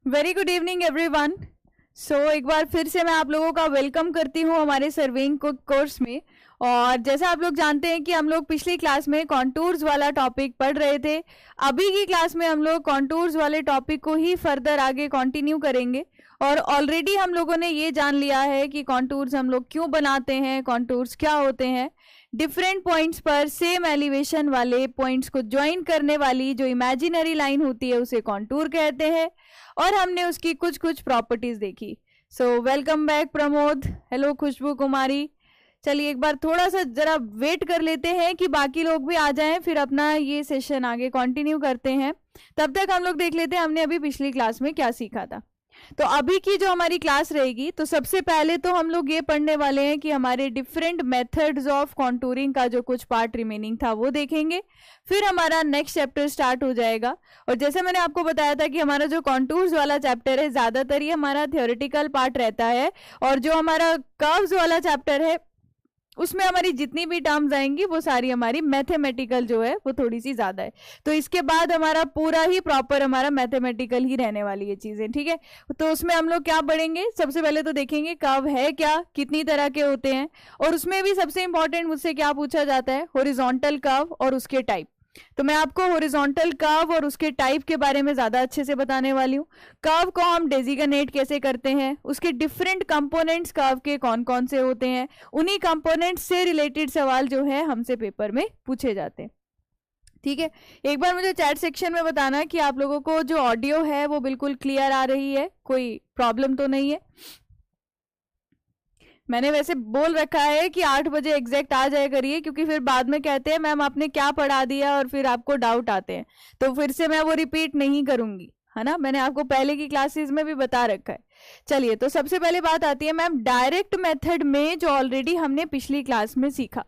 Very good evening everyone. एक बार फिर से मैं आप लोगों का वेलकम करती हूँ हमारे सर्वेइंग कोर्स में। और जैसा आप लोग जानते हैं कि हम लोग पिछली क्लास में कॉन्टूर्स वाला टॉपिक पढ़ रहे थे। अभी की क्लास में हम लोग कॉन्टूर्स वाले टॉपिक को ही फर्दर आगे कंटिन्यू करेंगे। और ऑलरेडी हम लोगों ने ये जान लिया है कि कॉन्टूर्स हम लोग क्यों बनाते हैं, कॉन्टूर्स क्या होते हैं। डिफरेंट पॉइंट्स पर सेम एलिवेशन वाले पॉइंट्स को ज्वाइन करने वाली जो इमेजिनरी लाइन होती है उसे कॉन्टूर कहते हैं। और हमने उसकी कुछ कुछ प्रॉपर्टीज देखी। Welcome back Pramod. Hello Khushboo Kumari. चलिए एक बार थोड़ा सा जरा वेट कर लेते हैं कि बाकी लोग भी आ जाएं, फिर अपना ये सेशन आगे कंटिन्यू करते हैं। तब तक हम लोग देख लेते हैं हमने अभी पिछली क्लास में क्या सीखा था। तो अभी की जो हमारी क्लास रहेगी, तो सबसे पहले तो हम लोग ये पढ़ने वाले हैं कि हमारे डिफरेंट मेथड्स ऑफ कॉन्टूरिंग का जो कुछ पार्ट रिमेनिंग था वो देखेंगे। फिर हमारा नेक्स्ट चैप्टर स्टार्ट हो जाएगा। और जैसे मैंने आपको बताया था कि हमारा जो कॉन्टूर्स वाला चैप्टर है ज्यादातर ये हमारा थ्योरेटिकल पार्ट रहता है, और जो हमारा कर्व्स वाला चैप्टर है उसमें हमारी जितनी भी टर्म्स आएंगी वो सारी हमारी मैथमेटिकल जो है वो थोड़ी सी ज्यादा है। तो इसके बाद हमारा पूरा ही प्रॉपर हमारा मैथमेटिकल ही रहने वाली ये चीजें, ठीक है। तो उसमें हम लोग क्या पढ़ेंगे, सबसे पहले तो देखेंगे कर्व है क्या, कितनी तरह के होते हैं, और उसमें भी सबसे इंपॉर्टेंट मुझसे क्या पूछा जाता है, हॉरिजॉन्टल कर्व और उसके टाइप। तो मैं आपको हॉरिजॉन्टल कर्व और उसके टाइप के बारे में ज्यादा अच्छे से बताने वाली हूँ। कर्व को हम डेजिग्नेट कैसे करते हैं, उसके डिफरेंट कंपोनेंट्स कर्व के कौन कौन से होते हैं, उन्हीं कंपोनेंट्स से रिलेटेड सवाल जो है हमसे पेपर में पूछे जाते हैं, ठीक है। एक बार मुझे चैट सेक्शन में बताना कि आप लोगों को जो ऑडियो है वो बिल्कुल क्लियर आ रही है, कोई प्रॉब्लम तो नहीं है। मैंने वैसे बोल रखा है कि 8 बजे एग्जैक्ट आ जाया करिए, क्योंकि फिर बाद में कहते हैं मैम आपने क्या पढ़ा दिया और फिर आपको डाउट आते हैं, तो फिर से मैं वो रिपीट नहीं करूंगी, है ना। मैंने आपको पहले की क्लासेस में भी बता रखा है। चलिए, तो सबसे पहले बात आती है मैम डायरेक्ट मेथड में, जो ऑलरेडी हमने पिछली क्लास में सीखा।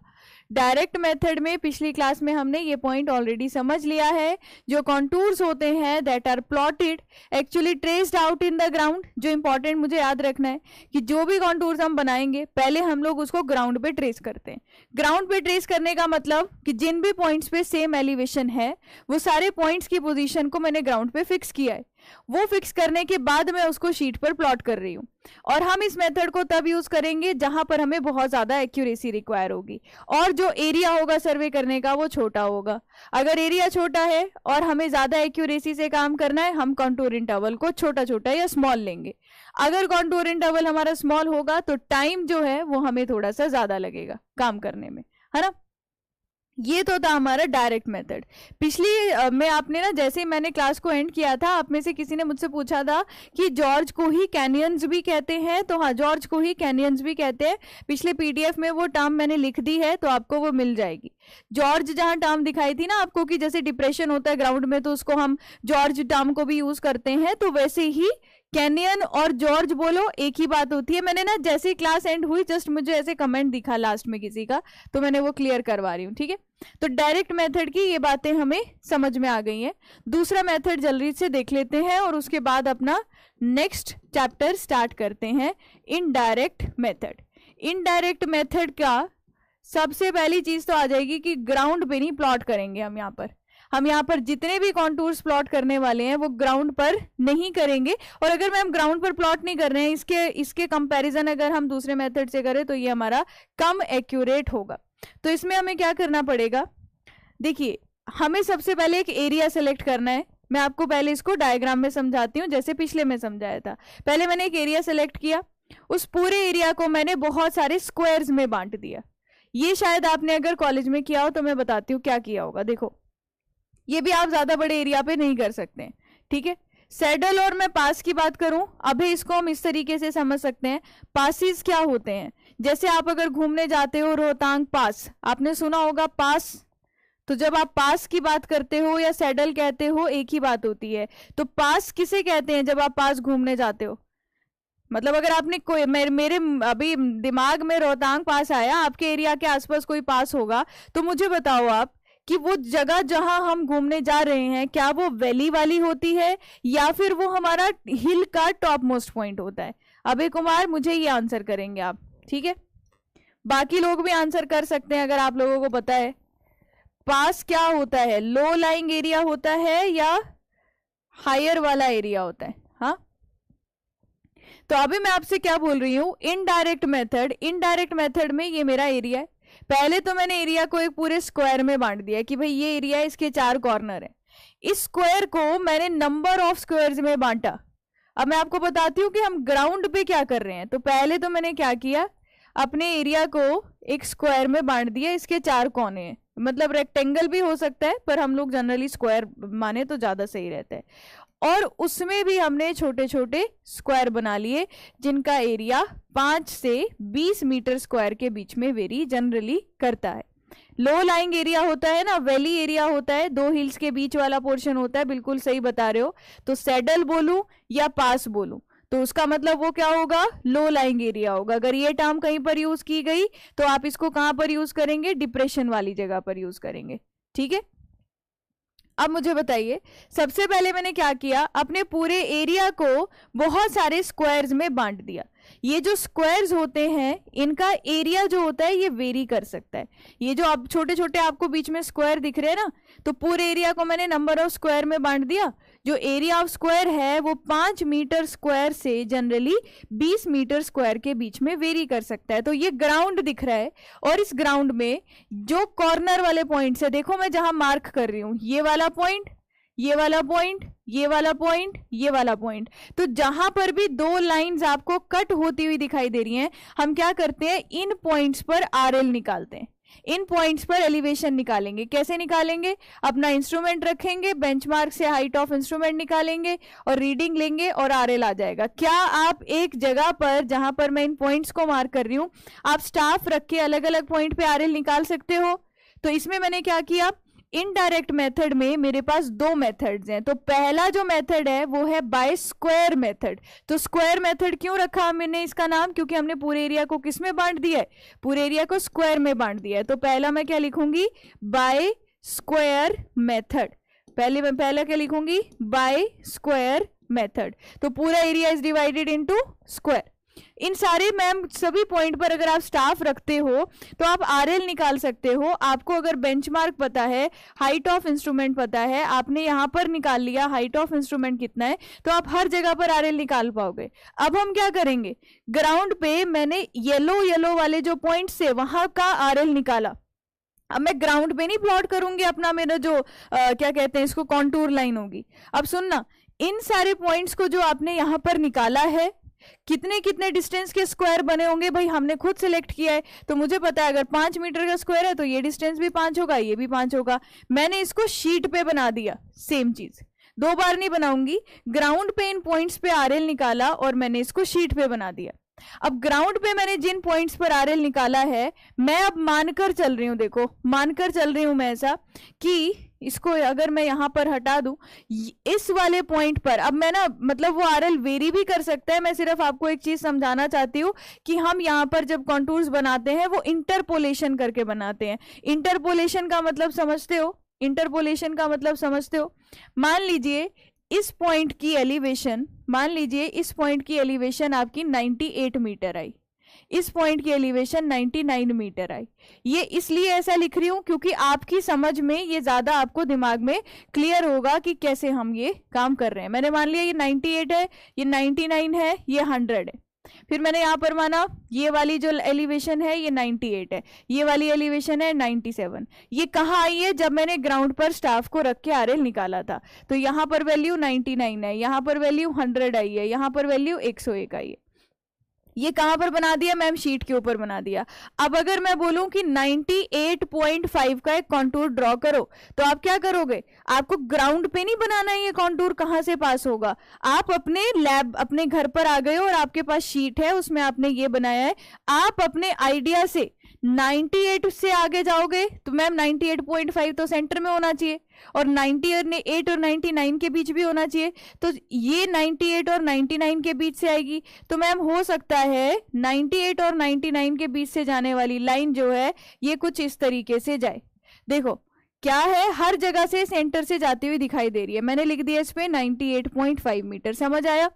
डायरेक्ट मेथड में पिछली क्लास में हमने ये पॉइंट ऑलरेडी समझ लिया है, जो कॉन्टूर्स होते हैं that are plotted actually traced out in the ground. जो इंपॉर्टेंट मुझे याद रखना है कि जो भी कॉन्टूर्स हम बनाएंगे पहले हम लोग उसको ग्राउंड पे ट्रेस करते हैं। ग्राउंड पे ट्रेस करने का मतलब कि जिन भी पॉइंट्स पे सेम एलिवेशन है वो सारे पॉइंट्स की पोजीशन को मैंने ग्राउंड पे फिक्स किया है। वो फिक्स करने के बाद मैं उसको शीट पर प्लॉट कर रही हूँ। और हम इस मेथड को तब यूज करेंगे जहां पर हमें बहुत ज्यादा एक्यूरेसी रिक्वायर होगी, और जो एरिया होगा सर्वे करने का वो छोटा होगा। अगर एरिया छोटा है और हमें ज्यादा एक्यूरेसी से काम करना है, हम कॉन्टूर इंटरवल को छोटा छोटा या स्मॉल लेंगे। अगर कॉन्टूर इंटरवल हमारा स्मॉल होगा तो टाइम जो है वो हमें थोड़ा सा ज्यादा लगेगा काम करने में, है ना। ये तो था हमारा डायरेक्ट मेथड। पिछली में आपने ना, जैसे ही मैंने क्लास को एंड किया था, आप में से किसी ने मुझसे पूछा था कि जॉर्ज को ही कैनियंस भी कहते हैं। तो हाँ, जॉर्ज को ही कैनियंस भी कहते हैं। पिछले पीडीएफ में वो टर्म मैंने लिख दी है, तो आपको वो मिल जाएगी। जॉर्ज जहां टर्म दिखाई थी ना आपको कि जैसे डिप्रेशन होता है ग्राउंड में, तो उसको हम जॉर्ज टर्म को भी यूज करते हैं, तो वैसे ही कैनियन और जॉर्ज बोलो एक ही बात होती है। मैंने ना जैसे ही क्लास एंड हुई जस्ट मुझे ऐसे कमेंट दिखा लास्ट में किसी का, तो मैंने वो क्लियर करवा रही हूँ, ठीक है। तो डायरेक्ट मेथड की ये बातें हमें समझ में आ गई हैं। दूसरा मेथड जल्दी से देख लेते हैं और उसके बाद अपना नेक्स्ट चैप्टर स्टार्ट करते हैं, इनडायरेक्ट मेथड। इनडायरेक्ट मेथड का सबसे पहली चीज तो आ जाएगी कि ग्राउंड पे नहीं प्लॉट करेंगे हम यहाँ पर जितने भी कॉन्टूर्स प्लॉट करने वाले हैं वो ग्राउंड पर नहीं करेंगे। और अगर मैम ग्राउंड पर प्लॉट नहीं कर रहे हैं, इसके कंपैरिजन अगर हम दूसरे मेथड से करें तो ये हमारा कम एक्यूरेट होगा। तो इसमें हमें क्या करना पड़ेगा, देखिए हमें सबसे पहले एक एरिया सेलेक्ट करना है। मैं आपको पहले इसको डायग्राम में समझाती हूँ, जैसे पिछले में समझाया था। पहले मैंने एक एरिया सेलेक्ट किया, उस पूरे एरिया को मैंने बहुत सारे स्क्वायर्स में बांट दिया। ये शायद आपने अगर कॉलेज में किया हो तो मैं बताती हूँ क्या किया होगा। देखो, ये भी आप ज्यादा बड़े एरिया पे नहीं कर सकते, ठीक है। सैडल और मैं पास की बात करूं, अभी इसको हम इस तरीके से समझ सकते हैं। पासिस क्या होते हैं, जैसे आप अगर घूमने जाते हो रोहतांग पास, आपने सुना होगा पास। तो जब आप पास की बात करते हो या सैडल कहते हो, एक ही बात होती है। तो पास किसे कहते हैं जब आप पास घूमने जाते हो, मतलब अगर आपने कोई मेरे अभी दिमाग में रोहतांग पास आया, आपके एरिया के आसपास कोई पास होगा, तो मुझे बताओ आप कि वो जगह जहां हम घूमने जा रहे हैं क्या वो वैली वाली होती है या फिर वो हमारा हिल का टॉप मोस्ट पॉइंट होता है। अभय कुमार मुझे ये आंसर करेंगे आप, ठीक है। बाकी लोग भी आंसर कर सकते हैं अगर आप लोगों को पता है। पास क्या होता है, लो लाइंग एरिया होता है या हायर वाला एरिया होता है, हाँ तो अभी मैं आपसे क्या बोल रही हूँ, इनडायरेक्ट मेथड। इनडायरेक्ट मेथड में ये मेरा एरिया है, पहले तो मैंने एरिया को एक पूरे स्क्वायर में बांट दिया कि भाई ये एरिया है, इसके 4 कॉर्नर है। इस स्क्वायर को मैंने नंबर ऑफ स्क्वायर्स में बांटा। अब मैं आपको बताती हूँ कि हम ग्राउंड पे क्या कर रहे हैं। तो पहले तो मैंने क्या किया, अपने एरिया को एक स्क्वायर में बांट दिया, इसके 4 कोने हैं, मतलब रेक्टेंगल भी हो सकता है पर हम लोग जनरली स्क्वायर माने तो ज्यादा सही रहता है। और उसमें भी हमने छोटे छोटे स्क्वायर बना लिए जिनका एरिया 5 से 20 मीटर स्क्वायर के बीच में वेरी जनरली करता है। लो लाइंग एरिया होता है ना, वैली एरिया होता है, 2 हिल्स के बीच वाला पोर्शन होता है, बिल्कुल सही बता रहे हो। तो सैडल बोलूं या पास बोलूं तो उसका मतलब वो क्या होगा, लो लाइंग एरिया होगा। अगर ये टर्म कहीं पर यूज की गई तो आप इसको कहां पर यूज करेंगे, डिप्रेशन वाली जगह पर यूज करेंगे। ठीक है, अब मुझे बताइए, सबसे पहले मैंने क्या किया, अपने पूरे एरिया को बहुत सारे स्क्वायर्स में बांट दिया। ये जो स्क्वायर्स होते हैं इनका एरिया जो होता है ये वेरी कर सकता है। ये जो अब छोटे छोटे आपको बीच में स्क्वायर दिख रहे हैं ना, तो पूरे एरिया को मैंने नंबर ऑफ स्क्वायर में बांट दिया। जो एरिया ऑफ स्क्वायर है वो 5 मीटर स्क्वायर से जनरली 20 मीटर स्क्वायर के बीच में वेरी कर सकता है। तो ये ग्राउंड दिख रहा है और इस ग्राउंड में जो कॉर्नर वाले पॉइंट्स है, देखो मैं जहां मार्क कर रही हूं, ये वाला पॉइंट, ये वाला पॉइंट, ये वाला पॉइंट, ये वाला पॉइंट, तो जहां पर भी 2 लाइंस आपको कट होती हुई दिखाई दे रही हैं, हम क्या करते हैं, इन पॉइंट्स पर आरएल निकालते हैं, इन पॉइंट्स पर एलिवेशन निकालेंगे। कैसे निकालेंगे, अपना इंस्ट्रूमेंट रखेंगे, बेंचमार्क से हाइट ऑफ इंस्ट्रूमेंट निकालेंगे और रीडिंग लेंगे और आरएल आ जाएगा। क्या आप एक जगह पर जहां पर मैं इन पॉइंट्स को मार्क कर रही हूं, आप स्टाफ रख के अलग अलग पॉइंट पे आरएल निकाल सकते हो? तो इसमें मैंने क्या किया, इनडायरेक्ट मेथड में मेरे पास 2 मेथड्स हैं। तो पहला जो मेथड है वो है बाय स्क्वायर मेथड। तो स्क्वायर मेथड क्यों रखा मैंने इसका नाम, क्योंकि हमने पूरे एरिया को किस में बांट दिया है, पूरे एरिया को स्क्वायर में बांट दिया है। तो पहला मैं क्या लिखूंगी, बाय स्क्वायर मेथड। पहला क्या लिखूंगी, बाय स्क्वायर मेथड। तो पूरा area is divided into square. इन सारे मैम सभी पॉइंट पर अगर आप स्टाफ रखते हो तो आप आरएल निकाल सकते हो। आपको अगर बेंचमार्क पता है, हाइट ऑफ इंस्ट्रूमेंट पता है, आपने यहां पर निकाल लिया हाइट ऑफ इंस्ट्रूमेंट कितना है, तो आप हर जगह पर आरएल निकाल पाओगे। अब हम क्या करेंगे, ग्राउंड पे मैंने येलो वाले जो पॉइंट्स है वहां का आरएल निकाला। अब मैं ग्राउंड पे नहीं प्लॉट करूंगी अपना, मेरा जो क्या कहते हैं इसको, कॉन्टूर लाइन होगी। अब सुनना, इन सारे पॉइंट्स को जो आपने यहां पर निकाला है, कितने कितने डिस्टेंस के स्क्वायर बने होंगे, भाई हमने खुद सिलेक्ट किया है तो मुझे पता है अगर 5 मीटर का स्क्वायर है तो ये डिस्टेंस भी 5 होगा, ये भी 5 होगा। मैंने इसको शीट पे बना दिया, सेम चीज 2 बार नहीं बनाऊंगी। ग्राउंड पे इन पॉइंट्स पे आरएल निकाला और मैंने इसको शीट पे बना दिया। अब ग्राउंड पे मैंने जिन पॉइंट्स पर आरएल निकाला है, मैं अब मानकर चल रही हूं, देखो मानकर चल रही हूं मैं ऐसा कि इसको अगर मैं यहां पर हटा दूं, इस वाले पॉइंट पर, अब मैं ना मतलब वो आरएल वेरी भी कर सकता है। मैं सिर्फ आपको एक चीज समझाना चाहती हूँ कि हम यहाँ पर जब कॉन्टूर्स बनाते हैं वो इंटरपोलेशन करके बनाते हैं। इंटरपोलेशन का मतलब समझते हो, इंटरपोलेशन का मतलब समझते हो? मान लीजिए इस पॉइंट की एलिवेशन, मान लीजिए इस पॉइंट की एलिवेशन आपकी 98 मीटर आई, इस पॉइंट की एलिवेशन 99 मीटर आई। ये इसलिए ऐसा लिख रही हूं क्योंकि आपकी समझ में ये ज्यादा आपको दिमाग में क्लियर होगा कि कैसे हम ये काम कर रहे हैं। मैंने मान लिया ये 98 है, ये 99 है, ये 100 है। फिर मैंने यहां पर माना ये वाली जो एलिवेशन है ये 98 है, ये वाली एलिवेशन है 97। ये कहाँ आई है, जब मैंने ग्राउंड पर स्टाफ को रख के आरएल निकाला था। तो यहाँ पर वैल्यू 99 है, यहाँ पर वैल्यू 100 आई है, यहाँ पर वैल्यू 101 आई है। ये कहां पर बना दिया मैम, शीट के ऊपर बना दिया। अब अगर मैं बोलूं कि 98.5 का एक कॉन्टूर ड्रॉ करो, तो आप क्या करोगे, आपको ग्राउंड पे नहीं बनाना है। ये कॉन्टूर कहां से पास होगा, आप अपने लैब, अपने घर पर आ गए और आपके पास शीट है, उसमें आपने ये बनाया है। आप अपने आइडिया से 98 से आगे जाओगे तो मैम 98.5 तो सेंटर में होना चाहिए और 98 और 99 के बीच भी होना चाहिए। तो ये 98 और 99 के बीच से आएगी। तो मैम हो सकता है 98 और 99 के बीच से जाने वाली लाइन जो है ये कुछ इस तरीके से जाए। देखो क्या है, हर जगह से सेंटर से जाती हुई दिखाई दे रही है। मैंने लिख दिया इस पे 98.5 मीटर, समझ आया?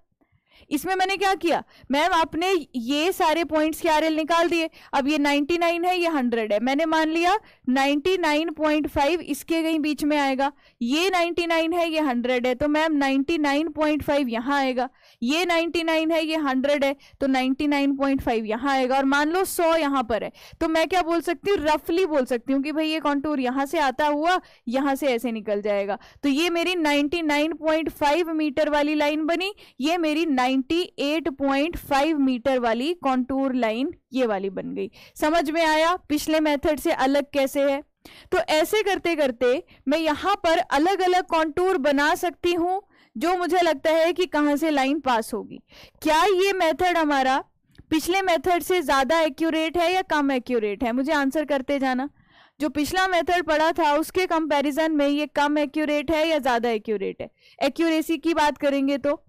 इसमें मैंने क्या किया मैम, आपने ये सारे पॉइंट्स के आरएल निकाल दिए। अब ये 99 है, ये 100 है, मैंने मान लिया 99.5 इसके कहीं बीच में आएगा। ये 99 है, ये 100 है, तो मैम 99.5 यहाँ आएगा। ये 99 है, ये 100 है, तो 99.5 यहाँ आएगा। और मान लो 100 यहाँ पर है, तो मैं क्या बोल सकती हूँ, रफली बोल सकती हूँ कि भाई ये कॉन्टूर यहाँ से आता हुआ यहाँ से ऐसे निकल जाएगा। तो ये मेरी 99.5 मीटर वाली लाइन बनी, ये मेरी 98.5 मीटर वाली कॉन्टूर लाइन ये वाली बन गई। समझ में आया पिछले मेथड से अलग कैसे है? तो ऐसे करते करते मैं यहां पर अलग अलग कॉन्टूर बना सकती हूं जो मुझे लगता है कि कहां से लाइन पास होगी। क्या ये मेथड हमारा पिछले मेथड से ज्यादा एक्यूरेट है या कम एक्यूरेट है? मुझे आंसर करते जाना। जो पिछला मेथड पढ़ा था उसके कंपैरिजन में ये कम एक्यूरेट है या ज्यादा एक्यूरेट है? एक्यूरेसी की बात करेंगे तो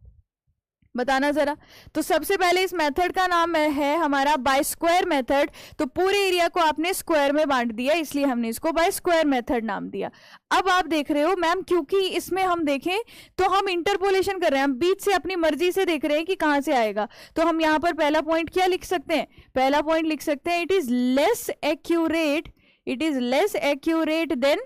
बताना जरा। तो सबसे पहले इस मेथड का नाम है हमारा बाय स्क्वायर मेथड। तो पूरे एरिया को आपने स्क्वायर में बांट दिया, इसलिए हमने इसको बाय स्क्वायर मेथड नाम दिया। अब आप देख रहे हो मैम, क्योंकि इसमें हम देखें तो हम इंटरपोलेशन कर रहे हैं, हम बीच से अपनी मर्जी से देख रहे हैं कि कहां से आएगा। तो हम यहां पर पहला पॉइंट क्या लिख सकते हैं? पहला पॉइंट लिख सकते हैं it is less accurate, it is less accurate then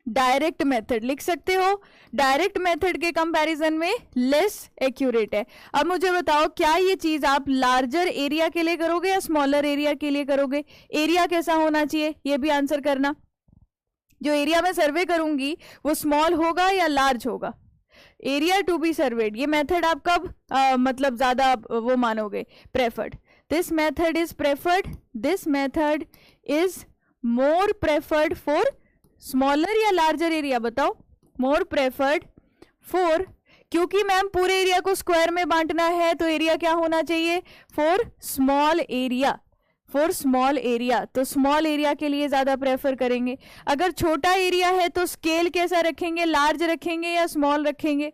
direct method. लिख सकते हो डायरेक्ट मेथड के कंपैरिजन में लेस एक्यूरेट है। अब मुझे बताओ, क्या ये चीज आप लार्जर एरिया के लिए करोगे या स्मॉलर एरिया के लिए करोगे? एरिया कैसा होना चाहिए ये भी आंसर करना। जो एरिया में सर्वे करूंगी वो स्मॉल होगा या लार्ज होगा? एरिया टू बी सर्वेड, ये मेथड आप कब मतलब ज्यादा वो मानोगे preferred? This method is preferred, this method is more preferred for smaller या लार्जर एरिया? बताओ। मोर प्रेफर्ड फॉर, क्योंकि मैम पूरे एरिया को स्क्वायर में बांटना है तो एरिया क्या होना चाहिए? For small area, for small area. तो स्मॉल एरिया के लिए ज्यादा प्रेफर करेंगे। अगर छोटा एरिया है तो स्केल कैसा रखेंगे? लार्ज रखेंगे या स्मॉल रखेंगे?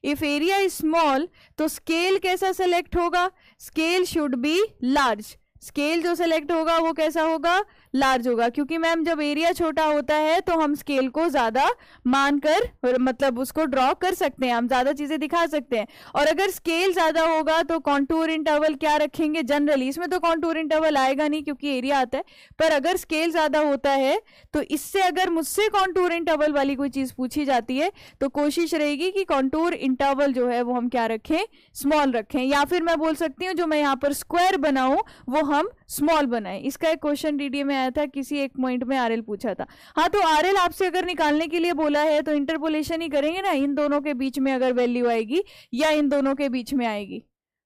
इफ एरिया इज स्मॉल तो स्केल कैसा सेलेक्ट होगा? Scale should be large. Scale जो सेलेक्ट होगा वो कैसा होगा? लार्ज होगा, क्योंकि मैम जब एरिया छोटा होता है तो हम स्केल को ज्यादा मानकर मतलब उसको ड्रॉ कर सकते हैं, हम ज्यादा चीजें दिखा सकते हैं। और अगर स्केल ज्यादा होगा तो कॉन्टूर इंटरवल क्या रखेंगे? जनरली इसमें तो कॉन्टूर इंटरवल आएगा नहीं क्योंकि एरिया आता है, पर अगर स्केल ज्यादा होता है तो इससे अगर मुझसे कॉन्टूर इंटरवल वाली कोई चीज पूछी जाती है तो कोशिश रहेगी कि कॉन्टूर इंटरवल जो है वो हम क्या रखें? स्मॉल रखें। या फिर मैं बोल सकती हूँ जो मैं यहाँ पर स्क्वायर बनाऊं वो हम स्मॉल बनाएं। इसका एक क्वेश्चन डीडीए में आया था, किसी एक पॉइंट में आरएल पूछा था। हाँ, तो आरएल आपसे अगर निकालने के लिए बोला है तो इंटरपोलेशन ही करेंगे ना, इन दोनों के बीच में अगर वैल्यू आएगी या इन दोनों के बीच में आएगी,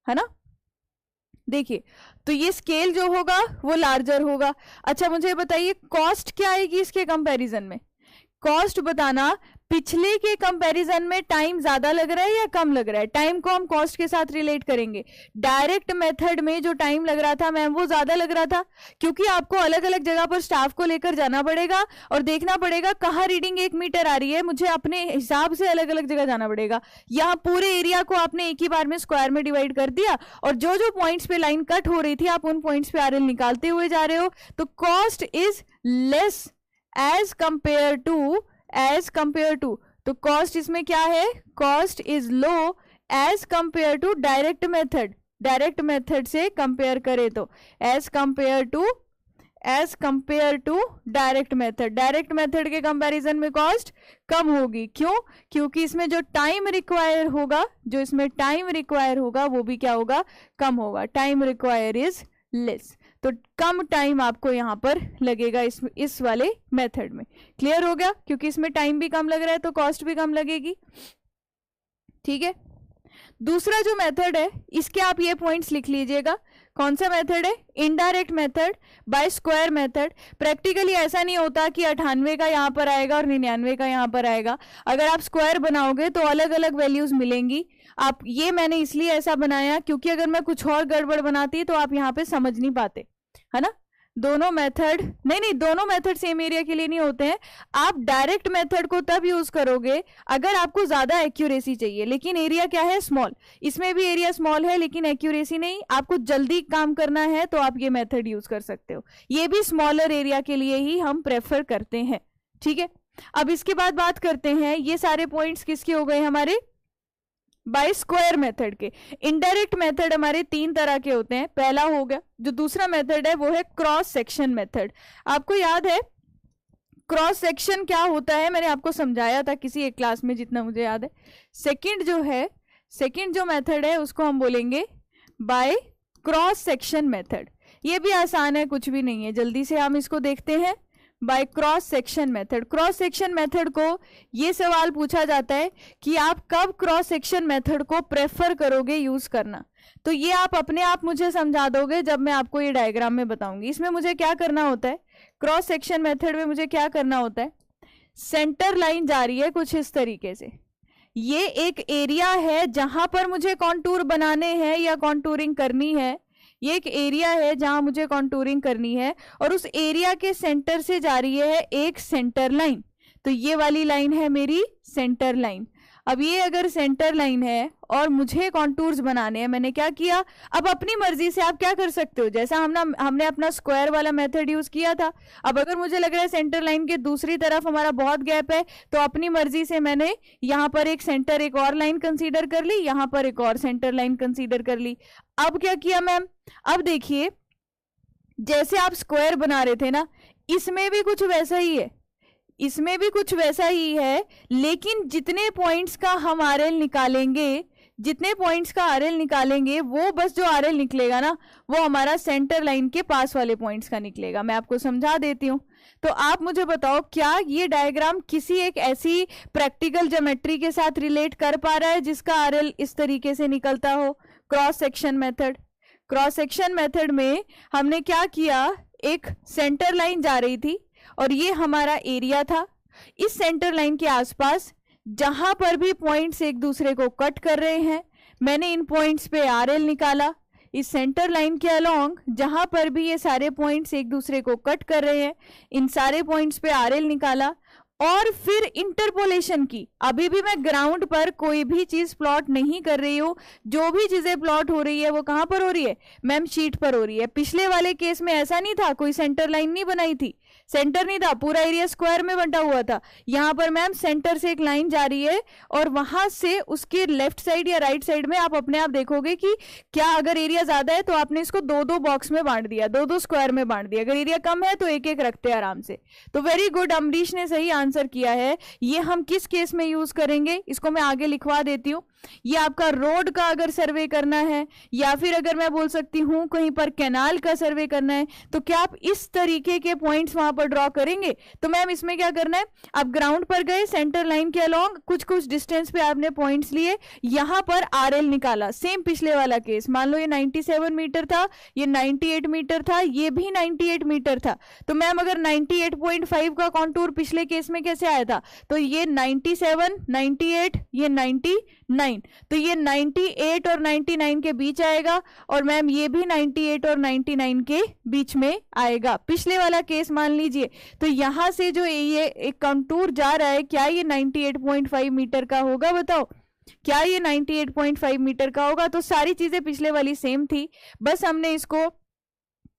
है ना। देखिए, तो ये स्केल जो होगा वो लार्जर होगा। अच्छा मुझे बताइए कॉस्ट क्या आएगी इसके कंपैरिजन में? कॉस्ट बताना, पिछले के कंपैरिजन में टाइम ज्यादा लग रहा है या कम लग रहा है? टाइम को हम कॉस्ट के साथ रिलेट करेंगे। डायरेक्ट मेथड में जो टाइम लग रहा था मैम वो ज्यादा लग रहा था, क्योंकि आपको अलग अलग जगह पर स्टाफ को लेकर जाना पड़ेगा और देखना पड़ेगा कहाँ रीडिंग 1 मीटर आ रही है, मुझे अपने हिसाब से अलग अलग जगह जाना पड़ेगा। यहाँ पूरे एरिया को आपने एक ही बार में स्क्वायर में डिवाइड कर दिया और जो जो पॉइंट्स पे लाइन कट हो रही थी आप उन पॉइंट्स पे आरएल निकालते हुए जा रहे हो। तो cost is less as compare to, तो कॉस्ट इसमें क्या है? Cost is low as compare to direct method. Direct method से कंपेयर करें तो as compare to direct method. Direct method के कंपैरिजन में कॉस्ट कम होगी। क्यों? क्योंकि इसमें जो टाइम रिक्वायर होगा वो भी क्या होगा? कम होगा। टाइम रिक्वायर इज लेस, तो कम टाइम आपको यहां पर लगेगा इस वाले मेथड में। क्लियर हो गया? क्योंकि इसमें टाइम भी कम लग रहा है तो कॉस्ट भी कम लगेगी। ठीक है, दूसरा जो मेथड है इसके आप ये पॉइंट्स लिख लीजिएगा। कौन सा मेथड है? Indirect method by square method. Practically ऐसा नहीं होता कि 98 का यहाँ पर आएगा और 99 का यहाँ पर आएगा। अगर आप स्क्वायर बनाओगे तो अलग अलग वैल्यूज मिलेंगी। आप ये मैंने इसलिए ऐसा बनाया क्योंकि अगर मैं कुछ और गड़बड़ बनाती तो आप यहाँ पे समझ नहीं पाते, है ना। दोनों मेथड दोनों मेथड सेम एरिया के लिए नहीं होते हैं। आप डायरेक्ट मेथड को तब यूज करोगे अगर आपको ज्यादा एक्यूरेसी चाहिए, लेकिन एरिया क्या है? स्मॉल। इसमें भी एरिया स्मॉल है लेकिन एक्यूरेसी नहीं। आपको जल्दी काम करना है तो आप ये मेथड यूज कर सकते हो। ये भी स्मॉलर एरिया के लिए ही हम प्रेफर करते हैं। ठीक है, अब इसके बाद बात करते हैं, ये सारे पॉइंट्स किसके हो गए हमारे? बाय स्क्वायर मेथड के। इनडायरेक्ट मेथड हमारे 3 तरह के होते हैं। पहला हो गया, जो दूसरा मेथड है वो है क्रॉस सेक्शन मेथड। आपको याद है क्रॉस सेक्शन क्या होता है, मैंने आपको समझाया था किसी एक क्लास में जितना मुझे याद है। सेकंड जो मेथड है उसको हम बोलेंगे बाय क्रॉस सेक्शन मेथड। ये भी आसान है, कुछ भी नहीं है, जल्दी से हम इसको देखते हैं। By cross section method, cross section method को ये सवाल पूछा जाता है कि आप कब क्रॉस सेक्शन मेथड को प्रेफर करोगे यूज करना। तो ये आप अपने आप मुझे समझा दोगे जब मैं आपको ये डायग्राम में बताऊंगी। इसमें मुझे क्या करना होता है, क्रॉस सेक्शन मेथड में मुझे क्या करना होता है, सेंटर लाइन जा रही है कुछ इस तरीके से। ये एक एरिया है जहां पर मुझे कॉन्टूर बनाने हैं या कॉन्टूरिंग करनी है। ये एक एरिया है जहां मुझे कॉन्टूरिंग करनी है और उस एरिया के सेंटर से जा रही है एक सेंटर लाइन। तो ये वाली लाइन है मेरी सेंटर लाइन। अब ये अगर सेंटर लाइन है और मुझे कॉन्टूर्स बनाने हैं, मैंने क्या किया, अब अपनी मर्जी से आप क्या कर सकते हो, जैसा हमने अपना स्क्वायर वाला मेथड यूज किया था। अब अगर मुझे लग रहा है सेंटर लाइन के दूसरी तरफ हमारा बहुत गैप है, तो अपनी मर्जी से मैंने यहाँ पर एक सेंटर, एक और लाइन कंसीडर कर ली, यहाँ पर एक और सेंटर लाइन कंसीडर कर ली। अब क्या किया मैम, अब देखिए जैसे आप स्क्वायर बना रहे थे ना, इसमें भी कुछ वैसा ही है, इसमें भी कुछ वैसा ही है, लेकिन जितने पॉइंट्स का हम आरएल निकालेंगे, जितने पॉइंट्स का आरएल निकालेंगे, वो बस जो आरएल निकलेगा ना वो हमारा सेंटर लाइन के पास वाले पॉइंट्स का निकलेगा। मैं आपको समझा देती हूँ। तो आप मुझे बताओ, क्या ये डायग्राम किसी एक ऐसी प्रैक्टिकल ज्योमेट्री के साथ रिलेट कर पा रहा है जिसका आरएल इस तरीके से निकलता हो? Cross section method, cross section method में हमने क्या किया, एक सेंटर लाइन जा रही थी और ये हमारा एरिया था। इस सेंटर लाइन के आसपास जहां पर भी पॉइंट्स एक दूसरे को कट कर रहे हैं, मैंने इन पॉइंट्स पे आरएल निकाला। इस सेंटर लाइन के अलोंग जहां पर भी ये सारे पॉइंट्स एक दूसरे को कट कर रहे हैं, इन सारे पॉइंट्स पे आरएल निकाला और फिर इंटरपोलेशन की। अभी भी मैं ग्राउंड पर कोई भी चीज प्लॉट नहीं कर रही हूं, जो भी चीजें प्लॉट हो रही है वो कहां पर हो रही है मैम, शीट पर हो रही है। पिछले वाले केस में ऐसा नहीं था, कोई सेंटर लाइन नहीं बनाई थी, सेंटर नहीं था, पूरा एरिया स्क्वायर में बंटा हुआ था। यहां पर मैम सेंटर से एक लाइन जा रही है और वहां से उसके लेफ्ट साइड या राइट साइड में आप अपने आप देखोगे कि क्या अगर एरिया ज्यादा है तो आपने इसको 2-2 बॉक्स में बांट दिया, 2-2 स्क्वायर में बांट दिया। अगर एरिया कम है तो एक एक रखते हैं आराम से। तो वेरी गुड, अमरीश ने सही आंसर किया है। ये हम किस केस में यूज करेंगे, इसको मैं आगे लिखवा देती हूँ। ये आपका रोड का अगर सर्वे करना है, या फिर अगर मैं बोल सकती हूं कहीं पर कैनाल का सर्वे करना है, तो क्या आप इस तरीके के पॉइंट्स वहां पर ड्रॉ करेंगे? तो मैम इसमें क्या करना है, आप ग्राउंड पर गए, सेंटर लाइन के अलोंग कुछ कुछ डिस्टेंस पे आपने पॉइंट्स लिए, यहां पर आरएल निकाला। सेम पिछले वाला केस, मान लो ये 97 मीटर था, ये 98 मीटर था, ये भी 98 मीटर था। तो मैम अगर 98.5 का कॉन्टूर पिछले केस में कैसे आया था, तो ये 97, 98, ये 99, तो ये 98 और 99 के बीच आएगा, और मैम ये भी 98 और 99 के बीच में आएगा। पिछले वाला केस मान लीजिए, तो यहां से जो ये एक कंटूर जा रहा है, क्या ये 98.5 मीटर का होगा? बताओ, क्या ये 98.5 मीटर का होगा? तो सारी चीजें पिछले वाली सेम थी, बस हमने इसको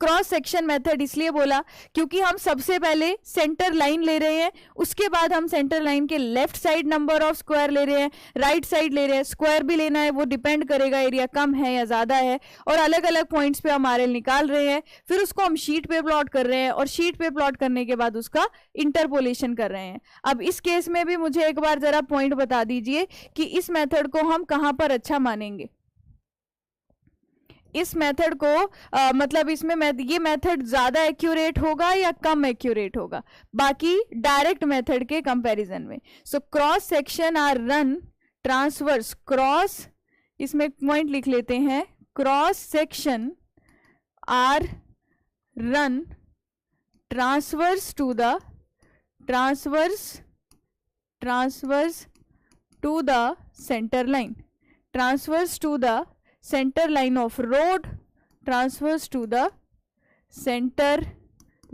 क्रॉस सेक्शन मेथड इसलिए बोला क्योंकि हम सबसे पहले सेंटर लाइन ले रहे हैं, उसके बाद हम सेंटर लाइन के left side number of square ले रहे हैं, राइट साइड ले रहे हैं। स्क्वायर भी लेना है, वो डिपेंड करेगा एरिया कम है या ज्यादा है, और अलग अलग पॉइंट्स पे हम आरएल निकाल रहे हैं, फिर उसको हम शीट पे प्लॉट कर रहे हैं, और शीट पे प्लॉट करने के बाद उसका इंटरपोलेशन कर रहे हैं। अब इस केस में भी मुझे एक बार जरा पॉइंट बता दीजिए कि इस मेथड को हम कहां पर अच्छा मानेंगे। इस मेथड को मतलब इसमें ये मेथड ज्यादा एक्यूरेट होगा या कम एक्यूरेट होगा बाकी डायरेक्ट मेथड के कंपैरिजन में? So cross section are run transverse, cross, इसमें पॉइंट लिख लेते हैं, cross section are run transverse to the centre line, transverse to the center line of road, transfers to the center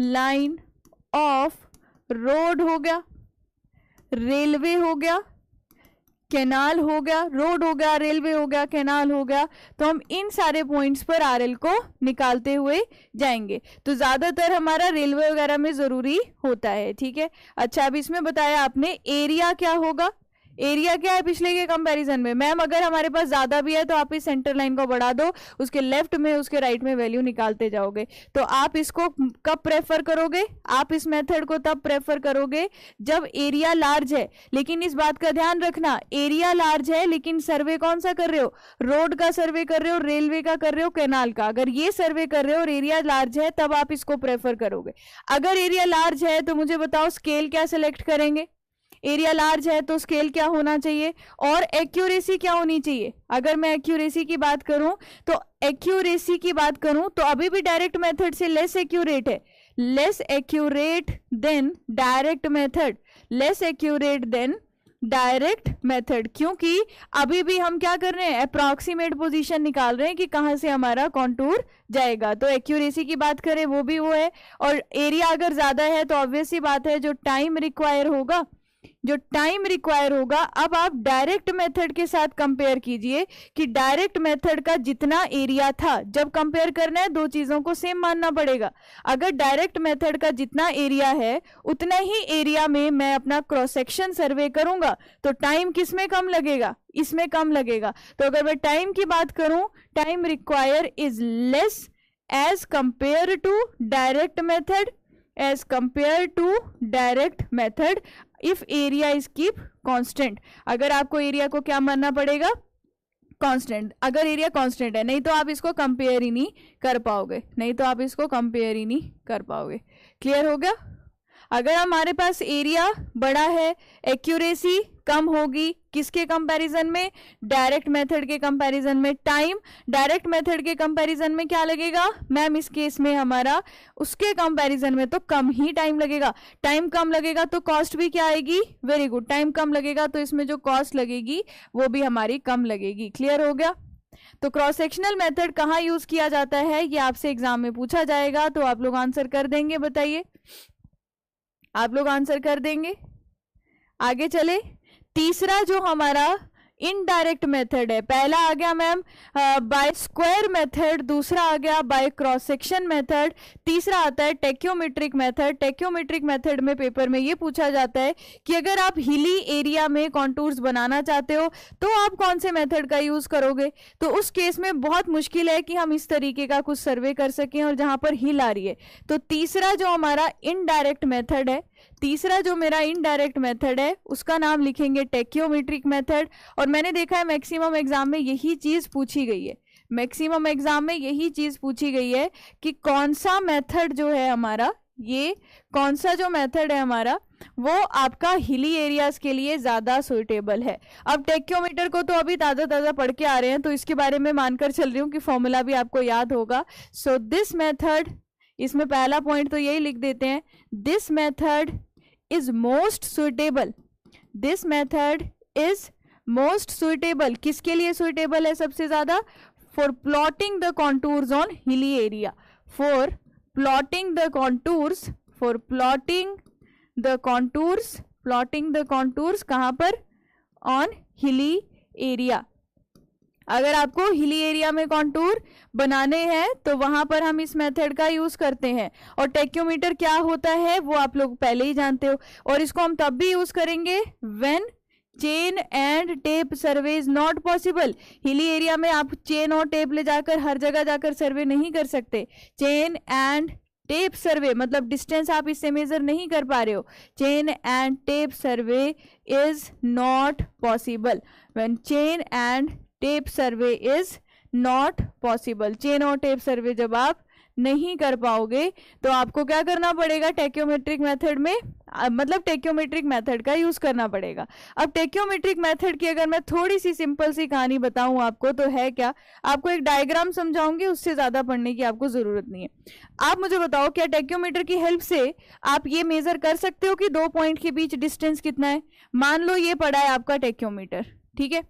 line of road हो गया, railway हो गया, canal हो गया, रोड हो गया, रेलवे हो गया, कैनाल हो गया। तो हम इन सारे पॉइंट्स पर आरएल को निकालते हुए जाएंगे। तो ज्यादातर हमारा रेलवे वगैरह में जरूरी होता है, ठीक है। अच्छा, अब इसमें बताया आपने एरिया क्या होगा, एरिया क्या है पिछले के कंपैरिजन में? मैम अगर हमारे पास ज्यादा भी है तो आप इस सेंटर लाइन को बढ़ा दो, उसके लेफ्ट में उसके राइट में वैल्यू निकालते जाओगे। तो आप इसको कब प्रेफर करोगे? आप इस मेथड को तब प्रेफर करोगे जब एरिया लार्ज है। लेकिन इस बात का ध्यान रखना, एरिया लार्ज है लेकिन सर्वे कौन सा कर रहे हो? रोड का सर्वे कर रहे हो, रेलवे का कर रहे हो, कैनाल का। अगर ये सर्वे कर रहे हो और एरिया लार्ज है तब आप इसको प्रेफर करोगे। अगर एरिया लार्ज है तो मुझे बताओ स्केल क्या सिलेक्ट करेंगे? एरिया लार्ज है तो स्केल क्या होना चाहिए और एक्यूरेसी क्या होनी चाहिए? अगर मैं एक्यूरेसी की बात करूं तो अभी भी डायरेक्ट मेथड से लेस एक्यूरेट है, less accurate then direct method, less accurate then direct method, क्योंकि अभी भी हम क्या कर रहे हैं? अप्रॉक्सीमेट पोजीशन निकाल रहे हैं कि कहां से हमारा कॉन्टूर जाएगा। तो एक्यूरेसी की बात करें वो भी वो है, और एरिया अगर ज्यादा है तो ऑब्वियस सी बात है जो टाइम रिक्वायर होगा, अब आप डायरेक्ट मेथड के साथ कंपेयर कीजिए कि डायरेक्ट मेथड का जितना एरिया था, जब कंपेयर करना है दो चीजों को सेम मानना पड़ेगा। अगर डायरेक्ट मेथड का जितना एरिया है उतना ही एरिया में मैं अपना क्रॉस सेक्शन सर्वे करूंगा तो टाइम किस में कम लगेगा? इसमें कम लगेगा। तो अगर मैं टाइम की बात करूं, time require is less as compare to direct method if area is keep constant. अगर आपको एरिया को क्या मानना पड़ेगा? कांस्टेंट। अगर एरिया कांस्टेंट है, नहीं तो आप इसको कंपेयर ही नहीं कर पाओगे। क्लियर हो गया? अगर हमारे पास एरिया बड़ा है, एक्यूरेसी कम होगी किसके कंपैरिजन में? डायरेक्ट मेथड के कंपैरिजन में। टाइम डायरेक्ट मेथड के कंपैरिजन में क्या लगेगा? मैम इस केस में हमारा उसके कंपैरिजन में तो कम ही टाइम लगेगा। टाइम कम लगेगा तो कॉस्ट भी क्या आएगी? वेरी गुड, टाइम कम लगेगा तो इसमें जो कॉस्ट लगेगी वो भी हमारी कम लगेगी। क्लियर हो गया? तो क्रॉस सेक्शनल मेथड कहाँ यूज किया जाता है ये आपसे एग्जाम में पूछा जाएगा, तो आप लोग आंसर कर देंगे? बताइए, आप लोग आंसर कर देंगे? आगे चले। तीसरा जो हमारा इनडायरेक्ट मेथड है, पहला आ गया मैम बाय स्क्वायर मेथड, दूसरा आ गया बाय क्रॉस सेक्शन मेथड, तीसरा आता है टेक्योमेट्रिक मेथड। टेक्योमेट्रिक मेथड में पेपर में ये पूछा जाता है कि अगर आप हिली एरिया में कॉन्टूर्स बनाना चाहते हो तो आप कौन से मेथड का यूज करोगे? तो उस केस में बहुत मुश्किल है कि हम इस तरीके का कुछ सर्वे कर सकें और जहां पर हिल आ रही है। तो तीसरा जो हमारा इनडायरेक्ट मेथड है, तीसरा जो मेरा इनडायरेक्ट मेथड है उसका नाम लिखेंगे टेक्योमेट्रिक मेथड। और मैंने देखा है मैक्सिमम एग्जाम में यही चीज पूछी गई है, मैक्सिमम एग्जाम में यही चीज पूछी गई है कि कौन सा मेथड जो है हमारा, ये कौन सा जो मेथड है हमारा वो आपका हिली एरियाज के लिए ज्यादा सुइटेबल है। अब टेक्योमीटर को तो अभी ताजा ताजा पढ़ के आ रहे हैं तो इसके बारे में मानकर चल रही हूँ कि फॉर्मूला भी आपको याद होगा। सो दिस मेथड, इसमें पहला पॉइंट तो यही लिख देते हैं, this method is most suitable. This method is most suitable किसके लिए सुइटेबल है सबसे ज्यादा? For plotting the contours on hilly area, for plotting the contours, for plotting the contours, plotting the contours कहां पर? On hilly area. अगर आपको hilly area में कॉन्टूर बनाने हैं तो वहां पर हम इस मेथड का यूज करते हैं। और टेक्योमीटर क्या होता है वो आप लोग पहले ही जानते हो, और इसको हम तब भी यूज करेंगे when chain and tape survey is not possible. Hilly area में आप चेन और टेप ले जाकर हर जगह जाकर सर्वे नहीं कर सकते। चेन एंड टेप सर्वे मतलब डिस्टेंस आप इससे मेजर नहीं कर पा रहे हो। Chain and tape survey is not possible when chain and tape survey is not possible. Chain और टेप सर्वे जब आप नहीं कर पाओगे तो आपको क्या करना पड़ेगा? टेक्योमेट्रिक मेथड में मतलब टेक्योमेट्रिक मेथड का यूज करना पड़ेगा। अब टेक्योमेट्रिक मेथड की अगर मैं थोड़ी सी सिंपल सी कहानी बताऊं आपको तो है क्या, आपको एक डायग्राम समझाऊंगी, उससे ज्यादा पढ़ने की आपको जरूरत नहीं है। आप मुझे बताओ क्या टेक्योमीटर की हेल्प से आप ये मेजर कर सकते हो कि दो पॉइंट के बीच डिस्टेंस कितना है? मान लो ये पड़ा है आपका टेक्योमीटर, ठीक है,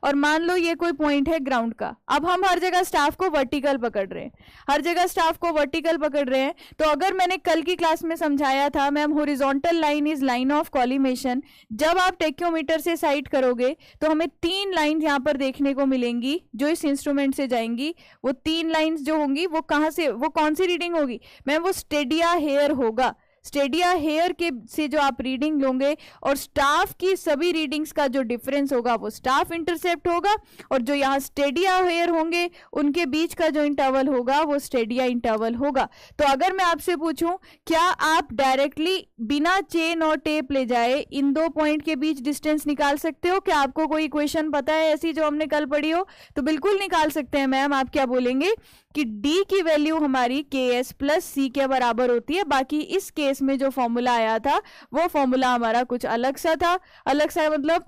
और मान लो ये कोई पॉइंट है ग्राउंड का। अब हम हर जगह स्टाफ को वर्टिकल पकड़ रहे हैं, हर जगह स्टाफ को वर्टिकल पकड़ रहे हैं। तो अगर मैंने कल की क्लास में समझाया था ma'am horizontal line is line of collimation, जब आप टेक्योमीटर से साइट करोगे तो हमें तीन लाइन यहाँ पर देखने को मिलेंगी जो इस इंस्ट्रूमेंट से जाएंगी। वो तीन लाइंस जो होंगी वो कहाँ से, वो कौन सी रीडिंग होगी मैम? वो स्टेडिया हेयर होगा। स्टेडिया हेयर के से जो आप रीडिंग लोगे और स्टाफ की सभी रीडिंग्स का जो डिफरेंस होगा वो स्टाफ इंटरसेप्ट होगा, और जो यहाँ स्टेडिया हेयर होंगे उनके बीच का जो इंटरवल होगा वो स्टेडिया इंटरवल होगा। तो अगर मैं आपसे पूछूं क्या आप डायरेक्टली बिना चेन और टेप ले जाए इन दो पॉइंट के बीच डिस्टेंस निकाल सकते हो? क्या आपको कोई इक्वेशन पता है ऐसी जो हमने कल पढ़ी हो? तो बिल्कुल निकाल सकते हैं मैम। आप क्या बोलेंगे कि d की वैल्यू हमारी ks प्लस सी के बराबर होती है। बाकी इस केस में जो फॉर्मूला आया था वो फॉर्मूला हमारा कुछ अलग सा था। अलग सा मतलब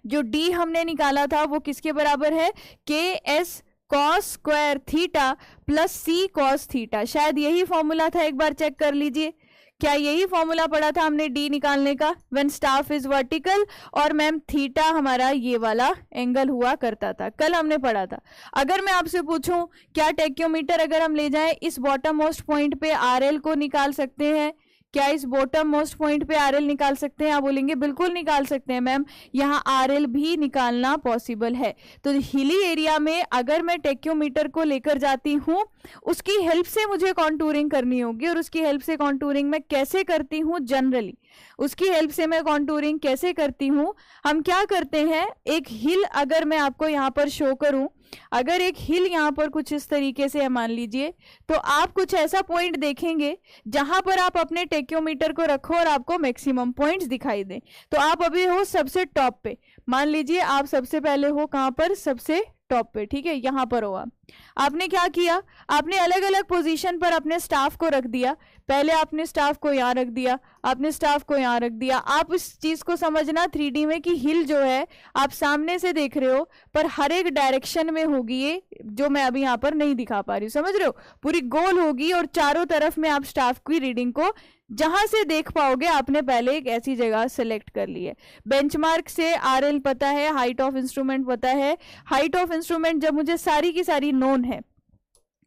जो d हमने निकाला था वो किसके बराबर है? ks cos square theta plus C cos theta. शायद यही फॉर्मूला था, एक बार चेक कर लीजिए। क्या यही फॉर्मूला पढ़ा था हमने डी निकालने का? व्हेन स्टाफ इज वर्टिकल, और मैम थीटा हमारा ये वाला एंगल हुआ करता था, कल हमने पढ़ा था। अगर मैं आपसे पूछूं क्या टेक्योमीटर अगर हम ले जाएं इस बॉटम मोस्ट पॉइंट पे आरएल को निकाल सकते हैं? क्या इस बॉटम मोस्ट पॉइंट पे आरएल निकाल सकते हैं? आप बोलेंगे बिल्कुल निकाल सकते हैं मैम, यहाँ आरएल भी निकालना पॉसिबल है। तो हिली एरिया में अगर मैं टेक्योमीटर को लेकर जाती हूँ उसकी हेल्प से मुझे कॉन्टूरिंग करनी होगी, और उसकी हेल्प से कॉन्टूरिंग मैं कैसे करती हूँ? जनरली उसकी हेल्प से मैं कॉन्टूरिंग कैसे करती हूँ? हम क्या करते हैं, एक हिल अगर मैं आपको यहाँ पर शो करूं, अगर एक हिल यहाँ पर कुछ इस तरीके से मान लीजिए, तो आप कुछ ऐसा पॉइंट देखेंगे जहां पर आप अपने टेक्योमीटर को रखो और आपको मैक्सिमम पॉइंट्स दिखाई दें। तो आप अभी हो सबसे टॉप पे, मान लीजिए आप सबसे पहले हो कहां पर? सबसे टॉप पे, ठीक है, यहां पर हो आप। आपने क्या किया, आपने अलग अलग पोजीशन पर अपने स्टाफ को रख दिया। पहले आपने स्टाफ को यहाँ रख दिया, आपने स्टाफ को यहाँ रख दिया। आप इस चीज को समझना 3D में कि हिल जो है आप सामने से देख रहे हो पर हर एक डायरेक्शन में होगी, ये जो मैं अभी यहाँ पर नहीं दिखा पा रही हूँ, समझ रहे हो? पूरी गोल होगी और चारों तरफ में आप स्टाफ की रीडिंग को जहां से देख पाओगे आपने पहले एक ऐसी जगह सेलेक्ट कर ली है। बेंचमार्क से आरएल पता है, हाइट ऑफ इंस्ट्रूमेंट पता है। हाइट ऑफ इंस्ट्रूमेंट जब मुझे सारी की सारी नोन है,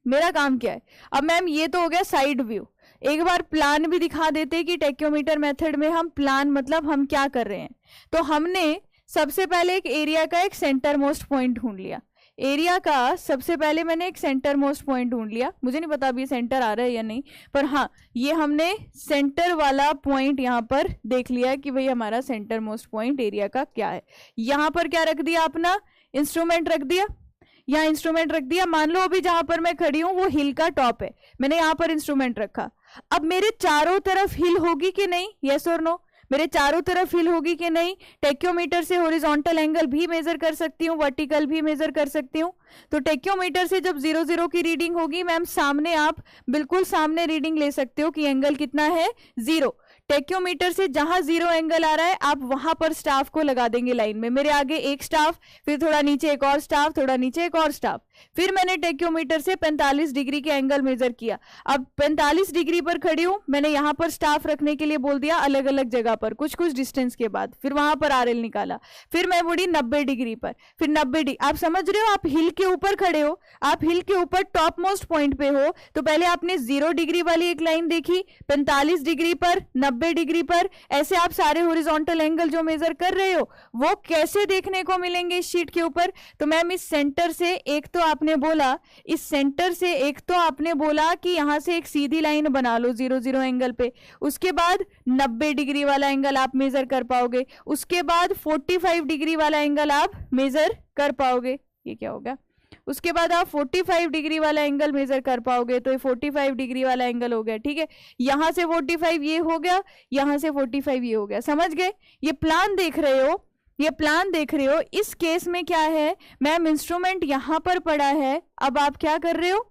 मेरा काम क्या है? अब मैम ये तो हो गया साइड व्यू, एक बार प्लान भी दिखा देते कि टेक्योमीटर मेथड में हम प्लान मतलब हम क्या कर रहे हैं। तो हमने सबसे पहले एक एरिया का एक सेंटर मोस्ट पॉइंट ढूंढ लिया। एरिया का सबसे पहले मैंने एक सेंटर मोस्ट पॉइंट ढूंढ लिया, मुझे नहीं पता अभी सेंटर आ रहा है या नहीं, पर हाँ ये हमने सेंटर वाला पॉइंट यहाँ पर देख लिया कि भाई हमारा सेंटर मोस्ट पॉइंट एरिया का क्या है। यहाँ पर क्या रख दिया, अपना इंस्ट्रूमेंट रख दिया, यहाँ इंस्ट्रूमेंट रख दिया। मान लो अभी जहां पर मैं खड़ी हूं वो हिल का टॉप है, मैंने यहाँ पर इंस्ट्रूमेंट रखा। अब मेरे चारों तरफ हिल होगी कि नहीं? यस और नो? मेरे चारों तरफ हिल होगी कि नहीं? टेक्योमीटर से हॉरिजॉन्टल एंगल भी मेजर कर सकती हूँ, वर्टिकल भी मेजर कर सकती हूँ। तो टेक्योमीटर से जब 0 की रीडिंग होगी मैम, सामने आप बिल्कुल सामने रीडिंग ले सकते हो कि एंगल कितना है? 0। टेक्योमीटर से जहां 0 एंगल आ रहा है आप वहां पर स्टाफ को लगा देंगे लाइन में। मेरे आगे एक स्टाफ, फिर थोड़ा नीचे एक और स्टाफ, थोड़ा नीचे एक और स्टाफ। फिर मैंने टेक्योमीटर से 45 डिग्री के एंगल मेजर किया। अब 45 डिग्री पर खड़ी हूं, मैंने यहां पर स्टाफ रखने के लिए बोल दिया अलग अलग जगह पर कुछ कुछ डिस्टेंस के बाद। फिर वहां पर आरएल निकाला, फिर मैं मुड़ी 90 डिग्री पर, फिर 90 डिग्री। आप समझ रहे हो, आप हिल के ऊपर खड़े हो, आप हिल के ऊपर टॉप मोस्ट पॉइंट पे हो। तो पहले आपने 0 डिग्री वाली एक लाइन देखी, 45 डिग्री पर, 90 डिग्री पर, ऐसे आप सारे हॉरिजॉन्टल एंगल जो मेजर कर रहे हो वो कैसे देखने को मिलेंगे इस शीट के ऊपर? तो मैम इस सेंटर से एक तो आपने बोला, इस सेंटर से एक तो आपने बोला कि यहां से एक सीधी लाइन बना लो 0 एंगल पे, उसके बाद 90 डिग्री वाला एंगल आप मेजर कर पाओगे, उसके बाद 45 डिग्री वाला एंगल आप मेजर कर पाओगे। ये क्या होगा? उसके बाद आप 45 डिग्री वाला एंगल मेजर कर पाओगे। तो ये 45 डिग्री वाला एंगल हो गया, ठीक है। यहां से 45 ये हो गया, यहां से 45 ये हो गया। समझ गए? ये प्लान देख रहे हो, ये प्लान देख रहे हो। इस केस में क्या है मैम, इंस्ट्रूमेंट यहां पर पड़ा है। अब आप क्या कर रहे हो,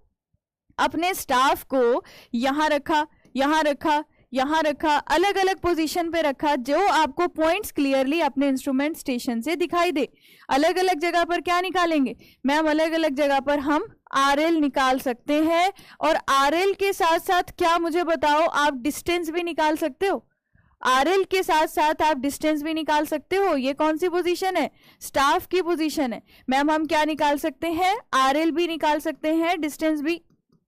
अपने स्टाफ को यहां रखा, यहां रखा, यहां रखा, अलग अलग पोजीशन पे रखा, जो आपको पॉइंट्स क्लियरली अपने इंस्ट्रूमेंट स्टेशन से दिखाई दे। अलग अलग जगह पर क्या निकालेंगे मैम? अलग अलग जगह पर हम आरएल निकाल सकते हैं। और आरएल के साथ साथ क्या मुझे बताओ, आप डिस्टेंस भी निकाल सकते हो। आरएल के साथ साथ आप डिस्टेंस भी निकाल सकते हो। ये कौन सी पोजीशन है? स्टाफ की पोजीशन है। मैम हम क्या निकाल सकते हैं? आरएल भी निकाल सकते हैं, डिस्टेंस भी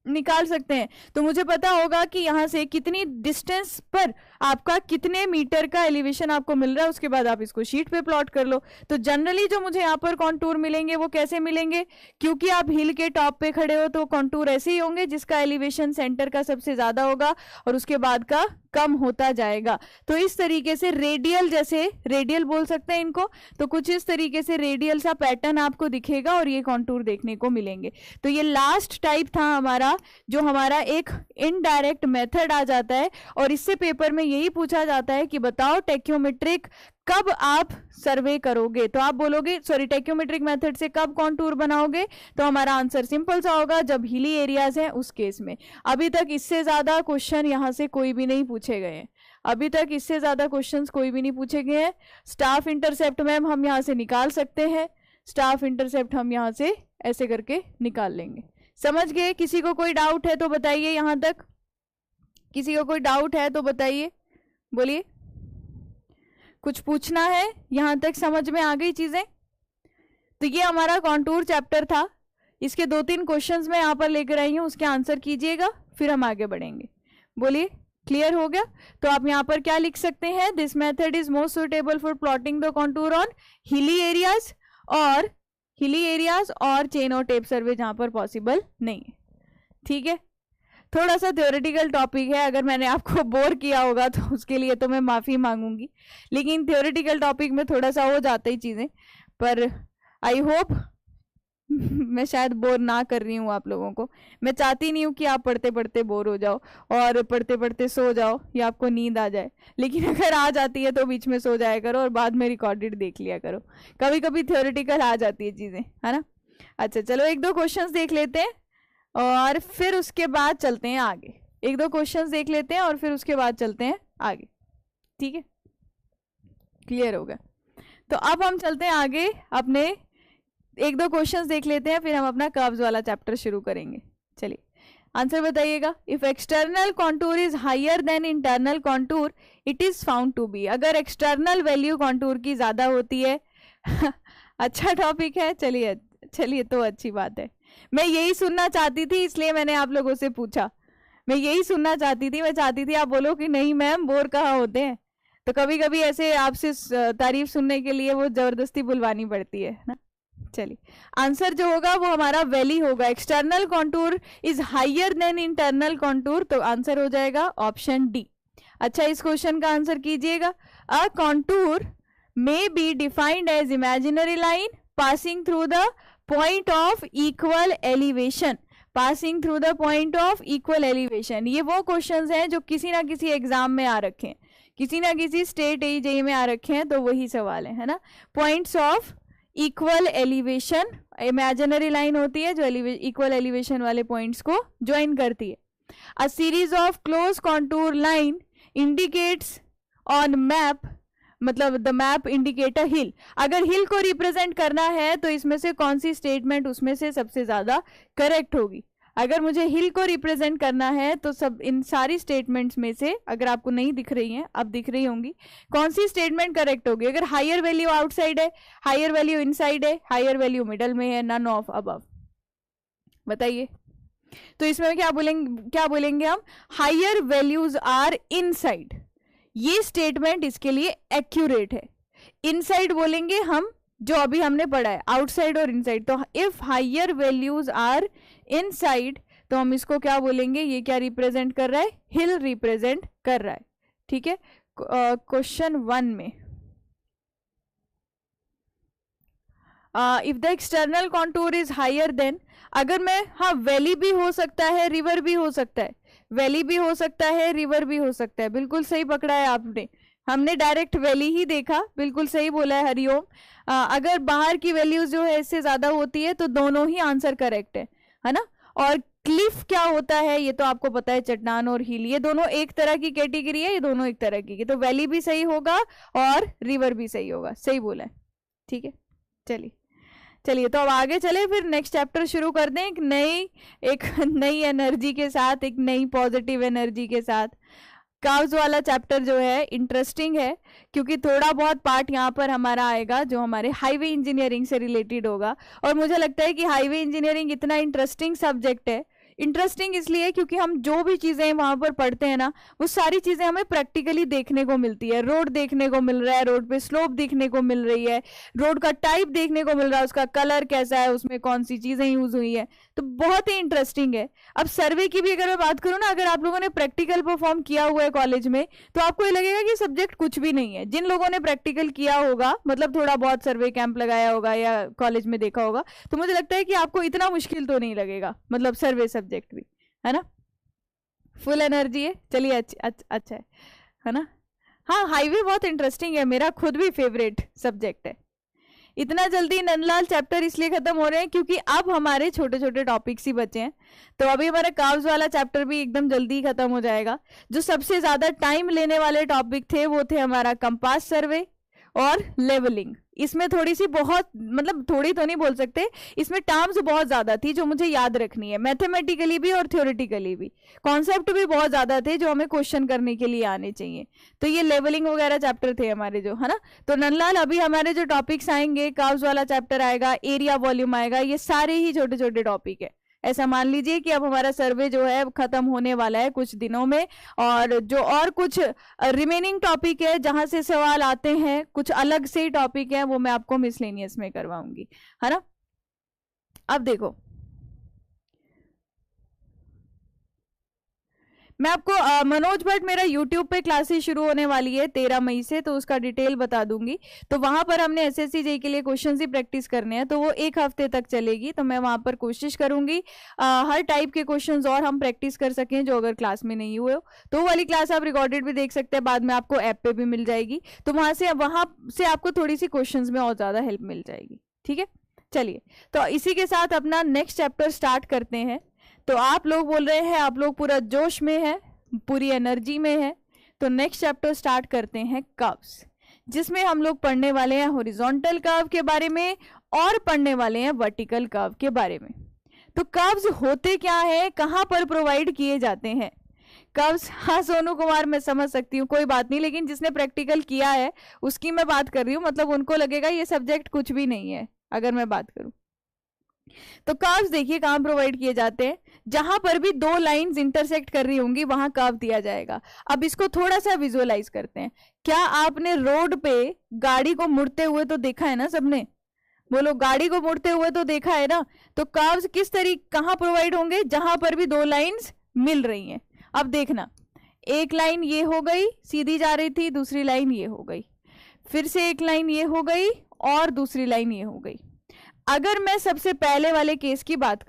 निकाल सकते हैं। तो मुझे पता होगा कि यहां से कितनी डिस्टेंस पर आपका कितने मीटर का एलिवेशन आपको मिल रहा है, उसके बाद आप इसको शीट पे प्लॉट कर लो। तो जनरली जो मुझे यहाँ पर कॉन्टूर मिलेंगे वो कैसे मिलेंगे? क्योंकि आप हिल के टॉप पे खड़े हो तो कॉन्टूर ऐसे ही होंगे जिसका एलिवेशन सेंटर का सबसे ज्यादा होगा और उसके बाद का कम होता जाएगा। तो इस तरीके से रेडियल, जैसे रेडियल बोल सकते हैं इनको, तो कुछ इस तरीके से रेडियल सा पैटर्न आपको दिखेगा और ये कॉन्टूर देखने को मिलेंगे। तो ये लास्ट टाइप था हमारा, जो हमारा एक इनडायरेक्ट मेथड आ जाता है, और इससे पेपर में यही पूछा जाता है कि बताओ टेक्योमेट्रिक कब आप सर्वे करोगे, तो आप बोलोगे सॉरी टेक्योमेट्रिक मेथड से कब कॉन्टूर बनाओगे, तो हमारा आंसर सिंपल सा होगा जब हिली एरियाज हैं उस केस में। अभी तक इससे ज्यादा क्वेश्चन यहाँ से कोई भी नहीं पूछे गए हैं, अभी तक इससे ज्यादा क्वेश्चंस कोई भी नहीं पूछे गए हैं। स्टाफ इंटरसेप्ट मैम हम यहाँ से निकाल सकते हैं, स्टाफ इंटरसेप्ट हम यहाँ से ऐसे करके निकाल लेंगे। समझ गए? किसी को कोई डाउट है तो बताइए, यहाँ तक किसी को कोई डाउट है तो बताइए, बोलिए। कुछ पूछना है? यहां तक समझ में आ गई चीजें? तो ये हमारा कॉन्टूर चैप्टर था, इसके 2-3 क्वेश्चंस मैं यहां पर लेकर आई हूं, उसके आंसर कीजिएगा फिर हम आगे बढ़ेंगे। बोलिए, क्लियर हो गया? तो आप यहां पर क्या लिख सकते हैं, this method is most suitable for plotting the contour on hilly areas और चेन और टेप सर्वे जहां पर पॉसिबल नहीं है। ठीक है, थोड़ा सा थ्योरेटिकल टॉपिक है, अगर मैंने आपको बोर किया होगा तो उसके लिए तो मैं माफी मांगूंगी, लेकिन थ्योरेटिकल टॉपिक में थोड़ा सा हो जाता ही चीजें, पर आई होप मैं शायद बोर ना कर रही हूँ आप लोगों को। मैं चाहती नहीं हूँ कि आप पढ़ते पढ़ते बोर हो जाओ और पढ़ते पढ़ते सो जाओ या आपको नींद आ जाए, लेकिन अगर आ जाती है तो बीच में सो जाया करो और बाद में रिकॉर्डेड देख लिया करो। कभी कभी थ्योरेटिकल आ जाती है चीजें, है ना। अच्छा चलो 1-2 क्वेश्चंस देख लेते हैं और फिर उसके बाद चलते हैं आगे। 1-2 क्वेश्चंस देख लेते हैं और फिर उसके बाद चलते हैं आगे। ठीक है, क्लियर हो गया? तो अब हम चलते हैं आगे, अपने 1-2 क्वेश्चंस देख लेते हैं, फिर हम अपना कर्व्स वाला चैप्टर शुरू करेंगे। चलिए आंसर बताइएगा। If external contour is higher than internal contour it is found to be. अगर एक्सटर्नल वैल्यू कॉन्टूर की ज्यादा होती है अच्छा टॉपिक है, चलिए तो अच्छी बात है। मैं यही सुनना चाहती थी, इसलिए मैंने आप लोगों से पूछा। मैं यही सुनना चाहती थी, मैं चाहती थी आप बोलो कि नहीं मैम बोर कहाँ होते हैं। तो कभी कभी ऐसे आपसे तारीफ सुनने के लिए वो जबरदस्ती बुलवानी पड़ती है ना। चलिए आंसर जो होगा वो हमारा वैली होगा। External contour is higher than internal contour, तो आंसर हो जाएगा ऑप्शन डी। अच्छा इस क्वेश्चन का आंसर कीजिएगा। A contour may be defined as imaginary line passing through the point of equal elevation. Passing through the point of equal elevation, ये वो questions हैं जो किसी ना किसी एग्जाम में आ रखे हैं, किसी ना किसी स्टेट AEJE में आ रखे हैं, तो वही सवाल है ना। Points of equal elevation, imaginary line होती है जो इक्वल एलिवेशन वाले पॉइंट्स को ज्वाइन करती है। A series of close contour line indicates on map, मतलब द मैप इंडिकेट अ हिल। अगर हिल को रिप्रेजेंट करना है तो इसमें से कौन सी स्टेटमेंट उसमें से सबसे ज्यादा करेक्ट होगी। अगर मुझे हिल को रिप्रेजेंट करना है तो सब इन सारी स्टेटमेंट्स में से, अगर आपको नहीं दिख रही हैं अब दिख रही होंगी, कौन सी स्टेटमेंट करेक्ट होगी। अगर हायर वैल्यू आउटसाइड है, हायर वैल्यू इनसाइड है, हायर वैल्यू मिडल में है, नन ऑफ अबव, बताइए। तो इसमें क्या बोलेंगे हम, हायर वैल्यूज आर इनसाइड। ये स्टेटमेंट इसके लिए एक्यूरेट है। इनसाइड बोलेंगे हम जो अभी हमने पढ़ा है, आउटसाइड और इनसाइड। तो if higher values are inside तो हम इसको क्या बोलेंगे, ये क्या रिप्रेजेंट कर रहा है, हिल रिप्रेजेंट कर रहा है। ठीक है, क्वेश्चन 1 में if the external contour is higher than, अगर मैं, हाँ वैली भी हो सकता है, रिवर भी हो सकता है, वैली भी हो सकता है, रिवर भी हो सकता है। बिल्कुल सही पकड़ा है आपने, हमने डायरेक्ट वैली ही देखा, बिल्कुल सही बोला है हरिओम। अगर बाहर की वैल्यूज जो है इससे ज्यादा होती है तो दोनों ही आंसर करेक्ट है ना। और क्लिफ क्या होता है ये तो आपको पता है, चट्टान और हिल, ये दोनों एक तरह की कैटेगरी है, ये दोनों एक तरह की, तो वैली भी सही होगा और रिवर भी सही होगा, सही बोला है। ठीक है, चलिए तो अब आगे चले, फिर नेक्स्ट चैप्टर शुरू कर दें एक नई एनर्जी के साथ, एक नई पॉजिटिव एनर्जी के साथ। कर्व्स वाला चैप्टर जो है इंटरेस्टिंग है, क्योंकि थोड़ा बहुत पार्ट यहाँ पर हमारा आएगा जो हमारे हाईवे इंजीनियरिंग से रिलेटेड होगा। और मुझे लगता है कि हाईवे इंजीनियरिंग इतना इंटरेस्टिंग सब्जेक्ट है, इंटरेस्टिंग इसलिए क्योंकि हम जो भी चीजें वहां पर पढ़ते हैं ना, वो सारी चीजें हमें प्रैक्टिकली देखने को मिलती है। रोड देखने को मिल रहा है, रोड पे स्लोप देखने को मिल रही है, रोड का टाइप देखने को मिल रहा है, उसका कलर कैसा है, उसमें कौन सी चीजें यूज हुई है, तो बहुत ही इंटरेस्टिंग है। अब सर्वे की भी अगर मैं बात करूँ ना, अगर आप लोगों ने प्रैक्टिकल परफॉर्म किया हुआ है कॉलेज में, तो आपको ये लगेगा कि सब्जेक्ट कुछ भी नहीं है। जिन लोगों ने प्रैक्टिकल किया होगा, मतलब थोड़ा बहुत सर्वे कैंप लगाया होगा या कॉलेज में देखा होगा, तो मुझे लगता है कि आपको इतना मुश्किल तो नहीं लगेगा, मतलब सर्वे सब्जेक्ट भी, है ना। फुल एनर्जी है, चलिए अच्छा है ना। हाँ, हाईवे बहुत इंटरेस्टिंग है, मेरा खुद भी फेवरेट सब्जेक्ट है। इतना जल्दी नंदलाल चैप्टर इसलिए खत्म हो रहे हैं क्योंकि अब हमारे छोटे छोटे टॉपिक्स ही बचे हैं, तो अभी हमारा कर्व्स वाला चैप्टर भी एकदम जल्दी खत्म हो जाएगा। जो सबसे ज्यादा टाइम लेने वाले टॉपिक थे वो थे हमारा कंपास सर्वे और लेवलिंग। इसमें थोड़ी सी बहुत, मतलब थोड़ी तो नहीं बोल सकते, इसमें टर्म्स बहुत ज्यादा थी जो मुझे याद रखनी है, मैथमेटिकली भी और थ्योरेटिकली भी। कॉन्सेप्ट भी बहुत ज्यादा थे जो हमें क्वेश्चन करने के लिए आने चाहिए। तो ये लेवलिंग वगैरह चैप्टर थे हमारे जो, है ना। तो नंदलाल अभी हमारे जो टॉपिक्स आएंगे, कर्व्स वाला चैप्टर आएगा, एरिया वॉल्यूम आएगा, ये सारे ही छोटे छोटे टॉपिक है। ऐसा मान लीजिए कि अब हमारा सर्वे जो है खत्म होने वाला है कुछ दिनों में, और जो और कुछ रिमेनिंग टॉपिक है जहां से सवाल आते हैं, कुछ अलग से ही टॉपिक है, वो मैं आपको मिसलेनियस में करवाऊंगी, है ना। अब देखो, मैं आपको मनोज भट्ट, मेरा यूट्यूब पे क्लासेस शुरू होने वाली है 13 मई से, तो उसका डिटेल बता दूंगी। तो वहां पर हमने एसएससी जेईई के लिए क्वेश्चंस ही प्रैक्टिस करने हैं, तो वो 1 हफ्ते तक चलेगी। तो मैं वहां पर कोशिश करूंगी हर टाइप के क्वेश्चंस और हम प्रैक्टिस कर सकें जो अगर क्लास में नहीं हुए हो। तो वो वाली क्लास आप रिकॉर्डेड भी देख सकते हैं, बाद में आपको ऐप पे भी मिल जाएगी, तो वहां से आपको थोड़ी सी क्वेश्चन में और ज्यादा हेल्प मिल जाएगी। ठीक है, चलिए, तो इसी के साथ अपना नेक्स्ट चैप्टर स्टार्ट करते हैं। तो आप लोग बोल रहे हैं आप लोग पूरा जोश में है, पूरी एनर्जी में है, तो नेक्स्ट चैप्टर स्टार्ट करते हैं कर्व्स, जिसमें हम लोग पढ़ने वाले हैं हॉरिजॉन्टल कर्व के बारे में और पढ़ने वाले हैं वर्टिकल कर्व के बारे में। तो कर्व्स होते क्या है, कहां पर प्रोवाइड किए जाते हैं कर्व्स? हाँ सोनू कुमार, मैं समझ सकती हूँ, कोई बात नहीं, लेकिन जिसने प्रैक्टिकल किया है उसकी मैं बात कर रही हूँ, मतलब उनको लगेगा ये सब्जेक्ट कुछ भी नहीं है अगर मैं बात करूं। तो कर्व्स देखिए कहां प्रोवाइड किए जाते हैं, जहां पर भी दो लाइंस इंटरसेक्ट कर रही होंगी वहां कर्व दिया जाएगा। अब इसको थोड़ा सा विजुअलाइज करते हैं। क्या आपने रोड पे गाड़ी को मुड़ते हुए तो देखा है ना सबने? बोलो, गाड़ी को मुड़ते हुए तो देखा है ना। तो कर्व्स किस तरीके कहां प्रोवाइड होंगे? जहां पर भी दो लाइंस मिल रही हैं। अब देखना, एक लाइन ये हो गई, सीधी जा रही थी, दूसरी लाइन ये हो गई, फिर से एक लाइन ये हो गई और दूसरी लाइन ये हो गई। अगर मैं सबसे पहले वाले केस की बात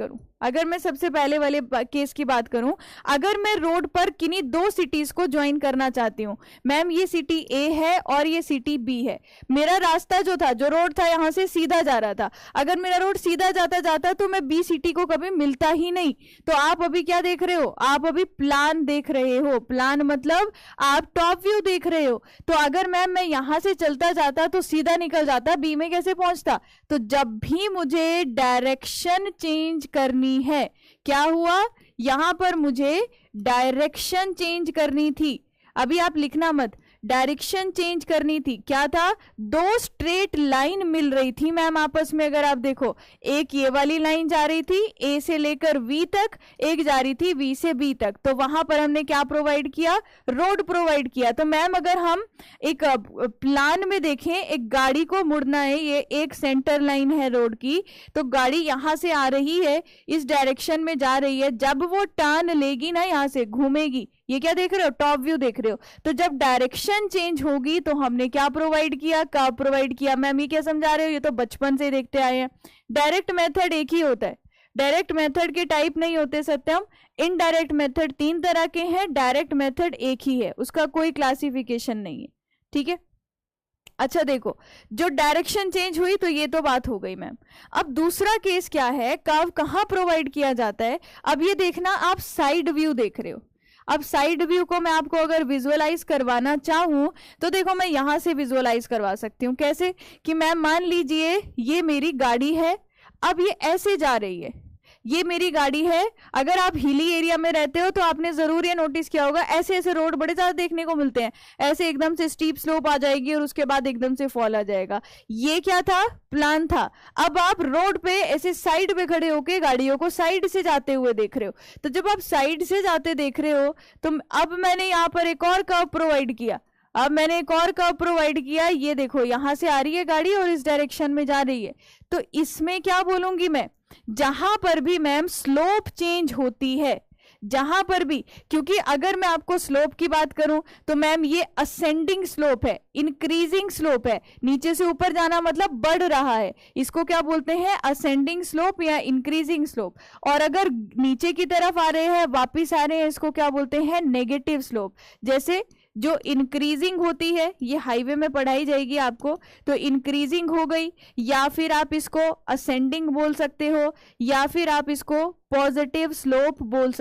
करूं, अगर मैं रोड पर किन्हीं दो सिटीज को ज्वाइन करना चाहती हूं, मैम ये सिटी ए है और ये सिटी बी है, मेरा रास्ता जो था, जो रोड था यहां से सीधा जा रहा था, अगर मेरा रोड सीधा जाता जाता तो मैं बी सिटी को कभी मिलता ही नहीं। तो आप अभी क्या देख रहे हो? आप अभी प्लान देख रहे हो। प्लान मतलब आप टॉप व्यू देख रहे हो। तो अगर मैम मैं यहां से चलता जाता तो सीधा निकल जाता, बी में कैसे पहुंचता? तो जब भी मुझे डायरेक्शन चेंज करनी है, क्या हुआ? यहां पर मुझे डायरेक्शन चेंज करनी थी। अभी आप लिखना मत, डायरेक्शन चेंज करनी थी। क्या था? दो स्ट्रेट लाइन मिल रही थी मैम आपस में। अगर आप देखो, एक ये वाली लाइन जा रही थी ए से लेकर वी तक, एक जा रही थी वी से बी तक। तो वहां पर हमने क्या प्रोवाइड किया? रोड प्रोवाइड किया। तो मैम अगर हम एक प्लान में देखें, एक गाड़ी को मुड़ना है, ये एक सेंटर लाइन है रोड की, तो गाड़ी यहां से आ रही है, इस डायरेक्शन में जा रही है, जब वो टर्न लेगी ना, यहां से घूमेगी, ये क्या देख रहे हो? टॉप व्यू देख रहे हो। तो जब डायरेक्शन चेंज होगी तो हमने क्या प्रोवाइड किया? कर्व प्रोवाइड किया। मैम ये क्या समझा रहे हो? ये तो बचपन से देखते आए हैं। डायरेक्ट मेथड एक ही होता है, डायरेक्ट मेथड के टाइप नहीं होते सत्यम। इनडायरेक्ट मेथड 3 तरह के हैं, डायरेक्ट मेथड एक ही है, उसका कोई क्लासिफिकेशन नहीं है। ठीक है, अच्छा देखो, जो डायरेक्शन चेंज हुई तो ये तो बात हो गई मैम। अब दूसरा केस क्या है? कर्व कहां प्रोवाइड किया जाता है? अब ये देखना, आप साइड व्यू देख रहे हो। अब साइड व्यू को मैं आपको अगर विजुअलाइज करवाना चाहूं तो देखो, मैं यहां से विजुअलाइज करवा सकती हूं। कैसे? कि मैम मान लीजिए ये मेरी गाड़ी है, अब ये ऐसे जा रही है, ये मेरी गाड़ी है। अगर आप हिली एरिया में रहते हो तो आपने जरूर ये नोटिस किया होगा, ऐसे ऐसे रोड बड़े ज्यादा देखने को मिलते हैं, ऐसे एकदम से स्टीप स्लोप आ जाएगी और उसके बाद एकदम से फॉल आ जाएगा। ये क्या था? प्लान था। अब आप रोड पे ऐसे साइड पे खड़े होके गाड़ियों को साइड से जाते हुए देख रहे हो। तो जब आप साइड से जाते देख रहे हो तो अब मैंने यहाँ पर एक और कर्व प्रोवाइड किया। ये देखो यहां से आ रही है गाड़ी और इस डायरेक्शन में जा रही है। तो इसमें क्या बोलूंगी मैं? जहां पर भी मैम स्लोप चेंज होती है, जहां पर भी, क्योंकि अगर मैं आपको स्लोप की बात करूं तो मैम ये असेंडिंग स्लोप है, इंक्रीजिंग स्लोप है, नीचे से ऊपर जाना मतलब बढ़ रहा है, इसको क्या बोलते हैं? असेंडिंग स्लोप या इंक्रीजिंग स्लोप। और अगर नीचे की तरफ आ रहे हैं, वापिस आ रहे हैं, इसको क्या बोलते हैं? Negative slope. जैसे जो इंक्रीजिंग होती है, ये हाईवे में पढ़ाई जाएगी आपको, तो इंक्रीजिंग हो गई, या फिर आप इसको असेंडिंग बोल सकते हो, या फिर आप इसको पॉजिटिव स्लोप बोल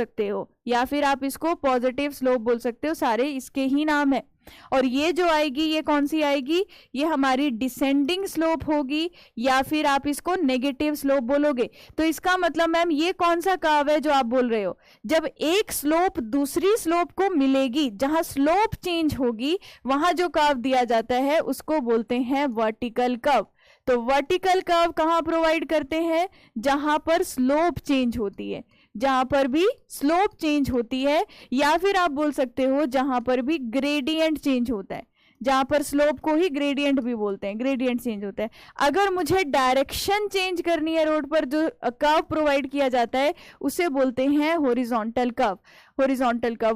सकते हो, सारे इसके ही नाम है। और ये जो आएगी, ये कौन सी आएगी? ये हमारी डिसेंडिंग स्लोप होगी, या फिर आप इसको नेगेटिव स्लोप बोलोगे। तो इसका मतलब मैम ये कौन सा कर्व है जो आप बोल रहे हो? जब एक स्लोप दूसरी स्लोप को मिलेगी, जहां स्लोप चेंज होगी, वहां जो कर्व दिया जाता है उसको बोलते हैं वर्टिकल कर्व। तो वर्टिकल कर्व कहां प्रोवाइड करते हैं? जहां पर स्लोप चेंज होती है, जहां पर भी स्लोप चेंज होती है, या फिर आप बोल सकते हो जहां पर भी ग्रेडियंट चेंज होता है, जहां पर स्लोप को ही ग्रेडियंट भी बोलते हैं, ग्रेडियंट चेंज होता है। अगर मुझे डायरेक्शन चेंज करनी है रोड पर, जो कर्व प्रोवाइड किया जाता है उसे बोलते हैं हॉरिजॉन्टल कर्व।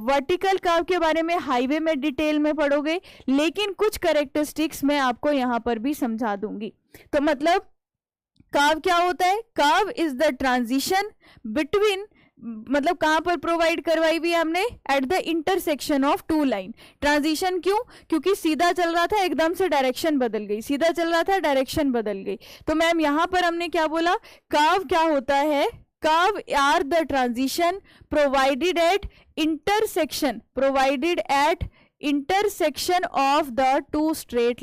वर्टिकल कर्व के बारे में हाईवे में डिटेल में पढ़ोगे, लेकिन कुछ कैरेक्टरिस्टिक्स मैं आपको यहां पर भी समझा दूंगी। तो मतलब कर्व क्या होता है? Curve is the transition between, मतलब कहां पर प्रोवाइड करवाई हुई है हमने? At the intersection of two line. Transition क्यों? क्योंकि सीधा चल रहा था, एकदम से डायरेक्शन बदल गई, तो मैम यहां पर हमने क्या बोला? कर्व क्या होता है? Curve are the transition provided at intersection of the two straight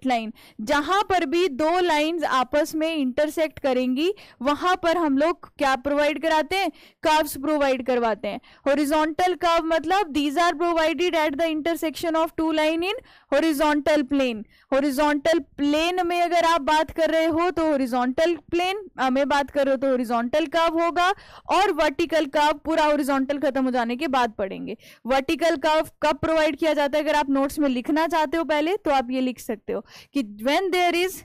line, जहां पर भी दो लाइंस आपस में इंटरसेक्ट करेंगी, वहां पर हम लोग क्या प्रोवाइड कराते हैं? कर्व्स प्रोवाइड करवाते हैं। हॉरिजॉन्टल कर्व मतलब these are provided at the intersection of two line in horizontal plane. Horizontal plane में अगर आप बात कर रहे हो तो हॉरिजॉन्टल प्लेन में बात कर रहे हो तो हॉरिजॉन्टल कर्व होगा, और वर्टिकल कर्व पूरा हॉरिजॉन्टल खत्म हो जाने के बाद पढ़ेंगे। वर्टिकल कर्व कब प्रोवाइड किया जाता है? अगर आप नोट्स में लिखना चाहते हो पहले, तो आप ये लिख सकते हो कि when there is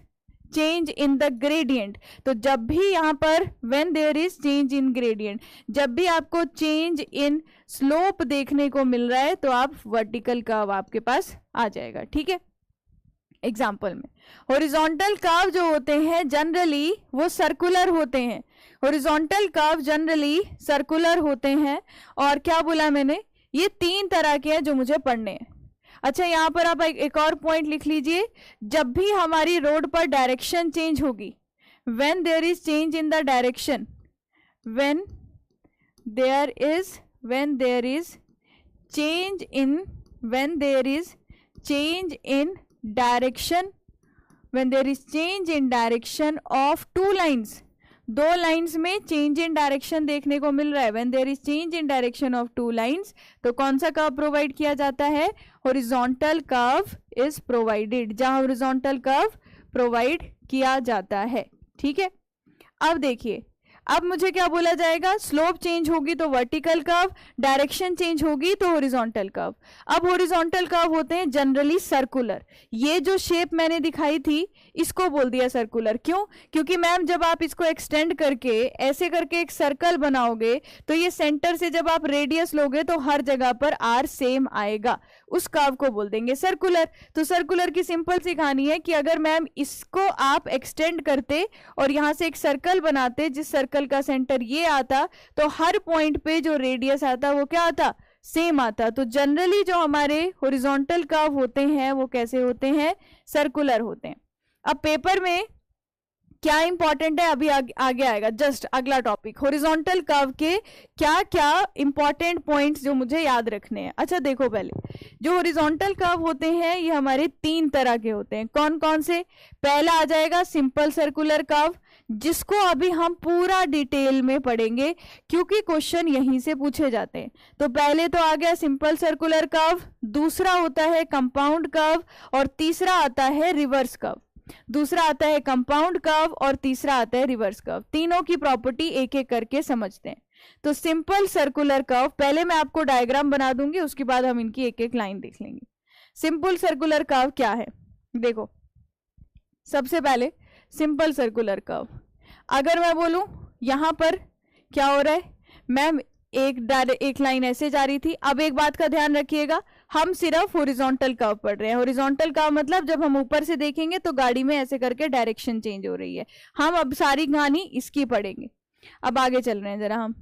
change in the gradient। तो जब भी यहां पर when there is change in gradient, जब भी आपको change in slope देखने को मिल रहा है, तो आप वर्टिकल कर्व आपके पास आ जाएगा। ठीक है, एग्जाम्पल में हॉरिजॉन्टल कर्व जो होते हैं जनरली वो सर्कुलर होते हैं, और क्या बोला मैंने? ये 3 तरह के हैं जो मुझे पढ़ने हैं। अच्छा, यहां पर आप एक और पॉइंट लिख लीजिए, जब भी हमारी रोड पर डायरेक्शन चेंज होगी, when there is change in the direction, when there is change in direction of two lines, दो लाइंस में चेंज इन डायरेक्शन देखने को मिल रहा है, when there is change in direction of two lines, तो कौन सा कर्व प्रोवाइड किया जाता है? हॉरिजॉन्टल कर्व इज प्रोवाइडेड, जहां हॉरिजॉन्टल कर्व प्रोवाइड किया जाता है। ठीक है, अब देखिए, अब मुझे क्या बोला जाएगा? स्लोप चेंज होगी तो वर्टिकल कर्व, डायरेक्शन चेंज होगी तो हॉरिजॉन्टल कर्व। अब हॉरिजॉन्टल कर्व होते हैं जनरली सर्कुलर। ये जो शेप मैंने दिखाई थी इसको बोल दिया सर्कुलर। क्यों? क्योंकि मैम जब आप इसको एक्सटेंड करके ऐसे करके एक सर्कल बनाओगे, तो ये सेंटर से जब आप रेडियस लोगे तो हर जगह पर आर सेम आएगा, उस कर्व को बोल देंगे सर्कुलर। तो सर्कुलर की सिंपल सी कहानी है कि अगर मैम इसको आप एक्सटेंड करते और यहां से एक सर्कल बनाते, जिस सर्कल का सेंटर ये आता, तो हर पॉइंट पे जो रेडियस आता वो क्या आता? सेम आता। तो जनरली जो हमारे हॉरिजॉन्टल कर्व होते हैं वो कैसे होते हैं? सर्कुलर होते हैं। अब पेपर में क्या इंपॉर्टेंट है अभी आगे आएगा, जस्ट अगला टॉपिक हॉरिजॉन्टल कर्व के क्या क्या इंपॉर्टेंट पॉइंट्स जो मुझे याद रखने हैं। अच्छा देखो, पहले जो हॉरिजॉन्टल कर्व होते हैं ये हमारे 3 तरह के होते हैं। कौन कौन से? पहला आ जाएगा सिंपल सर्कुलर कर्व, जिसको अभी हम पूरा डिटेल में पढ़ेंगे क्योंकि क्वेश्चन यहीं से पूछे जाते हैं। तो पहले तो आ गया सिंपल सर्कुलर कर्व, दूसरा होता है कंपाउंड कर्व, और तीसरा आता है रिवर्स कर्व। दूसरा आता है कंपाउंड कर्व और तीसरा आता है रिवर्स कर्व। तीनों की प्रॉपर्टी एक एक करके समझते हैं। तो सिंपल सर्कुलर कर्व, पहले मैं आपको डायग्राम बना दूंगी, उसके बाद हम इनकी एक एक लाइन देख लेंगे। सिंपल सर्कुलर कर्व क्या है? देखो, सबसे पहले सिंपल सर्कुलर कर्व, अगर मैं बोलूं यहां पर क्या हो रहा है, मैम एक लाइन ऐसे जा रही थी। अब एक बात का ध्यान रखिएगा, हम सिर्फ हॉरिजॉन्टल कर्व पढ़ रहे हैं। हॉरिजॉन्टल कर्व मतलब जब हम ऊपर से देखेंगे तो गाड़ी में ऐसे करके डायरेक्शन चेंज हो रही है। हम अब सारी कहानी इसकी पढ़ेंगे। अब आगे चल रहे हैं जरा हम।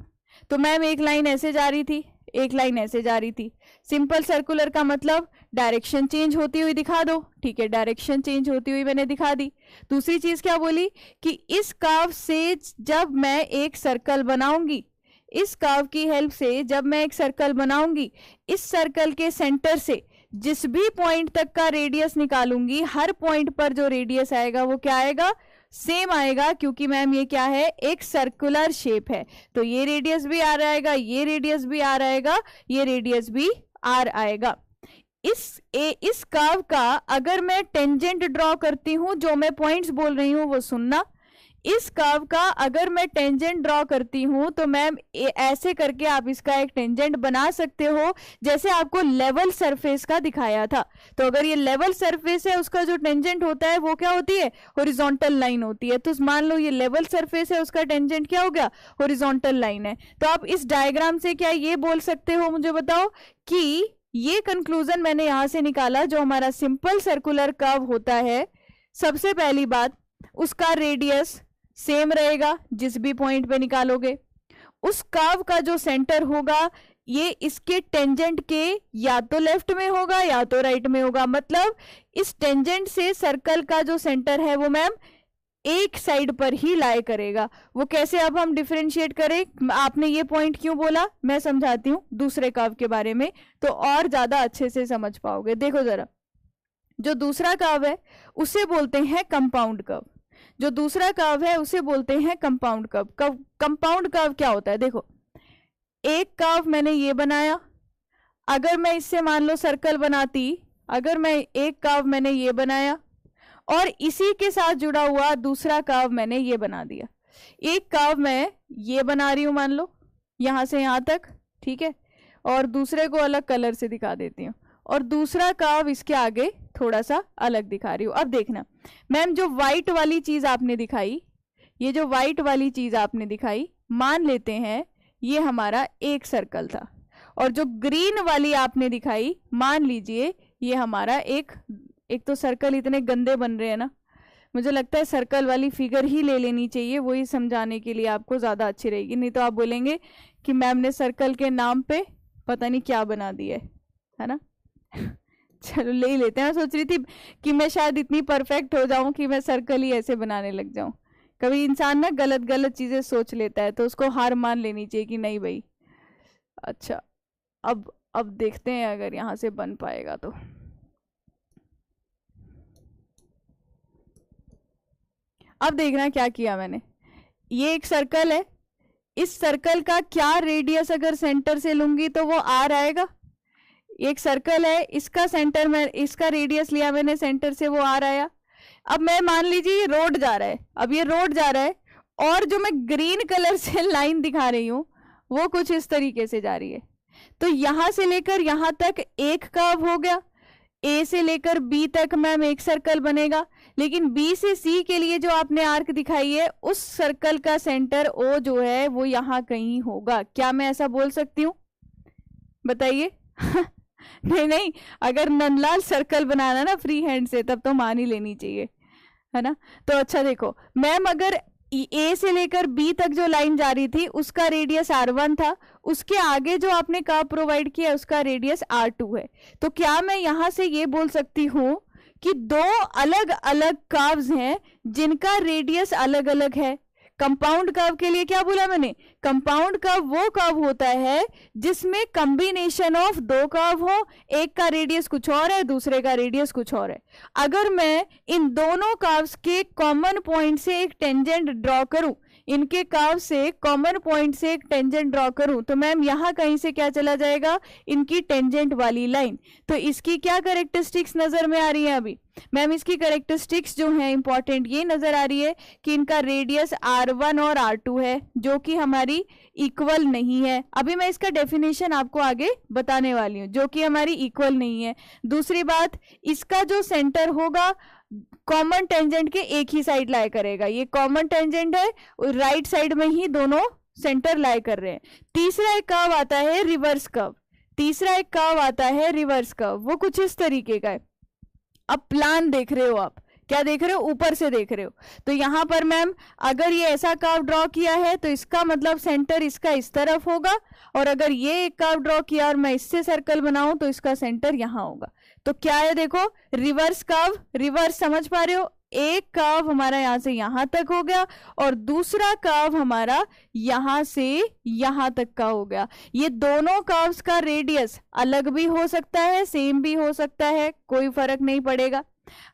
तो मैम एक लाइन ऐसे जा रही थी, एक लाइन ऐसे जा रही थी। सिंपल सर्कुलर का मतलब डायरेक्शन चेंज होती हुई दिखा दो। ठीक है, डायरेक्शन चेंज होती हुई मैंने दिखा दी। दूसरी चीज क्या बोली कि इस कर्व से जब मैं एक सर्कल बनाऊंगी, इस कर्व की हेल्प से जब मैं एक सर्कल बनाऊंगी, इस सर्कल के सेंटर से जिस भी पॉइंट तक का रेडियस निकालूंगी, हर पॉइंट पर जो रेडियस आएगा वो क्या आएगा? सेम आएगा, क्योंकि मैम ये क्या है? एक सर्कुलर शेप है। तो ये रेडियस भी आर आएगा, ये रेडियस भी आर आएगा, ये रेडियस भी आर आएगा। इस कर्व का अगर मैं टेंजेंट ड्रॉ करती हूं, जो मैं पॉइंट्स बोल रही हूं वो सुनना, इस कर्व का अगर मैं टेंजेंट ड्रॉ करती हूं तो मैम ऐसे करके आप इसका एक टेंजेंट बना सकते हो, जैसे आपको लेवल सरफेस का दिखाया था। तो अगर ये लेवल सरफेस है, उसका जो टेंजेंट होता है वो क्या होती है? हॉरिजॉन्टल लाइन होती है। तो मान लो ये लेवल सरफेस है, उसका टेंजेंट क्या हो गया? हॉरिजॉन्टल लाइन है। तो आप इस डायग्राम से क्या ये बोल सकते हो, मुझे बताओ, कि ये कंक्लूजन मैंने यहां से निकाला, जो हमारा सिंपल सर्कुलर कर्व होता है, सबसे पहली बात उसका रेडियस सेम रहेगा जिस भी पॉइंट पे निकालोगे। उस कर्व का जो सेंटर होगा ये इसके टेंजेंट के या तो लेफ्ट में होगा या तो राइट में होगा। मतलब इस टेंजेंट से सर्कल का जो सेंटर है वो मैम एक साइड पर ही लाई करेगा। वो कैसे अब हम डिफरेंशिएट करें? आपने ये पॉइंट क्यों बोला, मैं समझाती हूँ दूसरे कर्व के बारे में, तो और ज्यादा अच्छे से समझ पाओगे। देखो जरा, जो दूसरा कर्व है उसे बोलते हैं कंपाउंड कर्व। जो दूसरा कर्व है उसे बोलते हैं कंपाउंड कर्व। कंपाउंड कर्व क्या होता है? देखो, एक कर्व मैंने ये बनाया, अगर मैं इससे मान लो सर्कल बनाती, अगर मैं एक कर्व मैंने ये बनाया और इसी के साथ जुड़ा हुआ दूसरा कर्व मैंने ये बना दिया। एक कर्व मैं ये बना रही हूं, मान लो यहां से यहां तक, ठीक है, और दूसरे को अलग कलर से दिखा देती हूँ, और दूसरा कर्व इसके आगे थोड़ा सा अलग दिखा रही हूँ। अब देखना मैम, जो व्हाइट वाली चीज आपने दिखाई, ये जो व्हाइट वाली चीज आपने दिखाई, मान लेते हैं ये हमारा एक सर्कल था, और जो ग्रीन वाली आपने दिखाई, मान लीजिए ये हमारा एक तो सर्कल इतने गंदे बन रहे हैं ना, मुझे लगता है सर्कल वाली फिगर ही ले लेनी चाहिए, वही समझाने के लिए आपको ज्यादा अच्छी रहेगी। नहीं तो आप बोलेंगे कि मैम ने सर्कल के नाम पे पता नहीं क्या बना दिया है ना। चलो ले ही लेते हैं। मैं सोच रही थी कि मैं शायद इतनी परफेक्ट हो जाऊं कि मैं सर्कल ही ऐसे बनाने लग जाऊं। कभी इंसान ना गलत गलत चीजें सोच लेता है, तो उसको हार मान लेनी चाहिए कि नहीं भाई। अच्छा, अब देखते हैं अगर यहां से बन पाएगा तो। अब देखना क्या किया मैंने, ये एक सर्कल है, इस सर्कल का क्या रेडियस अगर सेंटर से लूंगी तो वो आर आएगा। एक सर्कल है, इसका सेंटर में, इसका रेडियस लिया मैंने सेंटर से, वो आर आया। अब मैं मान लीजिए ये रोड जा रहा है, अब ये रोड जा रहा है और जो मैं ग्रीन कलर से लाइन दिखा रही हूं वो कुछ इस तरीके से जा रही है। तो यहां से लेकर यहां तक एक कर्व हो गया, ए से लेकर बी तक मैम एक सर्कल बनेगा, लेकिन बी से सी के लिए जो आपने आर्क दिखाई है उस सर्कल का सेंटर ओ जो है वो यहां कहीं होगा। क्या मैं ऐसा बोल सकती हूँ? बताइए। नहीं, अगर नंदलाल सर्कल बनाना ना फ्री हैंड से तब तो मान ही लेनी चाहिए, है ना। तो अच्छा देखो मैम, अगर ए से लेकर बी तक जो लाइन जा रही थी उसका रेडियस R1 था, उसके आगे जो आपने कर्व प्रोवाइड किया उसका रेडियस R2 है। तो क्या मैं यहां से ये बोल सकती हूँ कि दो अलग अलग कर्व्स हैं जिनका रेडियस अलग अलग है। कंपाउंड कर्व के लिए क्या बोला मैंने, कंपाउंड कर्व वो कर्व होता है जिसमें कॉम्बिनेशन ऑफ दो कर्व हो, एक का रेडियस कुछ और है, दूसरे का रेडियस कुछ और है। अगर मैं इन दोनों कर्व्स के कॉमन पॉइंट से एक टेंजेंट ड्रॉ करूं, इनके कर्व से कॉमन पॉइंट से एक टेंजेंट ड्रॉ करूं, तो मैम यहां कहीं से क्या चला जाएगा, इनकी टेंजेंट वाली लाइन। तो इसकी क्या कैरेक्टरिस्टिक्स नजर में आ रही है अभी मैम, इसकी कैरेक्टरिस्टिक्स जो है इंपॉर्टेंट ये नजर आ रही है कि इनका रेडियस R1 और R2 है जो कि हमारी इक्वल नहीं है। अभी मैं इसका डेफिनेशन आपको आगे बताने वाली हूं, जो कि हमारी इक्वल नहीं है। दूसरी बात, इसका जो सेंटर होगा कॉमन टेंजेंट के एक ही साइड लाई करेगा, ये कॉमन टेंजेंट है, राइट साइड में ही दोनों सेंटर लाई कर रहे हैं। तीसरा एक कर्व आता है रिवर्स कर्व, तीसरा एक कर्व आता है रिवर्स कर्व, वो कुछ इस तरीके का है। अब प्लान देख रहे हो आप, क्या देख रहे हो, ऊपर से देख रहे हो। तो यहां पर मैम अगर ये ऐसा कर्व ड्रॉ किया है तो इसका मतलब सेंटर इसका इस तरफ होगा, और अगर ये एक कर्व ड्रॉ किया और मैं इससे सर्कल बनाऊं तो इसका सेंटर यहां होगा। तो क्या है, देखो रिवर्स कर्व, रिवर्स समझ पा रहे हो, एक कर्व हमारा यहां से यहां तक हो गया और दूसरा कर्व हमारा यहां से यहां तक का हो गया। ये दोनों कर्व्स का रेडियस अलग भी हो सकता है, सेम भी हो सकता है, कोई फर्क नहीं पड़ेगा।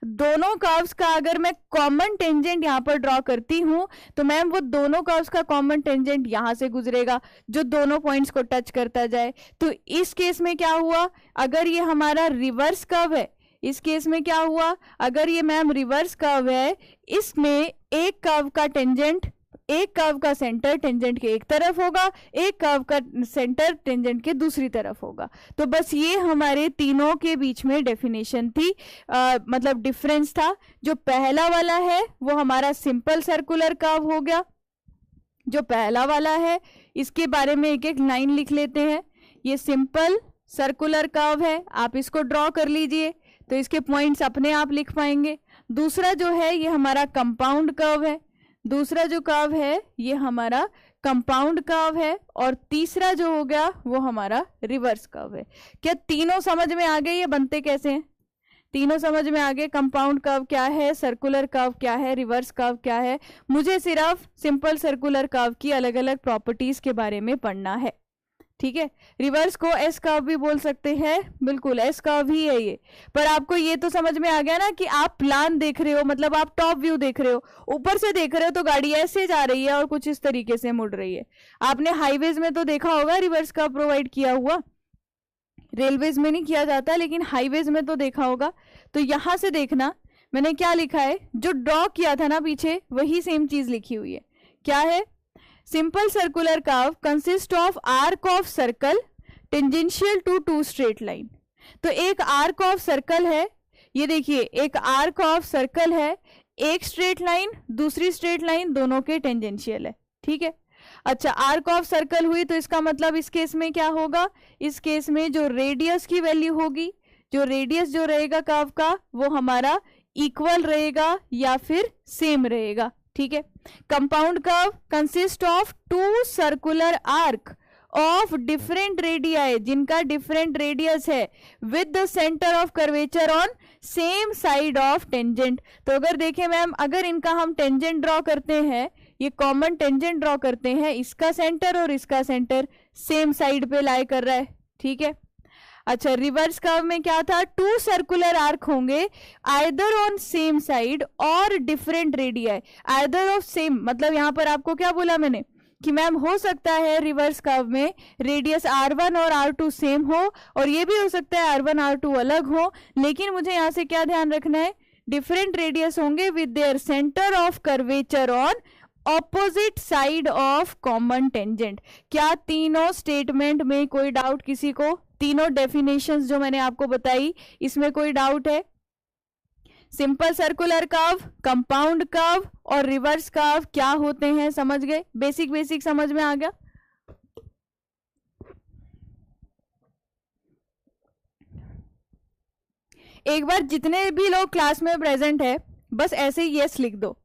दोनों कर्व्स का अगर मैं कॉमन टेंजेंट यहां पर ड्रॉ करती हूं तो मैम वो दोनों कर्व्स का कॉमन टेंजेंट यहां से गुजरेगा जो दोनों पॉइंट्स को टच करता जाए। तो इस केस में क्या हुआ, अगर ये हमारा रिवर्स कर्व है, इस केस में क्या हुआ, अगर ये मैम रिवर्स कर्व है, इसमें एक कर्व का टेंजेंट, एक कर्व का सेंटर टेंजेंट के एक तरफ होगा, एक कर्व का सेंटर टेंजेंट के दूसरी तरफ होगा। तो बस ये हमारे तीनों के बीच में डेफिनेशन थी, मतलब डिफरेंस था। जो पहला वाला है वो हमारा सिंपल सर्कुलर कर्व हो गया, जो पहला वाला है इसके बारे में एक एक लाइन लिख लेते हैं। ये सिंपल सर्कुलर कर्व है, आप इसको ड्रॉ कर लीजिए तो इसके पॉइंट्स अपने आप लिख पाएंगे। दूसरा जो है ये हमारा कंपाउंड कर्व है, दूसरा जो कर्व है ये हमारा कंपाउंड कर्व है, और तीसरा जो हो गया वो हमारा रिवर्स कर्व है। क्या तीनों समझ में आ गए ये बनते कैसे हैं, तीनों समझ में आ गए, कंपाउंड कर्व क्या है, सर्कुलर कर्व क्या है, रिवर्स कर्व क्या है। मुझे सिर्फ सिंपल सर्कुलर कर्व की अलग अलग प्रॉपर्टीज के बारे में पढ़ना है, ठीक है। रिवर्स को एस कर्व भी बोल सकते हैं, बिल्कुल एस कर्व ही है ये। पर आपको ये तो समझ में आ गया ना कि आप प्लान देख रहे हो, मतलब आप टॉप व्यू देख रहे हो, ऊपर से देख रहे हो तो गाड़ी ऐसे जा रही है और कुछ इस तरीके से मुड़ रही है। आपने हाईवेज में तो देखा होगा रिवर्स कर्व प्रोवाइड किया हुआ, रेलवेज में नहीं किया जाता लेकिन हाईवेज में तो देखा होगा। तो यहां से देखना मैंने क्या लिखा है, जो ड्रॉ किया था ना पीछे वही सेम चीज लिखी हुई है। क्या है, simple circular curve consist of arc of circle tangential to two straight line. तो एक आर्क ऑफ सर्कल है, ये देखिए एक आर्क ऑफ सर्कल है, एक स्ट्रेट लाइन दूसरी स्ट्रेट लाइन दोनों के टेंजेंशियल है, ठीक है। अच्छा आर्क ऑफ सर्कल हुई तो इसका मतलब इस केस में क्या होगा, इस केस में जो रेडियस की वैल्यू होगी, जो रेडियस जो रहेगा कर्व का वो हमारा इक्वल रहेगा या फिर सेम रहेगा, ठीक है। Compound curve consist of two circular arc of different radii, जिनका डिफरेंट रेडियस है, with the centre of curvature on same side of tangent. तो अगर देखें मैम, अगर इनका हम टेंजेंट ड्रॉ करते हैं, ये कॉमन टेंजेंट ड्रॉ करते हैं, इसका सेंटर और इसका सेंटर सेम साइड पे लाई कर रहा है, ठीक है। अच्छा रिवर्स कर्व में क्या था, टू सर्कुलर आर्क होंगे आइदर ऑन सेम साइड और different radii, either of same, मतलब यहां पर आपको क्या बोला मैंने कि मैम हो सकता है रिवर्स कर्व में रेडियस R1 और R2 सेम हो, और ये भी हो सकता है R1 R2 अलग हो, लेकिन मुझे यहां से क्या ध्यान रखना है, डिफरेंट रेडियस होंगे with their centre of curvature on opposite side of common tangent. क्या तीनों स्टेटमेंट में कोई डाउट किसी को, तीनों डेफिनेशंस जो मैंने आपको बताई इसमें कोई डाउट है? Simple circular curve, compound curve और रिवर्स कर्व क्या होते हैं समझ गए, बेसिक बेसिक समझ में आ गया। एक बार जितने भी लोग क्लास में प्रेजेंट है बस ऐसे ही यस लिख दो,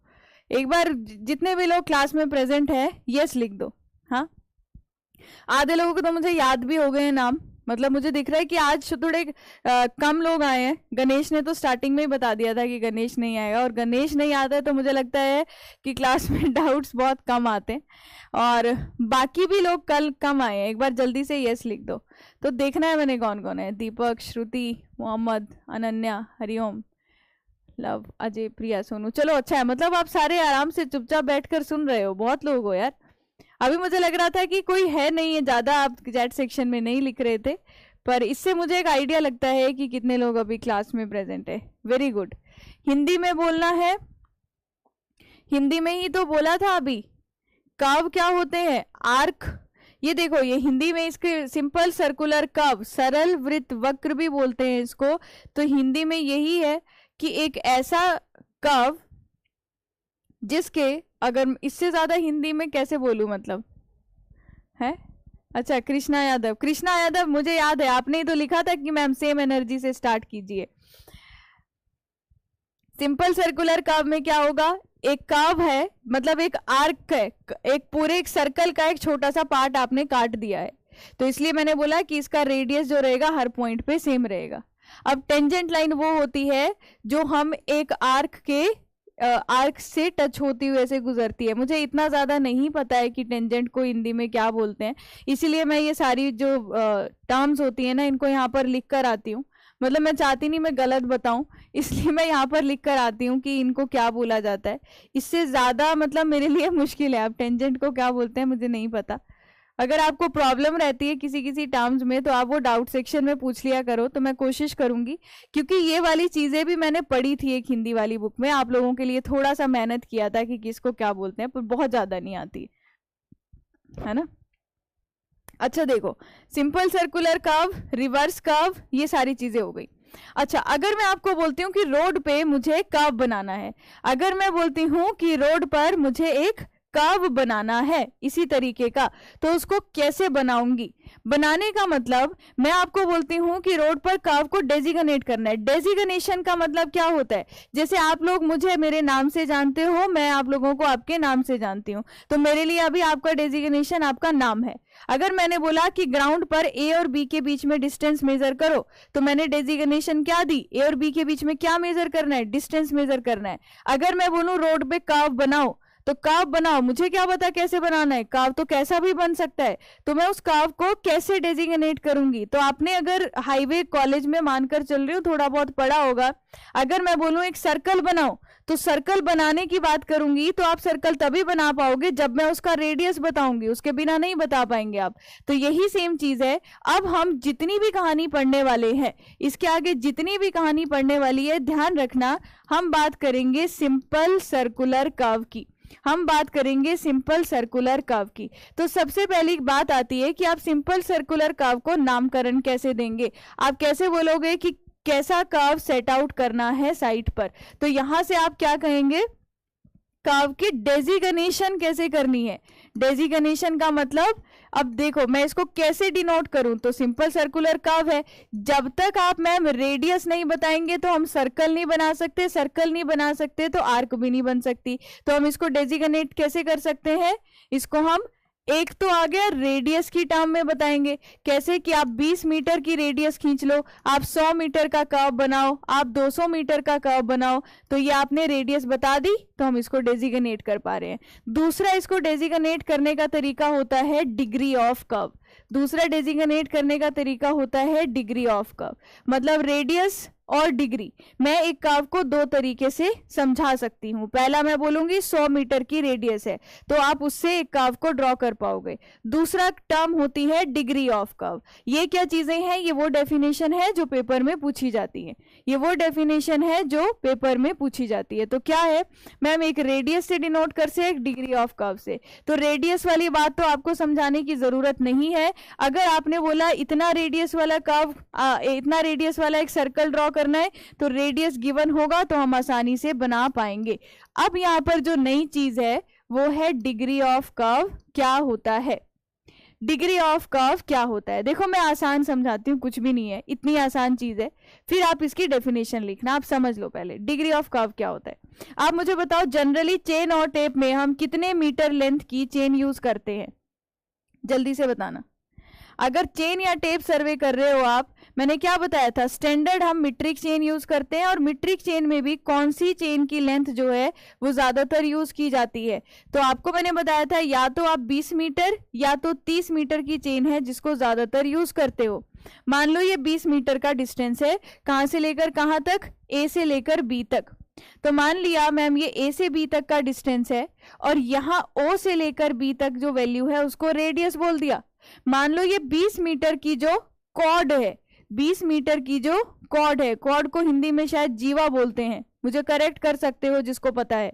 एक बार जितने भी लोग क्लास में प्रेजेंट है यस लिख दो। हाँ आधे लोगों को तो मुझे याद भी हो गए नाम, मतलब मुझे दिख रहा है कि आज थोड़े कम लोग आए हैं। गणेश ने तो स्टार्टिंग में ही बता दिया था कि गणेश नहीं आएगा, और गणेश नहीं आता है तो मुझे लगता है कि क्लास में डाउट्स बहुत कम आते हैं। और बाकी भी लोग कल कम आए हैं, एक बार जल्दी से यस लिख दो। तो देखना है मैंने कौन कौन है। दीपक, श्रुति, मोहम्मद, अनन्या, हरिओम, लव, अजय, प्रिया, सोनू। चलो अच्छा है, मतलब आप सारे आराम से चुपचाप बैठकर सुन रहे हो। बहुत लोग हो यार। अभी मुझे लग रहा था कि कोई है नहीं है ज्यादा, आप चैट सेक्शन में नहीं लिख रहे थे, पर इससे मुझे एक आइडिया लगता है कि कितने लोग अभी क्लास में प्रेजेंट है। Very good. हिंदी में बोलना है, हिंदी में ही तो बोला था अभी। कर्व क्या होते हैं? आर्क। ये देखो, ये हिंदी में इसके सिंपल सर्कुलर कर्व, सरल वृत्त वक्र भी बोलते हैं इसको। तो हिंदी में यही है कि एक ऐसा कर्व जिसके, अगर इससे ज्यादा हिंदी में कैसे बोलूं, मतलब है। अच्छा, कृष्णा यादव, कृष्णा यादव मुझे याद है, आपने ही तो लिखा था कि मैम सेम एनर्जी से स्टार्ट कीजिए। सिंपल सर्कुलर कर्व में क्या होगा? एक कर्व है, मतलब एक आर्क है, एक पूरे एक सर्कल का एक छोटा सा पार्ट आपने काट दिया है, तो इसलिए मैंने बोला कि इसका रेडियस जो रहेगा हर पॉइंट पे सेम रहेगा। अब टेंजेंट लाइन वो होती है जो हम एक आर्क के आर्क से टच होती हुई ऐसे गुजरती है। मुझे इतना ज्यादा नहीं पता है कि टेंजेंट को हिंदी में क्या बोलते हैं, इसीलिए मैं ये सारी जो टर्म्स होती है ना, इनको यहाँ पर लिख कर आती हूँ। मतलब मैं चाहती नहीं मैं गलत बताऊं, इसलिए मैं यहाँ पर लिख कर आती हूँ कि इनको क्या बोला जाता है। इससे ज्यादा मतलब मेरे लिए मुश्किल है, अब टेंजेंट को क्या बोलते हैं मुझे नहीं पता। अगर आपको प्रॉब्लम रहती है किसी किसी टर्म्स में तो आप वो डाउट सेक्शन में पूछ लिया करो, तो मैं कोशिश करूंगी, क्योंकि ये वाली चीजें भी मैंने पढ़ी थी एक हिंदी वाली बुक में। आप लोगों के लिए थोड़ा सा मेहनत किया था कि किसको क्या बोलते हैं, पर बहुत ज्यादा नहीं आती है ना। अच्छा देखो, simple circular curve, reverse curve, ये सारी चीजें हो गई। अच्छा, अगर मैं आपको बोलती हूँ कि रोड पे मुझे कर्व बनाना है, अगर मैं बोलती हूँ कि रोड पर मुझे एक कर्व बनाना है इसी तरीके का, तो उसको कैसे बनाऊंगी? बनाने का मतलब, मैं आपको बोलती हूँ कि रोड पर कर्व को डेजिग्नेट करना है। डेजिग्नेशन का मतलब क्या होता है? जैसे आप लोग मुझे मेरे नाम से जानते हो, मैं आप लोगों को आपके नाम से जानती हूँ, तो मेरे लिए अभी आपका डेजिग्नेशन आपका नाम है। अगर मैंने बोला कि ग्राउंड पर ए और बी के बीच में डिस्टेंस मेजर करो, तो मैंने डेजिग्नेशन क्या दी? ए और बी के बीच में क्या मेजर करना है? डिस्टेंस मेजर करना है। अगर मैं बोलूं रोड पे कर्व बनाओ, तो कर्व बनाओ, मुझे क्या पता कैसे बनाना है? कर्व तो कैसा भी बन सकता है, तो मैं उस कर्व को कैसे डेजिग्नेट करूंगी? तो आपने अगर हाईवे कॉलेज में मानकर चल रही हो, थोड़ा बहुत पढ़ा होगा। अगर मैं बोलूं एक सर्कल बनाओ, तो सर्कल बनाने की बात करूंगी, तो आप सर्कल तभी बना पाओगे जब मैं उसका रेडियस बताऊंगी, उसके बिना नहीं बता पाएंगे आप। तो यही सेम चीज है। अब हम जितनी भी कहानी पढ़ने वाले हैं, इसके आगे जितनी भी कहानी पढ़ने वाली है, ध्यान रखना, हम बात करेंगे सिंपल सर्कुलर कर्व की। हम बात करेंगे सिंपल सर्कुलर कर्व की। तो सबसे पहली बात आती है कि आप सिंपल सर्कुलर कर्व को नामकरण कैसे देंगे? आप कैसे बोलोगे कि कैसा कर्व सेट आउट करना है साइट पर? तो यहां से आप क्या कहेंगे? कर्व की डेजिग्नेशन कैसे करनी है? डेजिग्नेशन का मतलब, अब देखो मैं इसको कैसे डिनोट करूं, तो सिंपल सर्कुलर कर्व है, जब तक आप मैम रेडियस नहीं बताएंगे तो हम सर्कल नहीं बना सकते, सर्कल नहीं बना सकते तो आर्क भी नहीं बन सकती। तो हम इसको डेजिग्नेट कैसे कर सकते हैं? इसको हम, एक तो आ गया रेडियस की टर्म में बताएंगे, कैसे कि आप 20 मीटर की रेडियस खींच लो, आप 100 मीटर का कर्व बनाओ, आप 200 मीटर का कर्व बनाओ, तो ये आपने रेडियस बता दी, तो हम इसको डेजिग्नेट कर पा रहे हैं। दूसरा इसको डेजिग्नेट करने का तरीका होता है डिग्री ऑफ कर्व। दूसरा डेजिग्नेट करने का तरीका होता है डिग्री ऑफ कर्व, मतलब रेडियस और डिग्री। मैं एक कर्व को दो तरीके से समझा सकती हूँ। पहला मैं बोलूंगी 100 मीटर की रेडियस है, तो आप उससे एक कर्व को ड्रॉ कर पाओगे। दूसरा टर्म होती है डिग्री ऑफ कर्व। ये क्या चीजें हैं? ये वो डेफिनेशन है जो पेपर में पूछी जाती है, ये वो डेफिनेशन है जो पेपर में पूछी जाती है। तो क्या है मैम? एक रेडियस से डिनोट कर से, एक डिग्री ऑफ कर्व से। तो रेडियस वाली बात तो आपको समझाने की जरूरत नहीं है। अगर आपने बोला इतना रेडियस वाला कर्व, इतना रेडियस वाला एक सर्कल ड्रॉ करना है, तो रेडियस गिवन होगा तो हम आसानी से बना पाएंगे। अब यहां पर जो नई चीज है वो है डिग्री ऑफ कर्व क्या होता है। डिग्री ऑफ कर्व क्या होता है? देखो मैं आसान समझाती हूँ, कुछ भी नहीं है, इतनी आसान चीज है, फिर आप इसकी डेफिनेशन लिखना। आप समझ लो पहले डिग्री ऑफ कर्व क्या होता है। आप मुझे बताओ, जनरली चेन और टेप में हम कितने मीटर लेंथ की चेन यूज करते हैं? जल्दी से बताना। अगर चेन या टेप सर्वे कर रहे हो आप, मैंने क्या बताया था, स्टैंडर्ड हम मीट्रिक चेन यूज करते हैं और मीट्रिक चेन में भी कौन सी चेन की लेंथ जो है वो ज्यादातर यूज की जाती है। तो आपको मैंने बताया था या तो आप 20 मीटर या तो 30 मीटर की चेन है जिसको ज्यादातर यूज करते हो। मान लो ये 20 मीटर का डिस्टेंस है, कहां से लेकर कहां तक, ए से लेकर बी तक। तो मान लिया मैम ये ए से बी तक का डिस्टेंस है और यहाँ ओ से लेकर बी तक जो वैल्यू है उसको रेडियस बोल दिया। मान लो ये 20 मीटर की जो कॉर्ड है, 20 मीटर की जो कॉर्ड है, कॉर्ड को हिंदी में शायद जीवा बोलते हैं, मुझे करेक्ट कर सकते हो जिसको पता है।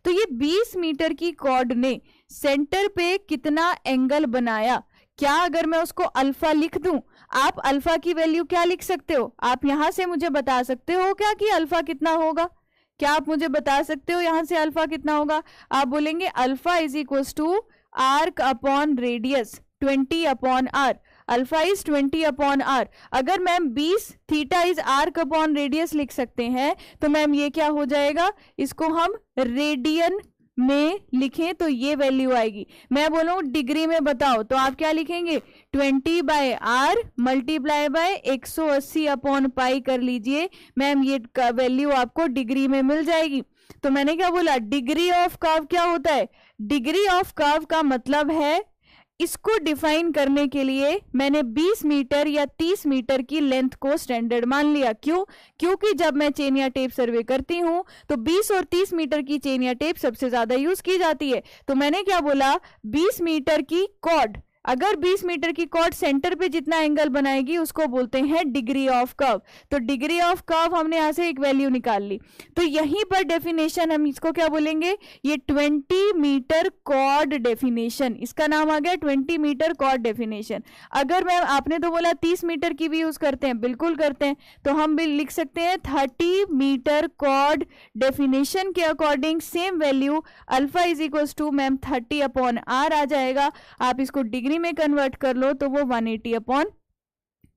तो ये 20 मीटर की कॉर्ड ने सेंटर पे कितना एंगल बनाया, क्या अगर मैं उसको अल्फा लिख दूं, आप अल्फा की वैल्यू क्या लिख सकते हो, आप यहां से मुझे बता सकते हो क्या कि अल्फा कितना होगा, क्या आप मुझे बता सकते हो यहां से अल्फा कितना होगा। आप बोलेंगे alpha is equal to arc upon radius 20 upon R, alpha is 20 upon R. अगर ma'am 20 theta is arc upon radius लिख सकते हैं तो मैम ये क्या हो जाएगा, इसको हम रेडियन में लिखें तो ये वैल्यू आएगी। मैं बोलूं डिग्री में बताओ तो आप क्या लिखेंगे, 20 by R multiply by 180 upon pi कर लीजिए, मैम ये वैल्यू आपको डिग्री में मिल जाएगी। तो मैंने क्या बोला, डिग्री ऑफ कर्व क्या होता है, डिग्री ऑफ कर्व का मतलब है, इसको डिफाइन करने के लिए मैंने 20 मीटर या 30 मीटर की लेंथ को स्टैंडर्ड मान लिया। क्यों, क्योंकि जब मैं चेन या टेप सर्वे करती हूं तो 20 और 30 मीटर की चेन या टेप सबसे ज्यादा यूज की जाती है। तो मैंने क्या बोला, 20 मीटर की कॉर्ड, अगर 20 मीटर की कॉर्ड सेंटर पे जितना एंगल बनाएगी उसको बोलते हैं डिग्री ऑफ कर्व। तो डिग्री ऑफ कर्व हमने यहां से एक वैल्यू निकाल ली। तो यहीं पर डेफिनेशन हम इसको क्या बोलेंगे, ये 20 मीटर कॉर्ड डेफिनेशन, इसका नाम आ गया 20 मीटर कॉर्ड डेफिनेशन। अगर मैं, आपने तो बोला 30 मीटर की भी यूज करते हैं, बिल्कुल करते हैं, तो हम भी लिख सकते हैं 30 मीटर कॉर्ड डेफिनेशन के according same value alpha is equal to ma'am 30 upon R आ जाएगा। आप इसको डिग्री में कन्वर्ट कर लो तो वो 180 अपॉन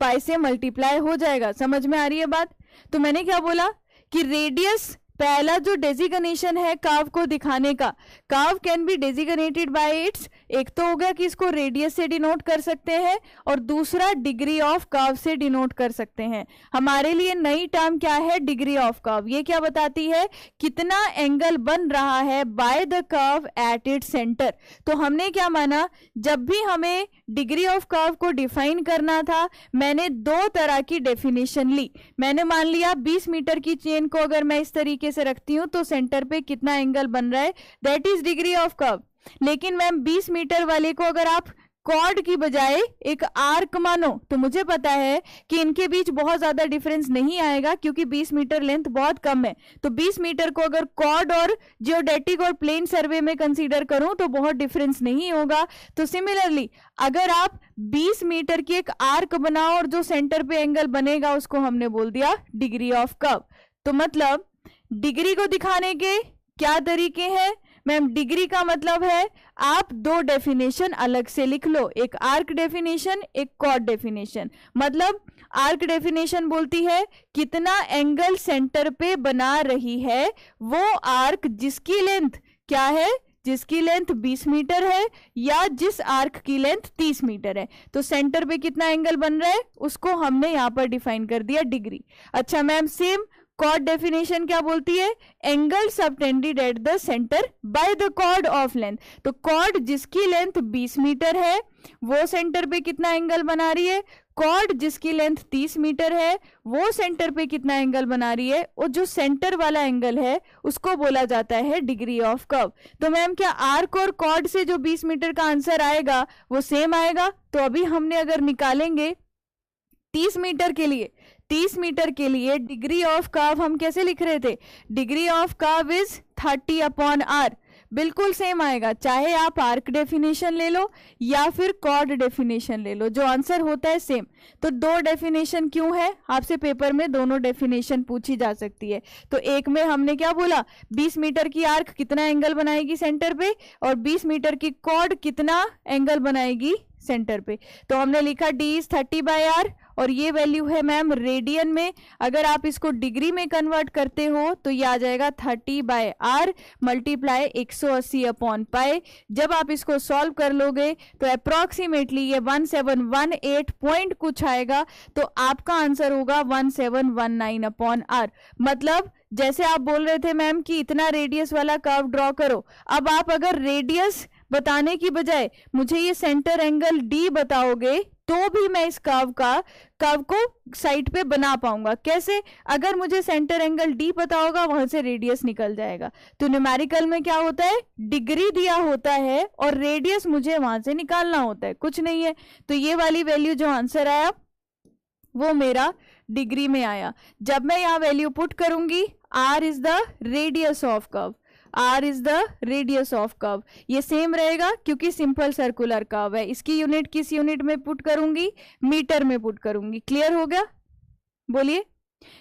पाई से मल्टीप्लाई हो जाएगा। समझ में आ रही है बात। तो मैंने क्या बोला कि रेडियस, पहला जो डेजिग्नेशन है कर्व को दिखाने का, curve can be designated by it's, एक तो हो गया कि इसको रेडियस से डिनोट कर सकते हैं और दूसरा डिग्री ऑफ कर्व से डिनोट कर सकते हैं। हमारे लिए नई टर्म क्या है, डिग्री ऑफ कर्व। ये क्या बताती है, कितना एंगल बन रहा है by the curve at its centre. तो हमने क्या माना, जब भी हमें डिग्री ऑफ कर्व को डिफाइन करना था मैंने दो तरह की डेफिनेशन ली। मैंने मान लिया 20 मीटर की चेन को अगर मैं इस तरीके से रखती हूं तो सेंटर पे कितना एंगल बन रहा है, that is degree of curve. लेकिन मैम 20 मीटर वाले को अगर आप कॉर्ड की बजाय एक आर्क मानो तो मुझे पता है कि इनके बीच बहुत ज्यादा डिफरेंस नहीं आएगा क्योंकि 20 मीटर लेंथ बहुत कम है। तो 20 मीटर को अगर कॉर्ड और जियोडेटिक और प्लेन सर्वे में कंसीडर करूं तो बहुत डिफरेंस नहीं होगा। तो सिमिलरली अगर आप 20 मीटर की एक आर्क बनाओ और जो सेंटर पे एंगल बनेगा उसको हमने बोल दिया डिग्री ऑफ कर्व। तो मतलब डिग्री को दिखाने के क्या तरीके हैं मैम, डिग्री का मतलब है आप दो डेफिनेशन अलग से लिख लो, एक आर्क डेफिनेशन एक कॉर्ड डेफिनेशन। मतलब आर्क डेफिनेशन बोलती है कितना एंगल सेंटर पे बना रही है वो आर्क जिसकी लेंथ क्या है, जिसकी लेंथ 20 मीटर है या जिस आर्क की लेंथ 30 मीटर है। तो सेंटर पे कितना एंगल बन रहा है उसको हमने यहां पर डिफाइन कर दिया डिग्री। अच्छा मैम सेम कॉर्ड डेफिनेशन क्या बोलती है, angle subtended at the centre by the chord of length. तो कॉर्ड जिसकी लेंथ 20 मीटर है वो सेंटर पे कितना एंगल बना रही है, कॉर्ड जिसकी लेंथ 30 मीटर है वो सेंटर पे कितना एंगल बना रही है, और जो सेंटर वाला एंगल है उसको बोला जाता है डिग्री ऑफ कर्व। तो मैम क्या आर्क और कॉर्ड से जो 20 मीटर का आंसर आएगा वो सेम आएगा। तो अभी हमने अगर निकालेंगे 30 मीटर के लिए, 30 मीटर के लिए डिग्री ऑफ कर्व हम कैसे लिख रहे थे, degree of curve is 30 upon R, बिल्कुल सेम आएगा चाहे आप आर्क डेफिनेशन ले लो या फिर कॉर्ड डेफिनेशन ले लो, जो आंसर होता है सेम। तो दो डेफिनेशन क्यों है, आपसे पेपर में दोनों डेफिनेशन पूछी जा सकती है। तो एक में हमने क्या बोला 20 मीटर की आर्क कितना एंगल बनाएगी सेंटर पे और 20 मीटर की कॉर्ड कितना एंगल बनाएगी सेंटर पे। तो हमने लिखा d इज 30 बाय आर और ये वैल्यू है मैम रेडियन में। अगर आप इसको डिग्री में कन्वर्ट करते हो तो ये आ जाएगा 30/r मल्टीप्लाई 180 अपॉन पाई। जब आप इसको सॉल्व कर लोगे तो अप्रोक्सीमेटली ये 1718 पॉइंट कुछ आएगा, तो आपका आंसर होगा 1719 अपॉन r। मतलब जैसे आप बोल रहे थे मैम कि इतना रेडियस वाला कर्व ड्रॉ करो, अब आप अगर रेडियस बताने की बजाय मुझे ये सेंटर एंगल D बताओगे तो भी मैं इस कर्व को साइड पे बना पाऊंगा। कैसे? अगर मुझे सेंटर एंगल D पता होगा वहां से रेडियस निकल जाएगा। तो न्यूमेरिकल में क्या होता है, डिग्री दिया होता है और रेडियस मुझे वहां से निकालना होता है, कुछ नहीं है। तो ये वाली वैल्यू जो आंसर आया वो मेरा डिग्री में आया। जब मैं यहाँ वैल्यू पुट करूंगी, r is the radius of curve, r is the radius of curve, ये सेम रहेगा क्योंकि सिंपल सर्कुलर कर्व है। इसकी यूनिट किस यूनिट में पुट करूंगी, मीटर में पुट करूंगी। क्लियर हो गया? बोलिए।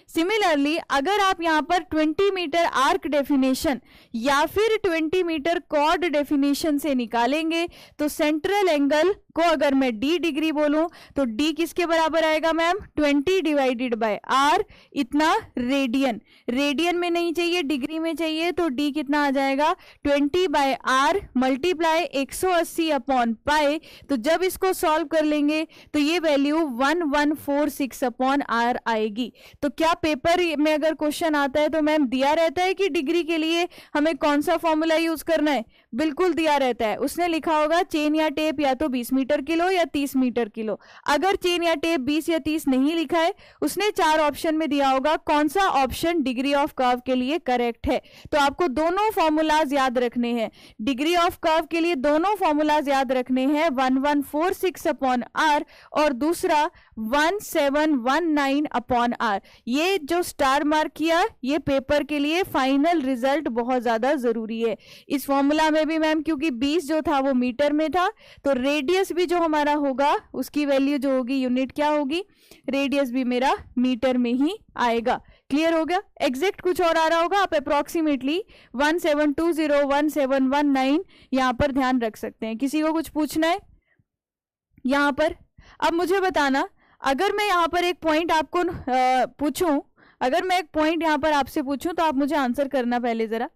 सिमिलरली अगर आप यहाँ पर 20 मीटर आर्क डेफिनेशन या फिर 20 मीटर कॉर्ड डेफिनेशन से निकालेंगे तो सेंट्रल एंगल को अगर मैं d डिग्री बोलूं तो d किसके बराबर आएगा मैम, 20 डिवाइडेड बाय r, इतना रेडियन। रेडियन में नहीं चाहिए, डिग्री में चाहिए, तो d कितना आ जाएगा 20/r मल्टीप्लाई 180 अपॉन पाई। तो जब इसको सॉल्व कर लेंगे तो ये वैल्यू 1146 अपॉन r आएगी। तो क्या पेपर में अगर क्वेश्चन आता है तो मैम दिया रहता है कि डिग्री के लिए हमें कौन सा फॉर्मूला यूज करना है? बिल्कुल दिया रहता है। उसने लिखा होगा चेन या टेप या तो 20 मीटर किलो या 30 मीटर किलो। अगर चेन या टेप 20 या 30 नहीं लिखा है, उसने 4 ऑप्शन में दिया होगा कौन सा ऑप्शन डिग्री ऑफ कर्व के लिए करेक्ट है। तो आपको दोनों फॉर्मूलाज याद रखने हैं। डिग्री ऑफ कर्व के लिए दोनों फॉर्मूलाज याद रखने हैं, 1146 अपॉन r और दूसरा 1719 अपॉन r। ये जो स्टार मार्क किया ये पेपर के लिए फाइनल रिजल्ट बहुत ज्यादा जरूरी है। इस फॉर्मूला में भी मैम क्योंकि 20 जो था वो मीटर में था, तो रेडियस भी जो हमारा होगा उसकी वैल्यू जो होगी यूनिट क्या होगी, रेडियस भी मेरा मीटर में ही आएगा। क्लियर हो गया? एग्जैक्ट कुछ और आ रहा होगा, आप अप्रोक्सीमेटली 1720 1719 यहाँ पर ध्यान रख सकते हैं। किसी को कुछ पूछना है यहाँ पर? अब मुझे बताना, अगर मैं यहाँ पर एक पॉइंट आपको पूछूं, अगर मैं एक पॉइंट यहाँ पर आपसे पूछूं तो आप मुझे आंसर करना पहले जरा।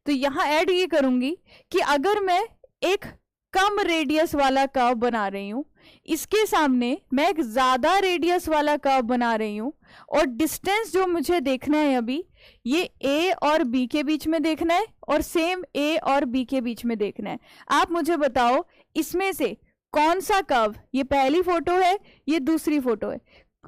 तो यहाँ ऐड ये करूंगी कि अगर मैं एक कम रेडियस वाला कर्व बना रही हूं, इसके सामने मैं एक ज्यादा रेडियस वाला कर्व बना रही हूं और डिस्टेंस जो मुझे देखना है अभी ये a और b के बीच में देखना है और सेम a और b के बीच में देखना है। आप मुझे बताओ इसमें से कौन सा कर्व, ये पहली फोटो है ये दूसरी फोटो है,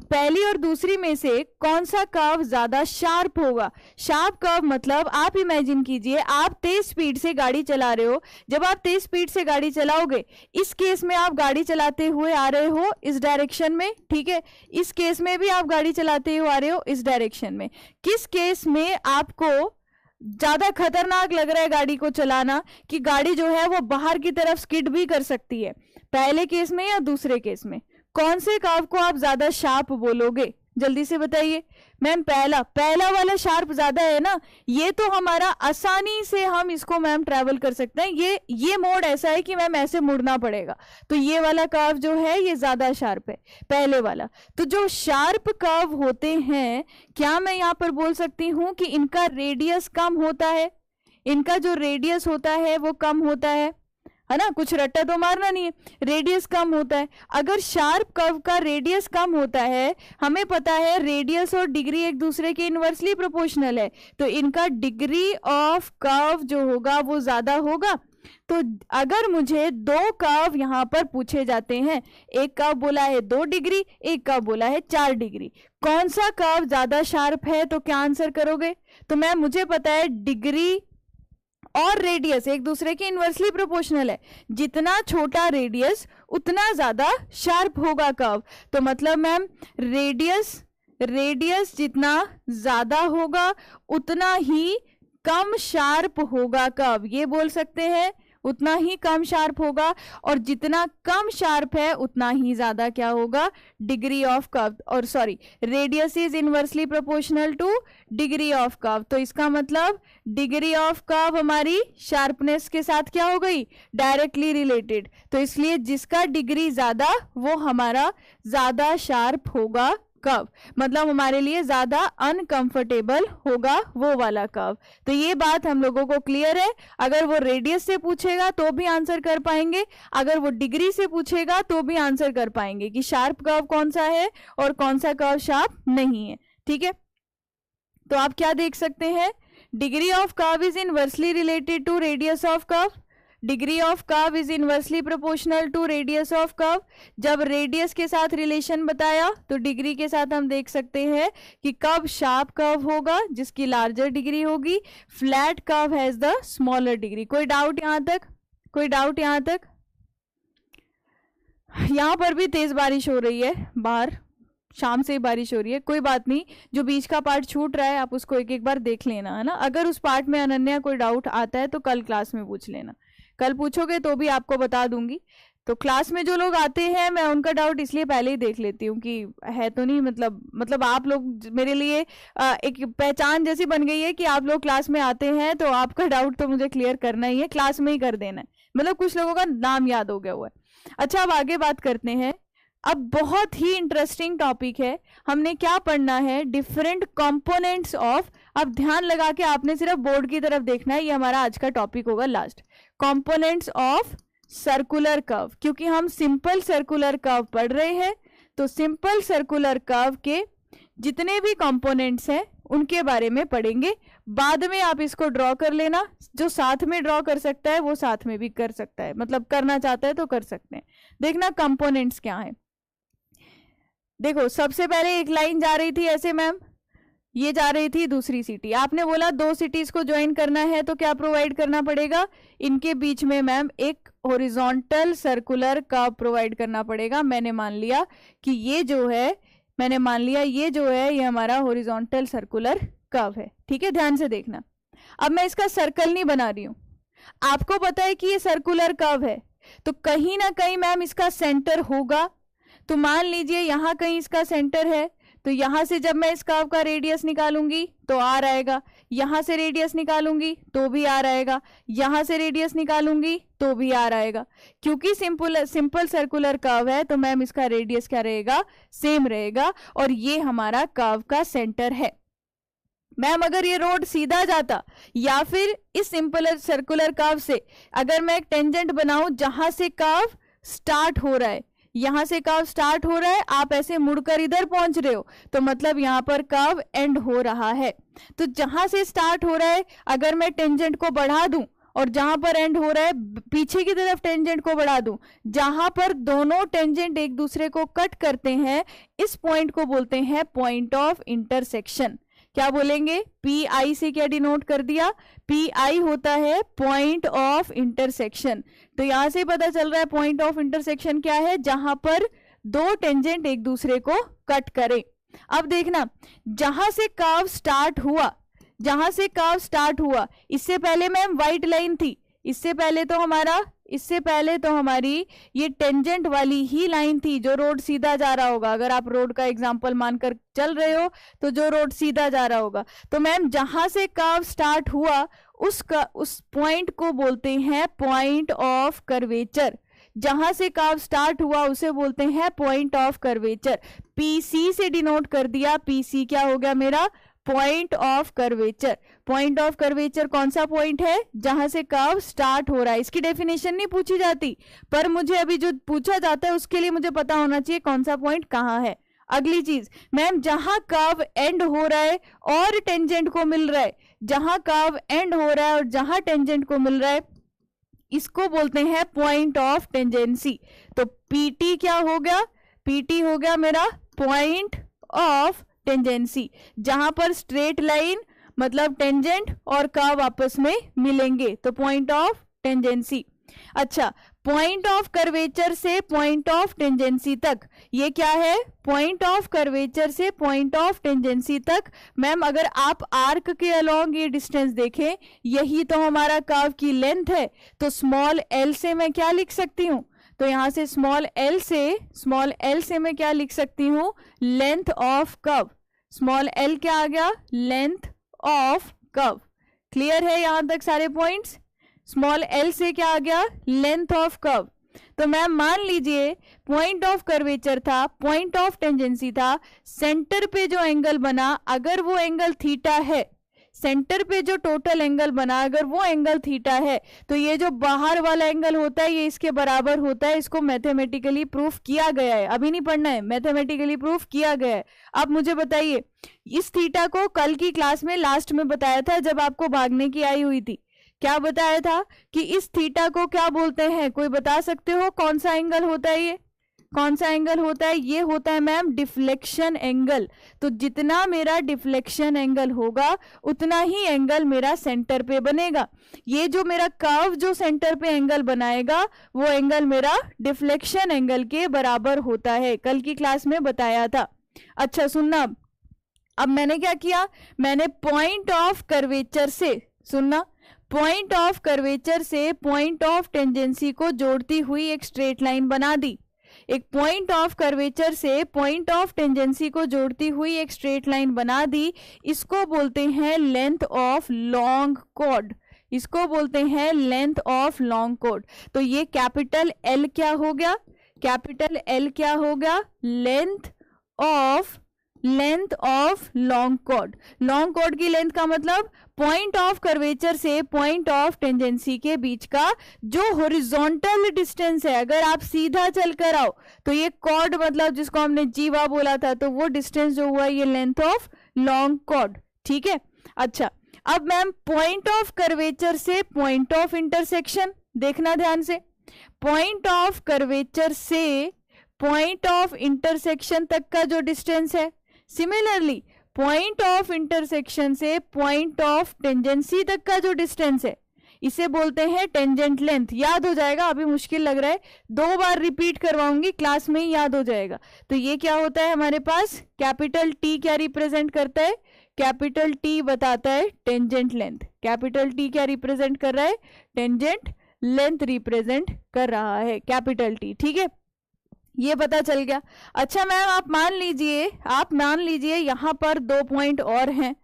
पहली और दूसरी में से कौन सा कर्व ज्यादा शार्प होगा? शार्प कर्व मतलब आप इमेजिन कीजिए आप तेज स्पीड से गाड़ी चला रहे हो। जब आप तेज स्पीड से गाड़ी चलाओगे, इस केस में आप गाड़ी चलाते हुए आ रहे हो इस डायरेक्शन में, ठीक है, इस केस में भी आप गाड़ी चलाते हुए आ रहे हो इस डायरेक्शन में। किस केस में आपको ज्यादा खतरनाक लग रहा है गाड़ी को चलाना कि गाड़ी जो है वो बाहर की तरफ स्किड भी कर सकती है, पहले केस में या दूसरे केस में? कौन से कर्व को आप ज्यादा शार्प बोलोगे? जल्दी से बताइए। मैम पहला वाला शार्प ज्यादा है ना, ये तो हमारा आसानी से हम इसको मैम ट्रैवल कर सकते हैं। ये मोड ऐसा है कि मैम ऐसे मुड़ना पड़ेगा, तो ये वाला कर्व जो है ये ज्यादा शार्प है पहले वाला। तो जो शार्प कर्व होते हैं, क्या मैं यहाँ पर बोल सकती हूँ कि इनका रेडियस कम होता है? इनका जो रेडियस होता है वो कम होता है ना, कुछ रट्टा तो मारना नहीं है, रेडियस कम होता है। अगर शार्प कर्व का रेडियस कम होता है, हमें पता है रेडियस और डिग्री एक दूसरे के इनवर्सली प्रोपोर्शनल है, तो इनका डिग्री ऑफ कर्व जो होगा वो ज्यादा होगा। तो अगर मुझे 2 कर्व यहाँ पर पूछे जाते हैं, एक कर्व बोला है 2 डिग्री, एक कर्व बोला है 4 डिग्री, कौन सा कर्व ज्यादा शार्प है? तो क्या आंसर करोगे? तो मैम मुझे पता है डिग्री और रेडियस एक दूसरे के इनवर्सली प्रोपोर्शनल है, जितना छोटा रेडियस उतना ज्यादा शार्प होगा कर्व। तो मतलब मैम रेडियस जितना ज्यादा होगा उतना ही कम शार्प होगा कर्व, ये बोल सकते हैं उतना ही कम शार्प होगा, और जितना कम शार्प है उतना ही ज्यादा क्या होगा, डिग्री ऑफ कर्व, और sorry, radius is inversely proportional two degree of curve. तो इसका मतलब डिग्री ऑफ कर्व हमारी शार्पनेस के साथ क्या हो गई, डायरेक्टली रिलेटेड। तो इसलिए जिसका डिग्री ज्यादा वो हमारा ज्यादा शार्प होगा कर्व, मतलब हमारे लिए ज्यादा अनकंफर्टेबल होगा वो वाला कर्व। तो ये बात हम लोगों को क्लियर है। अगर वो रेडियस से पूछेगा तो भी आंसर कर पाएंगे, अगर वो डिग्री से पूछेगा तो भी आंसर कर पाएंगे कि शार्प कर्व कौन सा है और कौन सा कर्व शार्प नहीं है। ठीक है, तो आप क्या देख सकते हैं, degree of curve is inversely related to radius of curve, degree of curve is inversely proportional to radius of curve. जब रेडियस के साथ रिलेशन बताया तो डिग्री के साथ हम देख सकते हैं कि कब शार्प कर्व होगा जिसकी लार्जर डिग्री होगी, flat curve has the smaller degree. कोई डाउट यहां तक, कोई डाउट यहां तक? यहां पर भी तेज बारिश हो रही है, बाहर शाम से ही बारिश हो रही है, कोई बात नहीं, जो बीच का पार्ट छूट रहा है आप उसको एक एक बार देख लेना, है ना। अगर उस पार्ट में अनन्या कोई डाउट आता है तो कल क्लास में पूछ लेना, कल पूछोगे तो भी आपको बता दूंगी। तो क्लास में जो लोग आते हैं मैं उनका डाउट इसलिए पहले ही देख लेती हूँ कि है तो नहीं, मतलब आप लोग मेरे लिए एक पहचान जैसी बन गई है कि आप लोग क्लास में आते हैं तो आपका डाउट तो मुझे क्लियर करना ही है, क्लास में ही कर देना है, मतलब कुछ लोगों का नाम याद हो गया हुआ है। अच्छा, अब आगे बात करते हैं। अब बहुत ही इंटरेस्टिंग टॉपिक है, हमने क्या पढ़ना है, डिफरेंट कंपोनेंट्स ऑफ। अब ध्यान लगा के आपने सिर्फ बोर्ड की तरफ देखना है, ये हमारा आज का टॉपिक होगा last, components of circular curve. क्योंकि हम सिंपल सर्कुलर कर्व पढ़ रहे हैं तो सिंपल सर्कुलर कर्व के जितने भी कंपोनेंट्स हैं उनके बारे में पढ़ेंगे। बाद में आप इसको ड्रॉ कर लेना, जो साथ में ड्रॉ कर सकता है वो साथ में भी कर सकता है, मतलब करना चाहता है तो कर सकते हैं। देखना कंपोनेंट्स क्या है। देखो सबसे पहले एक लाइन जा रही थी ऐसे मैम, ये जा रही थी दूसरी सिटी, आपने बोला दो सिटीज को ज्वाइन करना है तो क्या प्रोवाइड करना पड़ेगा, इनके बीच में मैम एक हॉरिजॉन्टल सर्कुलर कर्व प्रोवाइड करना पड़ेगा। मैंने मान लिया कि ये जो है, मैंने मान लिया ये जो है ये हमारा हॉरिजॉन्टल सर्कुलर कर्व है। ठीक है, ध्यान से देखना। अब मैं इसका सर्कल नहीं बना रही हूं, आपको पता है कि ये सर्कुलर कर्व है तो कहीं ना कहीं मैम इसका सेंटर होगा। तो मान लीजिए यहां कहीं इसका सेंटर है, तो यहां से जब मैं इस कर्व का रेडियस निकालूंगी तो आर आएगा, यहां से रेडियस निकालूंगी तो भी आर आएगा, यहां से रेडियस निकालूंगी तो भी आर आएगा। क्योंकि सिंपल सर्कुलर कर्व है तो मैम इसका रेडियस क्या रहेगा, सेम रहेगा, और ये हमारा कर्व का सेंटर है। मैम अगर ये रोड सीधा जाता या फिर इस सिंपल सर्कुलर कर्व से अगर मैं एक टेंजेंट बनाऊं जहां से कर्व स्टार्ट हो रहा है, यहां से कर्व स्टार्ट हो रहा है, आप ऐसे मुड़कर इधर पहुंच रहे हो तो मतलब यहां पर कर्व एंड हो रहा है। तो जहां से स्टार्ट हो रहा है अगर मैं टेंजेंट को बढ़ा दूं और जहां पर एंड हो रहा है पीछे की तरफ टेंजेंट को बढ़ा दूं, जहां पर दोनों टेंजेंट एक दूसरे को कट करते हैं, इस पॉइंट को बोलते हैं पॉइंट ऑफ इंटरसेक्शन। क्या बोलेंगे, पी आई से क्या डिनोट कर दिया, पी आई होता है पॉइंट ऑफ इंटरसेक्शन। तो यहां से पता चल रहा है पॉइंट ऑफ इंटरसेक्शन क्या है, जहां पर दो टेंजेंट एक दूसरे को कट करें। अब देखना, जहां से कर्व स्टार्ट हुआ, जहां से कर्व स्टार्ट हुआ, इससे पहले मैम व्हाइट लाइन थी, इससे पहले तो हमारी ये टेंजेंट वाली ही लाइन थी जो रोड सीधा जा रहा होगा। अगर आप रोड का एग्जांपल मानकर चल रहे हो तो जो रोड सीधा जा रहा होगा, तो मैम जहां से कर्व स्टार्ट हुआ उस पॉइंट को बोलते हैं पॉइंट ऑफ कर्वेचर। जहां से कर्व स्टार्ट हुआ उसे बोलते हैं पॉइंट ऑफ कर्वेचर। पीसी से डिनोट कर दिया, पीसी क्या हो गया मेरा, point of curvature. Point of curvature कौन सा पॉइंट है, जहां से कर्व स्टार्ट हो रहा है। इसकी डेफिनेशन नहीं पूछी जाती, पर मुझे अभी जो पूछा जाता है उसके लिए मुझे पता होना चाहिए कौन सा पॉइंट कहां है। अगली चीज मैम, जहां कर्व एंड हो रहा है और टेंजेंट को मिल रहा है, जहां कर्व एंड हो रहा है और जहां टेंजेंट को मिल रहा है, इसको बोलते हैं पॉइंट ऑफ टेंजेंसी। तो पीटी क्या हो गया, पीटी हो गया मेरा पॉइंट ऑफ टेंजेंसी, जहां पर स्ट्रेट लाइन मतलब टेंजेंट और कर्व आपस में मिलेंगे, तो पॉइंट ऑफ टेंजेंसी। अच्छा, पॉइंट ऑफ कर्वेचर से पॉइंट ऑफ टेंजेंसी तक, ये क्या है, पॉइंट ऑफ कर्वेचर से पॉइंट ऑफ टेंजेंसी तक। मैम अगर आप आर्क के अलोंग ये डिस्टेंस देखें, यही तो हमारा कर्व की लेंथ है, तो स्मॉल एल से मैं क्या लिख सकती हूँ, तो यहां से स्मॉल एल से मैं क्या लिख सकती हूं, length of curve. Small L क्या आ गया, लेंथ ऑफ कर्व। क्लियर है यहां तक सारे पॉइंट्स। स्मॉल एल से क्या आ गया, लेंथ ऑफ कर्व। तो मैम मान लीजिए पॉइंट ऑफ कर्वेचर था, पॉइंट ऑफ टेंजेंसी था, सेंटर पे जो एंगल बना अगर वो एंगल थीटा है, सेंटर पे जो टोटल एंगल बना अगर वो एंगल थीटा है, तो ये जो बाहर वाला एंगल होता है ये इसके बराबर होता है। इसको मैथमेटिकली प्रूफ किया गया है, अभी नहीं पढ़ना है, मैथमेटिकली प्रूफ किया गया है। अब मुझे बताइए, इस थीटा को कल की क्लास में लास्ट में बताया था जब आपको भागने की आई हुई थी, क्या बताया था कि इस थीटा को क्या बोलते हैं, कोई बता सकते हो कौन सा एंगल होता है, ये कौन सा एंगल होता है, ये होता है मैम डिफ्लेक्शन एंगल। तो जितना मेरा डिफ्लेक्शन एंगल होगा उतना ही एंगल मेरा सेंटर पे बनेगा। ये जो मेरा कर्व जो सेंटर पे एंगल बनाएगा वो एंगल मेरा डिफ्लेक्शन एंगल के बराबर होता है, कल की क्लास में बताया था। अच्छा सुनना, अब मैंने क्या किया, मैंने पॉइंट ऑफ कर्वेचर से, सुनना, पॉइंट ऑफ कर्वेचर से पॉइंट ऑफ टेंजेंसी को जोड़ती हुई एक स्ट्रेट लाइन बना दी। एक पॉइंट ऑफ कर्वेचर से पॉइंट ऑफ टेंजेंसी को जोड़ती हुई एक स्ट्रेट लाइन बना दी, इसको बोलते हैं लेंथ ऑफ लॉन्ग कॉर्ड, इसको बोलते हैं लेंथ ऑफ लॉन्ग कॉर्ड। तो ये कैपिटल एल क्या हो गया, कैपिटल एल क्या हो गया, length of long chord. Long chord की लेंथ का मतलब पॉइंट ऑफ कर्वेचर से पॉइंट ऑफ टेंजेंसी के बीच का जो हॉरिजॉन्टल डिस्टेंस है, अगर आप सीधा चल कर आओ तो ये कॉर्ड मतलब जिसको हमने जीवा बोला था, तो वो डिस्टेंस जो हुआ ये लेंथ ऑफ लॉन्ग कॉर्ड। ठीक है, अच्छा अब मैम पॉइंट ऑफ कर्वेचर से पॉइंट ऑफ इंटरसेक्शन देखना ध्यान से, पॉइंट ऑफ कर्वेचर से पॉइंट ऑफ इंटरसेक्शन तक का जो डिस्टेंस है, सिमिलरली पॉइंट ऑफ इंटरसेक्शन से पॉइंट ऑफ टेंजेंसी तक का जो डिस्टेंस है इसे बोलते हैं टेंजेंट लेंथ। याद हो जाएगा, अभी मुश्किल लग रहा है, 2 बार रिपीट करवाऊंगी, क्लास में ही याद हो जाएगा। तो ये क्या होता है हमारे पास, कैपिटल टी क्या रिप्रेजेंट करता है, कैपिटल टी बताता है टेंजेंट लेंथ। कैपिटल टी क्या रिप्रेजेंट कर रहा है, टेंजेंट लेंथ रिप्रेजेंट कर रहा है कैपिटल टी। ठीक है, ये पता चल गया। अच्छा मैम आप मान लीजिए यहाँ पर 2 पॉइंट और हैं,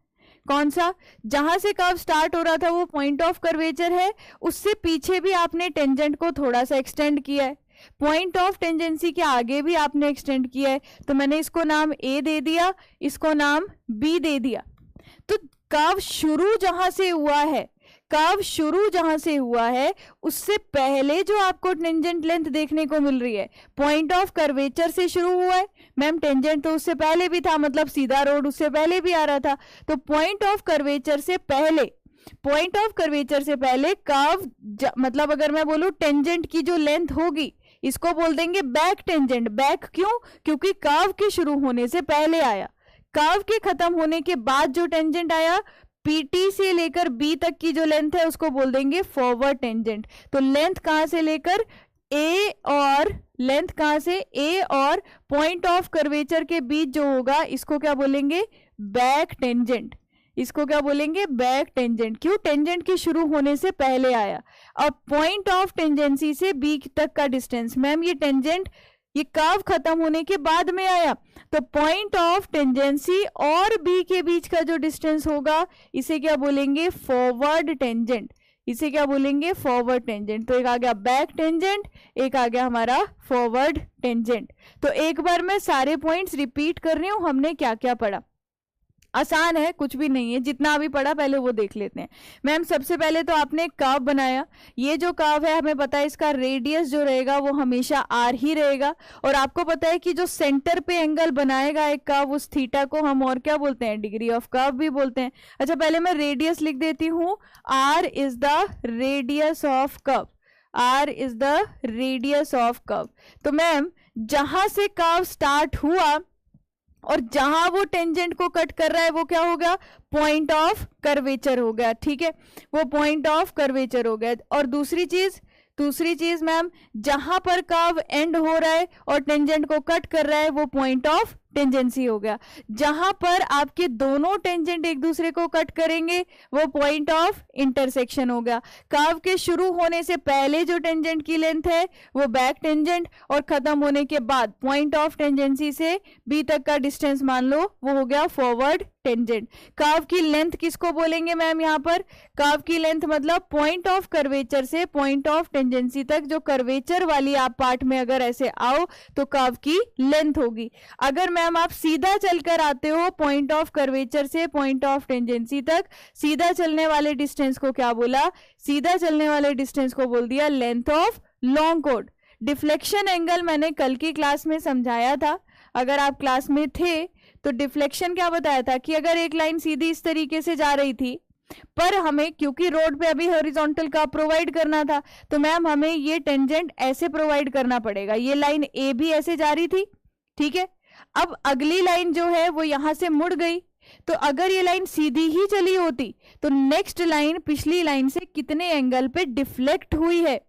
कौन सा, जहां से कर्व स्टार्ट हो रहा था वो पॉइंट ऑफ कर्वेचर है, उससे पीछे भी आपने टेंजेंट को थोड़ा सा एक्सटेंड किया है, पॉइंट ऑफ टेंजेंसी के आगे भी आपने एक्सटेंड किया है, तो मैंने इसको नाम ए दे दिया, इसको नाम बी दे दिया। तो कर्व शुरू जहां से हुआ है, कर्व शुरू जहां से हुआ है उससे पहले जो आपको टेंजेंट लेंथ देखने को मिल रही है, पॉइंट ऑफ कर्वेचर से शुरू हुआ है मैम, टेंजेंट तो उससे पहले भी था, मतलब सीधा रोड उससे पहले भी आ रहा था। तो पॉइंट ऑफ कर्वेचर से पहले कर्व मतलब अगर मैं बोलूं टेंजेंट की जो लेंथ होगी इसको बोल देंगे बैक टेंजेंट। बैक क्यों, क्योंकि कर्व के शुरू होने से पहले आया, कर्व के खत्म होने के बाद जो टेंजेंट आया पीटी से लेकर बी तक की जो लेंथ है उसको बोल देंगे फॉरवर्ड टेंजेंट। तो लेंथ कहां से लेकर ए और पॉइंट ऑफ कर्वेचर के बीच जो होगा इसको क्या बोलेंगे, बैक टेंजेंट। इसको क्या बोलेंगे, बैक टेंजेंट। क्यों, टेंजेंट के शुरू होने से पहले आया। और पॉइंट ऑफ टेंजेंसी से बी तक का डिस्टेंस, मैम ये टेंजेंट ये कर्व खत्म होने के बाद में आया, तो पॉइंट ऑफ टेंजेंसी और बी के बीच का जो डिस्टेंस होगा इसे क्या बोलेंगे, फॉरवर्ड टेंजेंट। इसे क्या बोलेंगे, फॉरवर्ड टेंजेंट। तो एक आ गया बैक टेंजेंट, एक आ गया हमारा फॉरवर्ड टेंजेंट। तो एक बार मैं सारे पॉइंट्स रिपीट कर रही हूं, हमने क्या क्या पढ़ा। आसान है, कुछ भी नहीं है, जितना अभी पढ़ा पहले वो देख लेते हैं। मैम सबसे पहले तो आपने कर्व बनाया, ये जो कर्व है हमें पता है इसका रेडियस जो रहेगा वो हमेशा आर ही रहेगा, और आपको पता है कि जो सेंटर पे एंगल बनाएगा एक कर्व उस थीटा को हम और क्या बोलते हैं, डिग्री ऑफ कर्व भी बोलते हैं। अच्छा पहले मैं रेडियस लिख देती हूँ, R is the radius of curve, R is the radius of curve. तो मैम जहां से कर्व स्टार्ट हुआ और जहां वो टेंजेंट को कट कर रहा है वो क्या हो गया, पॉइंट ऑफ कर्वेचर हो गया। ठीक है, वो पॉइंट ऑफ कर्वेचर हो गया। और दूसरी चीज दूसरी चीज मैम, जहां पर कर्व एंड हो रहा है और टेंजेंट को कट कर रहा है वो पॉइंट ऑफ टेंजेंसी हो गया। जहां पर आपके दोनों टेंजेंट एक दूसरे को कट करेंगे वो पॉइंट ऑफ इंटरसेक्शन हो गया। कर्व के शुरू होने से पहले जो टेंजेंट की लेंथ है वो बैक टेंजेंट, और खत्म होने के बाद पॉइंट ऑफ टेंजेंसी से बी तक का डिस्टेंस मान लो वो हो गया फॉरवर्ड टेंजेंट। कर्व की लेंथ किसको बोलेंगे मैम? यहाँ पर कर्व की लेंथ मतलब पॉइंट ऑफ कर्वेचर से पॉइंट ऑफ टेंजेंसी तक जो कर्वेचर वाली आप पार्ट में अगर ऐसे आओ तो कर्व की लेंथ होगी। अगर मैम आप सीधा चलकर आते हो पॉइंट ऑफ कर्वेचर से पॉइंट ऑफ टेंजेंसी तक, सीधा चलने वाले डिस्टेंस को क्या बोला? सीधा चलने वाले डिस्टेंस को बोल दिया length of long code. Deflection angle मैंने कल की क्लास में समझाया था, अगर आप क्लास में थे तो डिफ्लेक्शन क्या बताया था कि अगर एक लाइन सीधी इस तरीके से जा रही थी पर हमें, क्योंकि रोड पे अभी हॉरिजॉन्टल का प्रोवाइड करना था, तो मैम हमें ये टेंजेंट ऐसे प्रोवाइड करना पड़ेगा। ये लाइन ए भी ऐसे जा रही थी, ठीक है। अब अगली लाइन जो है वो यहां से मुड़ गई, तो अगर ये लाइन सीधी ही चली होती तो नेक्स्ट लाइन पिछली लाइन से कितने एंगल पे डिफ्लेक्ट हुई है?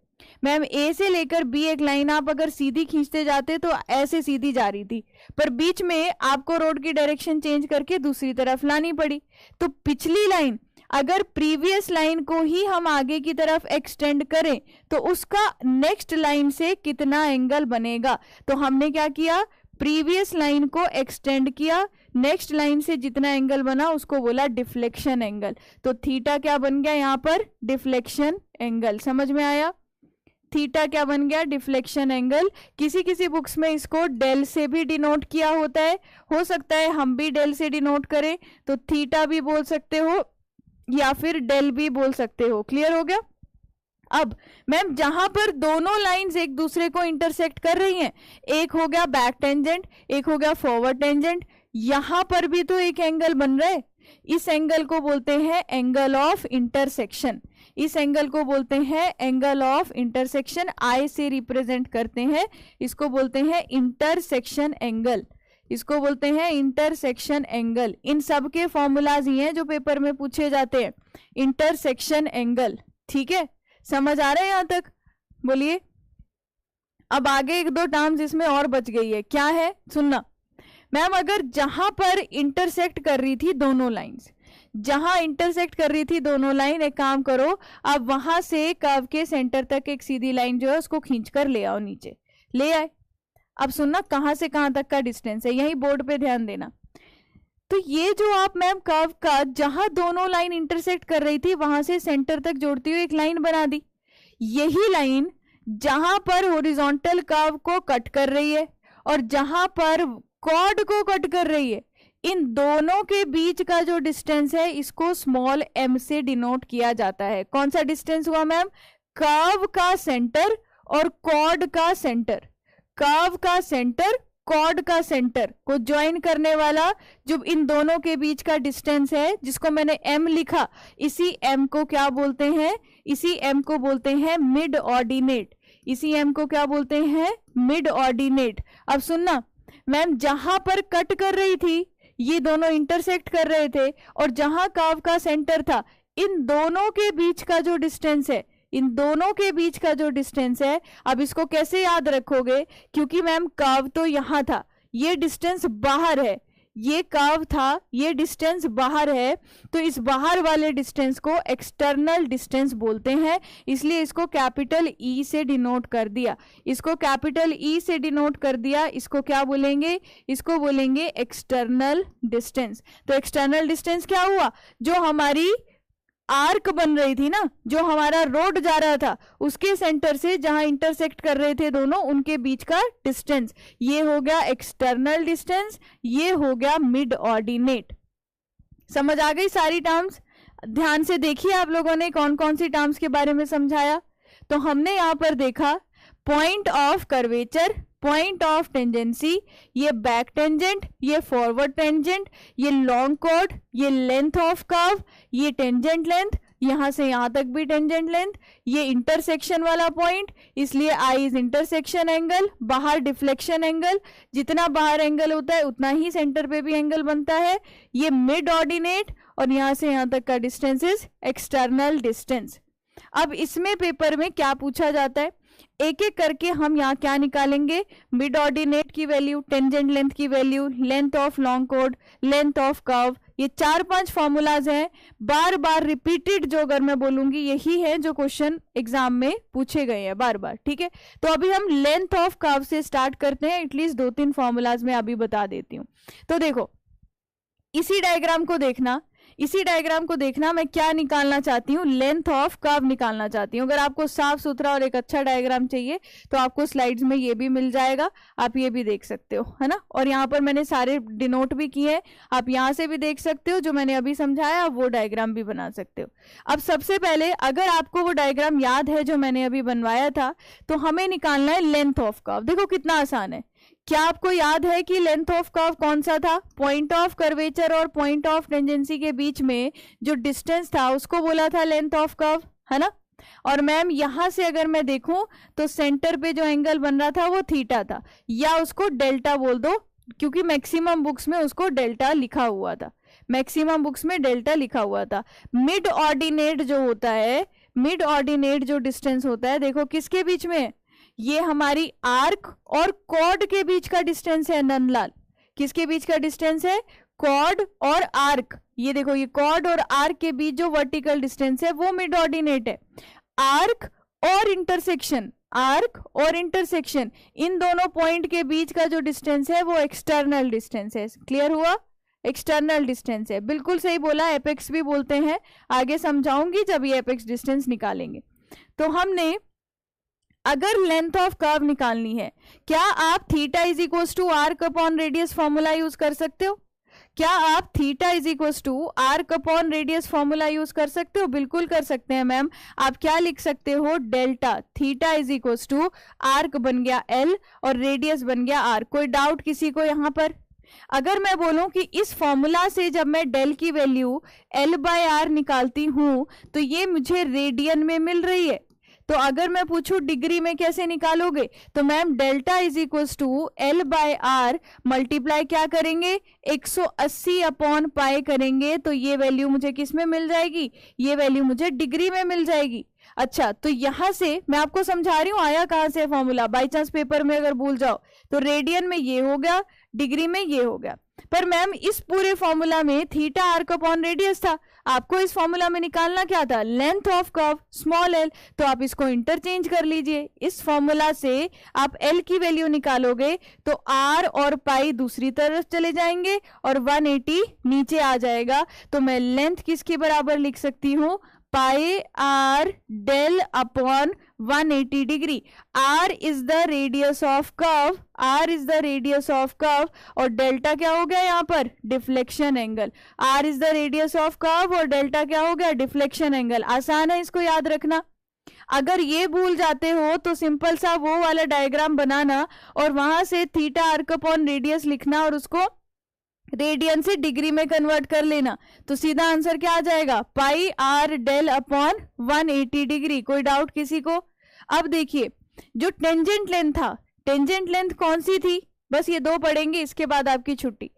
मैम ए से लेकर बी एक लाइन आप अगर सीधी खींचते जाते तो ऐसे सीधी जा रही थी, पर बीच में आपको रोड की डायरेक्शन चेंज करके दूसरी तरफ लानी पड़ी। तो पिछली लाइन अगर प्रीवियस लाइन को ही हम आगे की तरफ एक्सटेंड करें तो उसका नेक्स्ट लाइन से कितना एंगल बनेगा? तो हमने क्या किया? प्रीवियस लाइन को एक्सटेंड किया, नेक्स्ट लाइन से जितना एंगल बना उसको बोला डिफ्लेक्शन एंगल। तो थीटा क्या बन गया यहाँ पर? Deflection angle. समझ में आया? थीटा क्या बन गया? Deflection angle. किसी किसी बुक्स में इसको डेल से भी डिनोट किया होता है, हो सकता है हम भी डेल से डिनोट करें, तो थीटा भी बोल सकते हो या फिर डेल भी बोल सकते हो। क्लियर हो गया? अब मैम जहां पर दोनों लाइंस एक दूसरे को इंटरसेक्ट कर रही हैं, एक हो गया बैक टेंजेंट, एक हो गया फॉरवर्ड टेंजेंट, यहां पर भी तो एक एंगल बन रहा है। इस एंगल को बोलते हैं एंगल ऑफ इंटरसेक्शन। इस एंगल को बोलते हैं एंगल ऑफ इंटरसेक्शन, आई से रिप्रेजेंट करते हैं, इसको बोलते हैं इंटरसेक्शन एंगल। इसको बोलते हैं इंटरसेक्शन एंगल। इन सब के फॉर्मूलाज ही हैं जो पेपर में पूछे जाते हैं। इंटरसेक्शन एंगल, ठीक है? समझ आ रहा है यहां तक? बोलिए। अब आगे एक दो टर्म्स इसमें और बच गई है, क्या है सुनना। मैम अगर जहां पर इंटरसेक्ट कर रही थी दोनों लाइंस, जहां इंटरसेक्ट कर रही थी दोनों लाइन, एक काम करो, अब वहां से कर्व के सेंटर तक एक सीधी लाइन जो है उसको खींचकर ले आओ, नीचे ले आए। अब सुनना कहां से कहां तक का डिस्टेंस है, यही बोर्ड पे ध्यान देना। तो ये जो आप मैम कर्व का जहां दोनों लाइन इंटरसेक्ट कर रही थी वहां से सेंटर तक जोड़ती हुई एक लाइन बना दी। यही लाइन जहां पर हॉरिजॉन्टल कर्व को कट कर रही है और जहां पर कॉर्ड को कट कर रही है, इन दोनों के बीच का जो डिस्टेंस है इसको स्मॉल m से डिनोट किया जाता है। कौन सा डिस्टेंस हुआ मैम? कर्व का सेंटर और कॉर्ड का सेंटर। कर्व का सेंटर, कॉर्ड का सेंटर को ज्वाइन करने वाला जो इन दोनों के बीच का डिस्टेंस है, जिसको मैंने m लिखा, इसी m को क्या बोलते हैं? इसी m को बोलते हैं मिड ऑर्डिनेट। इसी m को क्या बोलते हैं? Mid ordinate. अब सुनना मैम, जहां पर कट कर रही थी ये दोनों इंटरसेक्ट कर रहे थे और जहां कर्व का सेंटर था, इन दोनों के बीच का जो डिस्टेंस है, इन दोनों के बीच का जो डिस्टेंस है, अब इसको कैसे याद रखोगे? क्योंकि मैम कर्व तो यहां था, ये डिस्टेंस बाहर है, ये कर्व था, ये डिस्टेंस बाहर है, तो इस बाहर वाले डिस्टेंस को एक्सटर्नल डिस्टेंस बोलते हैं, इसलिए इसको कैपिटल ई से डिनोट कर दिया। इसको कैपिटल ई से डिनोट कर दिया, इसको क्या बोलेंगे? इसको बोलेंगे एक्सटर्नल डिस्टेंस। तो एक्सटर्नल डिस्टेंस क्या हुआ? जो हमारी आर्क बन रही थी ना, जो हमारा रोड जा रहा था, उसके सेंटर से जहां इंटरसेक्ट कर रहे थे दोनों, उनके बीच का डिस्टेंस, ये हो गया एक्सटर्नल डिस्टेंस, ये हो गया मिड ऑर्डिनेट। समझ आ गई सारी टर्म्स? ध्यान से देखिए आप लोगों ने कौन कौन सी टर्म्स के बारे में समझाया। तो हमने यहां पर देखा point of curvature, point of tangency, ये बैक टेंजेंट, ये फॉरवर्ड टेंजेंट, ये लॉन्ग कॉर्ड, ये लेंथ ऑफ कर्व, ये टेंजेंट लेंथ, यहां से यहां तक भी टेंजेंट लेंथ, ये इंटरसेक्शन वाला पॉइंट, इसलिए आई इज इंटरसेक्शन एंगल, बाहर डिफ्लेक्शन एंगल, जितना बाहर एंगल होता है उतना ही सेंटर पे भी एंगल बनता है, ये मिड ऑर्डिनेट, और यहां से यहां तक का डिस्टेंस इज एक्सटर्नल डिस्टेंस। अब इसमें पेपर में क्या पूछा जाता है, एक एक करके हम यहाँ क्या निकालेंगे, मिड ऑर्डिनेट की वैल्यू, टेंजेंट लेंथ की value, length of long code, length of curve, ये 4-5 फॉर्मूलाज हैं, बार बार रिपीटेड, जो अगर मैं बोलूंगी यही है जो क्वेश्चन एग्जाम में पूछे गए हैं बार बार, ठीक है। तो अभी हम लेंथ ऑफ कर्व से स्टार्ट करते हैं, एटलीस्ट 2-3 फॉर्मूलाज मैं अभी बता देती हूँ। तो देखो इसी डायग्राम को देखना, इसी डायग्राम को देखना, मैं क्या निकालना चाहती हूँ, लेंथ ऑफ कर्व निकालना चाहती हूँ। अगर आपको साफ सुथरा और एक अच्छा डायग्राम चाहिए तो आपको स्लाइड्स में ये भी मिल जाएगा, आप ये भी देख सकते हो, है ना। और यहाँ पर मैंने सारे डिनोट भी किए हैं, आप यहाँ से भी देख सकते हो, जो मैंने अभी समझाया आप वो डायग्राम भी बना सकते हो। अब सबसे पहले अगर आपको वो डायग्राम याद है जो मैंने अभी बनवाया था, तो हमें निकालना है लेंथ ऑफ कर्व। देखो कितना आसान है, क्या आपको याद है कि लेंथ ऑफ कर्व कौन सा था, पॉइंट ऑफ कर्वेचर और पॉइंट ऑफ टेंजेंसी के बीच में जो डिस्टेंस था उसको बोला था लेंथ ऑफ कर्व, है ना। और मैम यहां से अगर मैं देखूं तो सेंटर पे जो एंगल बन रहा था वो थीटा था, या उसको डेल्टा बोल दो, क्योंकि मैक्सिमम बुक्स में उसको डेल्टा लिखा हुआ था, मैक्सिमम बुक्स में डेल्टा लिखा हुआ था। मिड ऑर्डिनेट जो होता है, मिड ऑर्डिनेट जो डिस्टेंस होता है, देखो किसके बीच में, ये हमारी आर्क और कॉर्ड के बीच का डिस्टेंस है नंदलाल, किसके बीच का डिस्टेंस है, कॉर्ड और आर्क। ये देखो ये कॉर्ड और आर्क के बीच जो वर्टिकल डिस्टेंस है वो मिड ऑर्डिनेट है। आर्क और इंटरसेक्शन, आर्क और इंटरसेक्शन, इन दोनों पॉइंट के बीच का जो डिस्टेंस है वो एक्सटर्नल डिस्टेंस है। क्लियर हुआ, एक्सटर्नल डिस्टेंस है, बिल्कुल सही बोला, एपेक्स भी बोलते हैं, आगे समझाऊंगी जब ये एपेक्स डिस्टेंस निकालेंगे। तो हमने अगर लेंथ ऑफ कर्व निकालनी है, क्या आप theta is equal to arc upon radius formula use कर सकते हो, क्या आप theta is equal to arc upon radius formula use कर सकते हो, बिल्कुल कर सकते हैं मैम। आप क्या लिख सकते हो, delta theta is equal to arc बन गया एल और रेडियस बन गया आर। कोई डाउट किसी को यहाँ पर? अगर मैं बोलूं कि इस फॉर्मूला से जब मैं डेल की वैल्यू एल बाय आर निकालती हूं तो ये मुझे रेडियन में मिल रही है, तो अगर मैं पूछूं डिग्री में कैसे निकालोगे, तो ma'am delta is equal to L by R multiply क्या करेंगे, 180 अपॉन पाई करेंगे, तो ये वैल्यू मुझे किस में मिल जाएगी, ये वैल्यू मुझे डिग्री में मिल जाएगी। अच्छा, तो यहां से मैं आपको समझा रही हूं आया कहां से फॉर्मूला, बाई चांस पेपर में अगर भूल जाओ तो रेडियन में ये हो गया, डिग्री में ये हो गया। पर मैम इस पूरे फॉर्मूला में थीटा आर्क अपॉन रेडियस था, आपको इस फॉर्मूला में निकालना क्या था, length of curve small L, तो आप इसको इंटरचेंज कर लीजिए। इस फॉर्मूला से आप एल की वैल्यू निकालोगे तो आर और पाई दूसरी तरफ चले जाएंगे और 180 नीचे आ जाएगा। तो मैं लेंथ किसके बराबर लिख सकती हूँ, pi R del upon 180 degree. R is the radius of curve, R is the radius of curve, और डेल्टा क्या हो गया यहाँ पर, deflection angle. R is the radius of curve और डेल्टा क्या हो गया, डिफ्लेक्शन एंगल। आसान है इसको याद रखना। अगर ये भूल जाते हो तो सिंपल सा वो वाला डायग्राम बनाना और वहां से थीटा आर्क अपॉन रेडियस लिखना और उसको रेडियन से डिग्री में कन्वर्ट कर लेना, तो सीधा आंसर क्या आ जाएगा, पाई आर डेल अपॉन 180 डिग्री। कोई डाउट किसी को? अब देखिए जो टेंजेंट लेंथ था, टेंजेंट लेंथ कौन सी थी, बस ये दो पढ़ेंगे इसके बाद आपकी छुट्टी।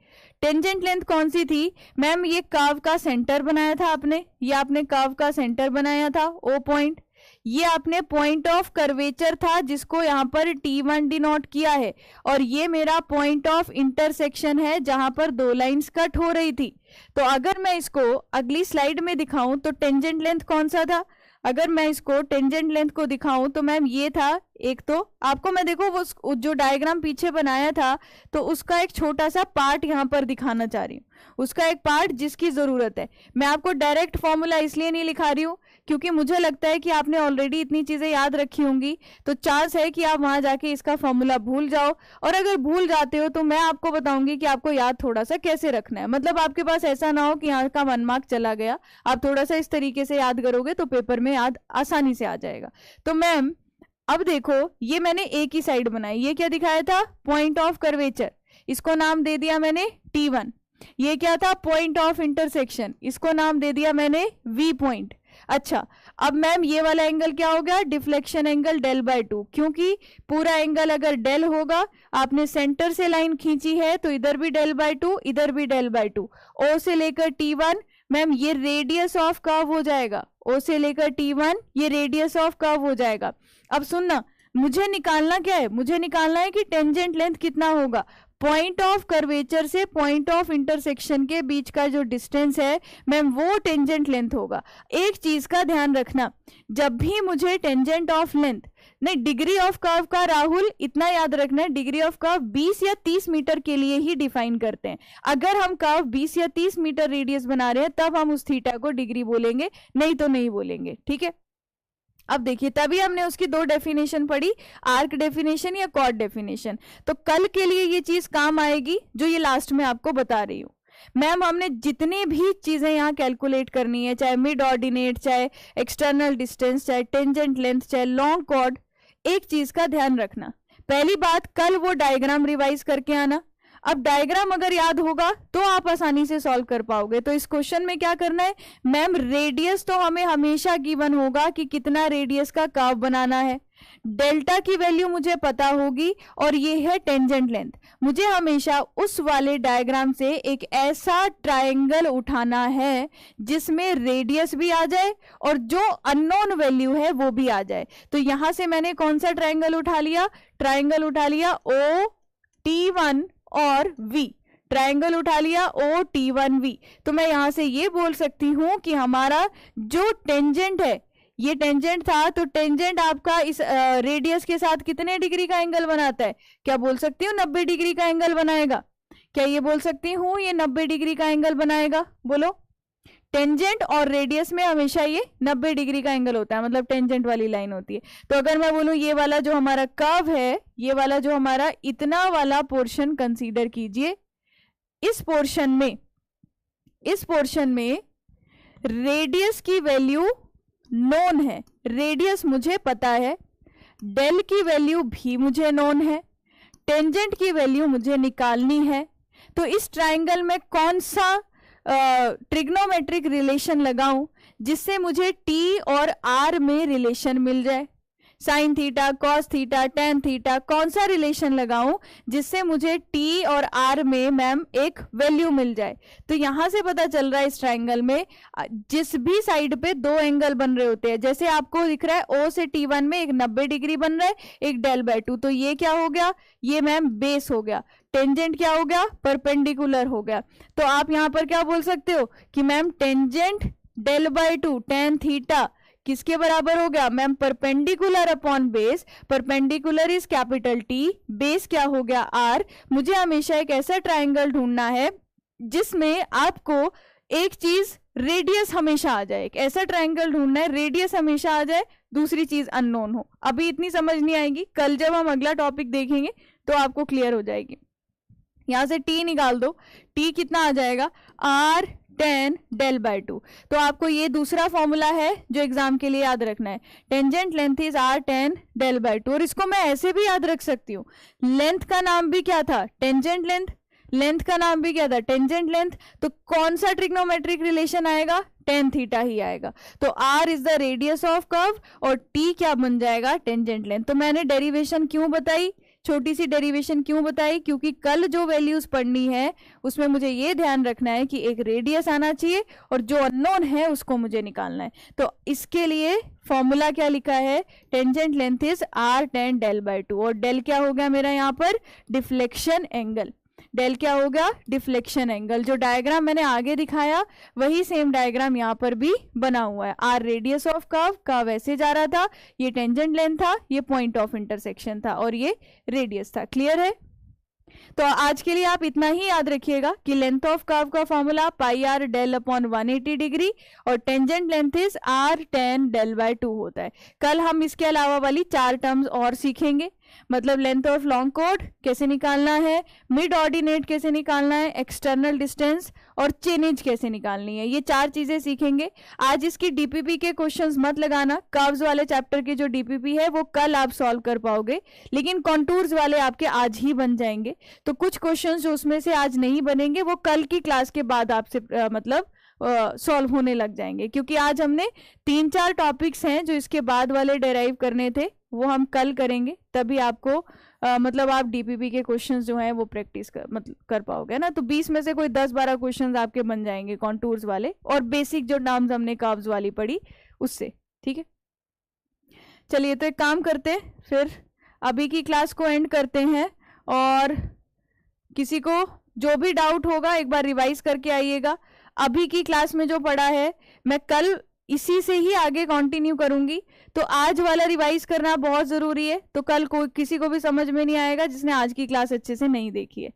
टेंजेंट लेंथ कौन सी थी मैम, ये कर्व का सेंटर बनाया था आपने, ये आपने कर्व का सेंटर बनाया था ओ पॉइंट, ये आपने पॉइंट ऑफ कर्वेचर था जिसको यहाँ पर T1 डिनोट किया है, और ये मेरा पॉइंट ऑफ इंटरसेक्शन है जहां पर दो लाइंस कट हो रही थी। तो अगर मैं इसको अगली स्लाइड में दिखाऊं तो टेंजेंट लेंथ कौन सा था, अगर मैं इसको टेंजेंट लेंथ को दिखाऊं तो मैम ये था। एक तो आपको मैं देखो वो जो डायग्राम पीछे बनाया था तो उसका एक छोटा सा पार्ट यहाँ पर दिखाना चाह रही हूँ, उसका एक पार्ट जिसकी जरूरत है। मैं आपको डायरेक्ट फॉर्मूला इसलिए नहीं लिखा रही हूँ क्योंकि मुझे लगता है कि आपने ऑलरेडी इतनी चीजें याद रखी होंगी, तो चांस है कि आप वहां जाके इसका फॉर्मूला भूल जाओ, और अगर भूल जाते हो तो मैं आपको बताऊंगी कि आपको याद थोड़ा सा कैसे रखना है। मतलब आपके पास ऐसा ना हो कि यहाँ का 1 मार्क चला गया, आप थोड़ा सा इस तरीके से याद करोगे तो पेपर में याद आसानी से आ जाएगा। तो मैम अब देखो ये मैंने एक ही साइड बनाई, ये क्या दिखाया था, पॉइंट ऑफ कर्वेचर, इसको नाम दे दिया मैंने T1। ये क्या था, पॉइंट ऑफ इंटरसेक्शन, इसको नाम दे दिया मैंने V पॉइंट। अच्छा, अब मैम ये वाला एंगल क्या हो गया, डिफ्लेक्शन एंगल डेल बाय 2, क्योंकि पूरा एंगल अगर डेल होगा, आपने सेंटर से लाइन खींची है तो इधर भी डेल बाय 2, इधर भी डेल बाय 2, O से लेकर T1 मैम ये रेडियस ऑफ कर्व हो जाएगा, ओ से लेकर T1 ये रेडियस ऑफ कर्व हो जाएगा। अब सुनना, मुझे निकालना क्या है, मुझे निकालना है कि टेंजेंट लेंथ कितना होगा, पॉइंट ऑफ कर्वेचर से पॉइंट ऑफ इंटरसेक्शन के बीच का जो डिस्टेंस है मैम वो टेंजेंट लेंथ होगा। एक चीज का ध्यान रखना, जब भी मुझे टेंजेंट ऑफ लेंथ, नहीं डिग्री ऑफ कर्व का राहुल इतना याद रखना है, डिग्री ऑफ कर्व 20 या 30 मीटर के लिए ही डिफाइन करते हैं। अगर हम कर्व 20 या 30 मीटर रेडियस बना रहे हैं तब हम उस थीटा को डिग्री बोलेंगे, नहीं तो नहीं बोलेंगे, ठीक है। अब देखिए, तभी हमने उसकी दो डेफिनेशन पढ़ी, आर्क डेफिनेशन या कॉर्ड डेफिनेशन। तो कल के लिए ये चीज काम आएगी जो ये लास्ट में आपको बता रही हूँ। मैम हमने जितनी भी चीजें यहाँ कैलकुलेट करनी है, चाहे मिड ऑर्डिनेट, चाहे एक्सटर्नल डिस्टेंस, चाहे टेंजेंट लेंथ, चाहे लॉन्ग कॉर्ड, एक चीज का ध्यान रखना, पहली बात कल वो डायग्राम रिवाइज करके आना। अब डायग्राम अगर याद होगा तो आप आसानी से सॉल्व कर पाओगे। तो इस क्वेश्चन में क्या करना है मैम, रेडियस तो हमें हमेशा गिवन होगा कि कितना रेडियस का कर्व बनाना है, डेल्टा की वैल्यू मुझे पता होगी, और ये है टेंजेंट लेंथ। मुझे हमेशा उस वाले डायग्राम से एक ऐसा ट्रायंगल उठाना है जिसमें रेडियस भी आ जाए और जो अननोन वैल्यू है वो भी आ जाए। तो यहां से मैंने कौन सा ट्रायंगल उठा लिया, ट्रायंगल उठा लिया O T1 और V, ट्रायंगल उठा लिया O T1 V। तो मैं यहां से ये बोल सकती हूं कि हमारा जो टेंजेंट है, ये टेंजेंट था, तो टेंजेंट आपका इस रेडियस के साथ कितने डिग्री का एंगल बनाता है, क्या बोल सकती हूँ 90 डिग्री का एंगल बनाएगा, क्या ये बोल सकती हूँ ये 90 डिग्री का एंगल बनाएगा, बोलो। टेंजेंट और रेडियस में हमेशा ये 90 डिग्री का एंगल होता है, मतलब टेंजेंट वाली लाइन होती है। तो अगर मैं बोलूं ये वाला जो हमारा कर्व है, ये वाला जो हमारा इतना वाला पोर्शन कंसीडर कीजिए, इस पोर्शन में रेडियस की वैल्यू नोन है, रेडियस मुझे पता है, डेल की वैल्यू भी मुझे नोन है, टेंजेंट की वैल्यू मुझे निकालनी है। तो इस ट्रायंगल में कौन सा ट्रिग्नोमेट्रिक रिलेशन लगाऊं जिससे मुझे टी और आर में रिलेशन मिल जाए, sine theta, cos theta, tan theta, कौन सा रिलेशन लगाऊं जिससे मुझे टी और आर में मैम एक वैल्यू मिल जाए। तो यहां से पता चल रहा है इस ट्रायंगल में जिस भी साइड पे दो एंगल बन रहे होते हैं, जैसे आपको दिख रहा है O से T1 में एक 90 डिग्री बन रहा है, एक डेल बाय 2, तो ये क्या हो गया, ये मैम बेस हो गया, टेंजेंट क्या हो गया, परपेंडिकुलर हो गया। तो आप यहाँ पर क्या बोल सकते हो कि ma'am tangent del by 2 tan theta किसके बराबर हो गया ma'am, perpendicular upon base, perpendicular is capital T, base क्या हो गया R। मुझे हमेशा एक ऐसा ट्रायंगल ढूंढना है जिसमें आपको एक चीज रेडियस हमेशा आ जाए, एक ऐसा ट्रायंगल ढूंढना है रेडियस हमेशा आ जाए, दूसरी चीज अननोन हो। अभी इतनी समझ नहीं आएगी, कल जब हम अगला टॉपिक देखेंगे तो आपको क्लियर हो जाएगी। यहां से T निकाल दो, T कितना आ जाएगा R टेन डेल बाय 2। तो आपको ये दूसरा फॉर्मूला है जो एग्जाम के लिए याद रखना है, tangent length is R tan del by 2। और इसको मैं ऐसे भी याद रख सकती हूँ, लेंथ का नाम भी क्या था, टेंजेंट लेंथ, लेंथ का नाम भी क्या था, टेंजेंट लेंथ। तो कौन सा ट्रिग्नोमेट्रिक रिलेशन आएगा, टेन थीटा ही आएगा। तो R is the radius of curve और T क्या बन जाएगा, टेंजेंट लेंथ। तो मैंने डेरिवेशन क्यों बताई, छोटी सी डेरिवेशन क्यों बताई, क्योंकि कल जो वैल्यूज पढ़नी है उसमें मुझे ये ध्यान रखना है कि एक रेडियस आना चाहिए और जो अननोन है उसको मुझे निकालना है। तो इसके लिए फॉर्मूला क्या लिखा है, tangent length is R tan del by 2, और डेल क्या हो गया मेरा यहाँ पर, डिफ्लेक्शन एंगल। डेल क्या हो गया, डिफ्लेक्शन एंगल। जो डायग्राम मैंने आगे दिखाया वही सेम डायग्राम यहाँ पर भी बना हुआ है। R रेडियस ऑफ कर्व का वैसे जा रहा था, ये टेंजेंट लेंथ था, ये पॉइंट ऑफ इंटरसेक्शन था और ये रेडियस था। क्लियर है। तो आज के लिए आप इतना ही याद रखिएगा कि लेंथ ऑफ कर्व का formula pi R del upon 180 degree और tangent length is R tan del by 2 होता है। कल हम इसके अलावा वाली 4 टर्म्स और सीखेंगे, मतलब लेंथ ऑफ लॉन्ग कॉर्ड कैसे निकालना है, मिड ऑर्डिनेट कैसे निकालना है, एक्सटर्नल डिस्टेंस और चेनेज कैसे निकालनी है, ये 4 चीजें सीखेंगे। आज इसकी डीपीपी के क्वेश्चंस मत लगाना, कर्व्स वाले चैप्टर की जो डीपीपी है वो कल आप सॉल्व कर पाओगे, लेकिन कॉन्टूर्स वाले आपके आज ही बन जाएंगे। तो कुछ क्वेश्चंस जो उसमें से आज नहीं बनेंगे वो कल की क्लास के बाद आपसे मतलब सॉल्व होने लग जाएंगे, क्योंकि आज हमने 3-4 टॉपिक्स हैं जो इसके बाद वाले डेराइव करने थे वो हम कल करेंगे, तभी आपको मतलब आप डीपीपी के क्वेश्चंस जो हैं वो प्रैक्टिस कर पाओगे ना। तो 20 में से कोई 10-12 क्वेश्चंस आपके बन जाएंगे कॉन्टूर्स वाले, और बेसिक जो टर्म्स हमने कर्व्स वाली पढ़ी उससे, ठीक है। चलिए तो एक काम करते हैं, फिर अभी की क्लास को एंड करते हैं, और किसी को जो भी डाउट होगा एक बार रिवाइज करके आइएगा। अभी की क्लास में जो पढ़ा है मैं कल इसी से ही आगे कंटिन्यू करूंगी, तो आज वाला रिवाइज करना बहुत जरूरी है। तो कल को किसी को भी समझ में नहीं आएगा जिसने आज की क्लास अच्छे से नहीं देखी है,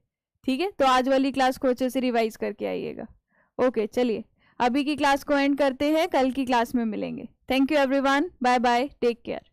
ठीक है। तो आज वाली क्लास को अच्छे से रिवाइज करके आइएगा। ओके, चलिए अभी की क्लास को एंड करते हैं, कल की क्लास में मिलेंगे। Thank you everyone, bye bye, take care.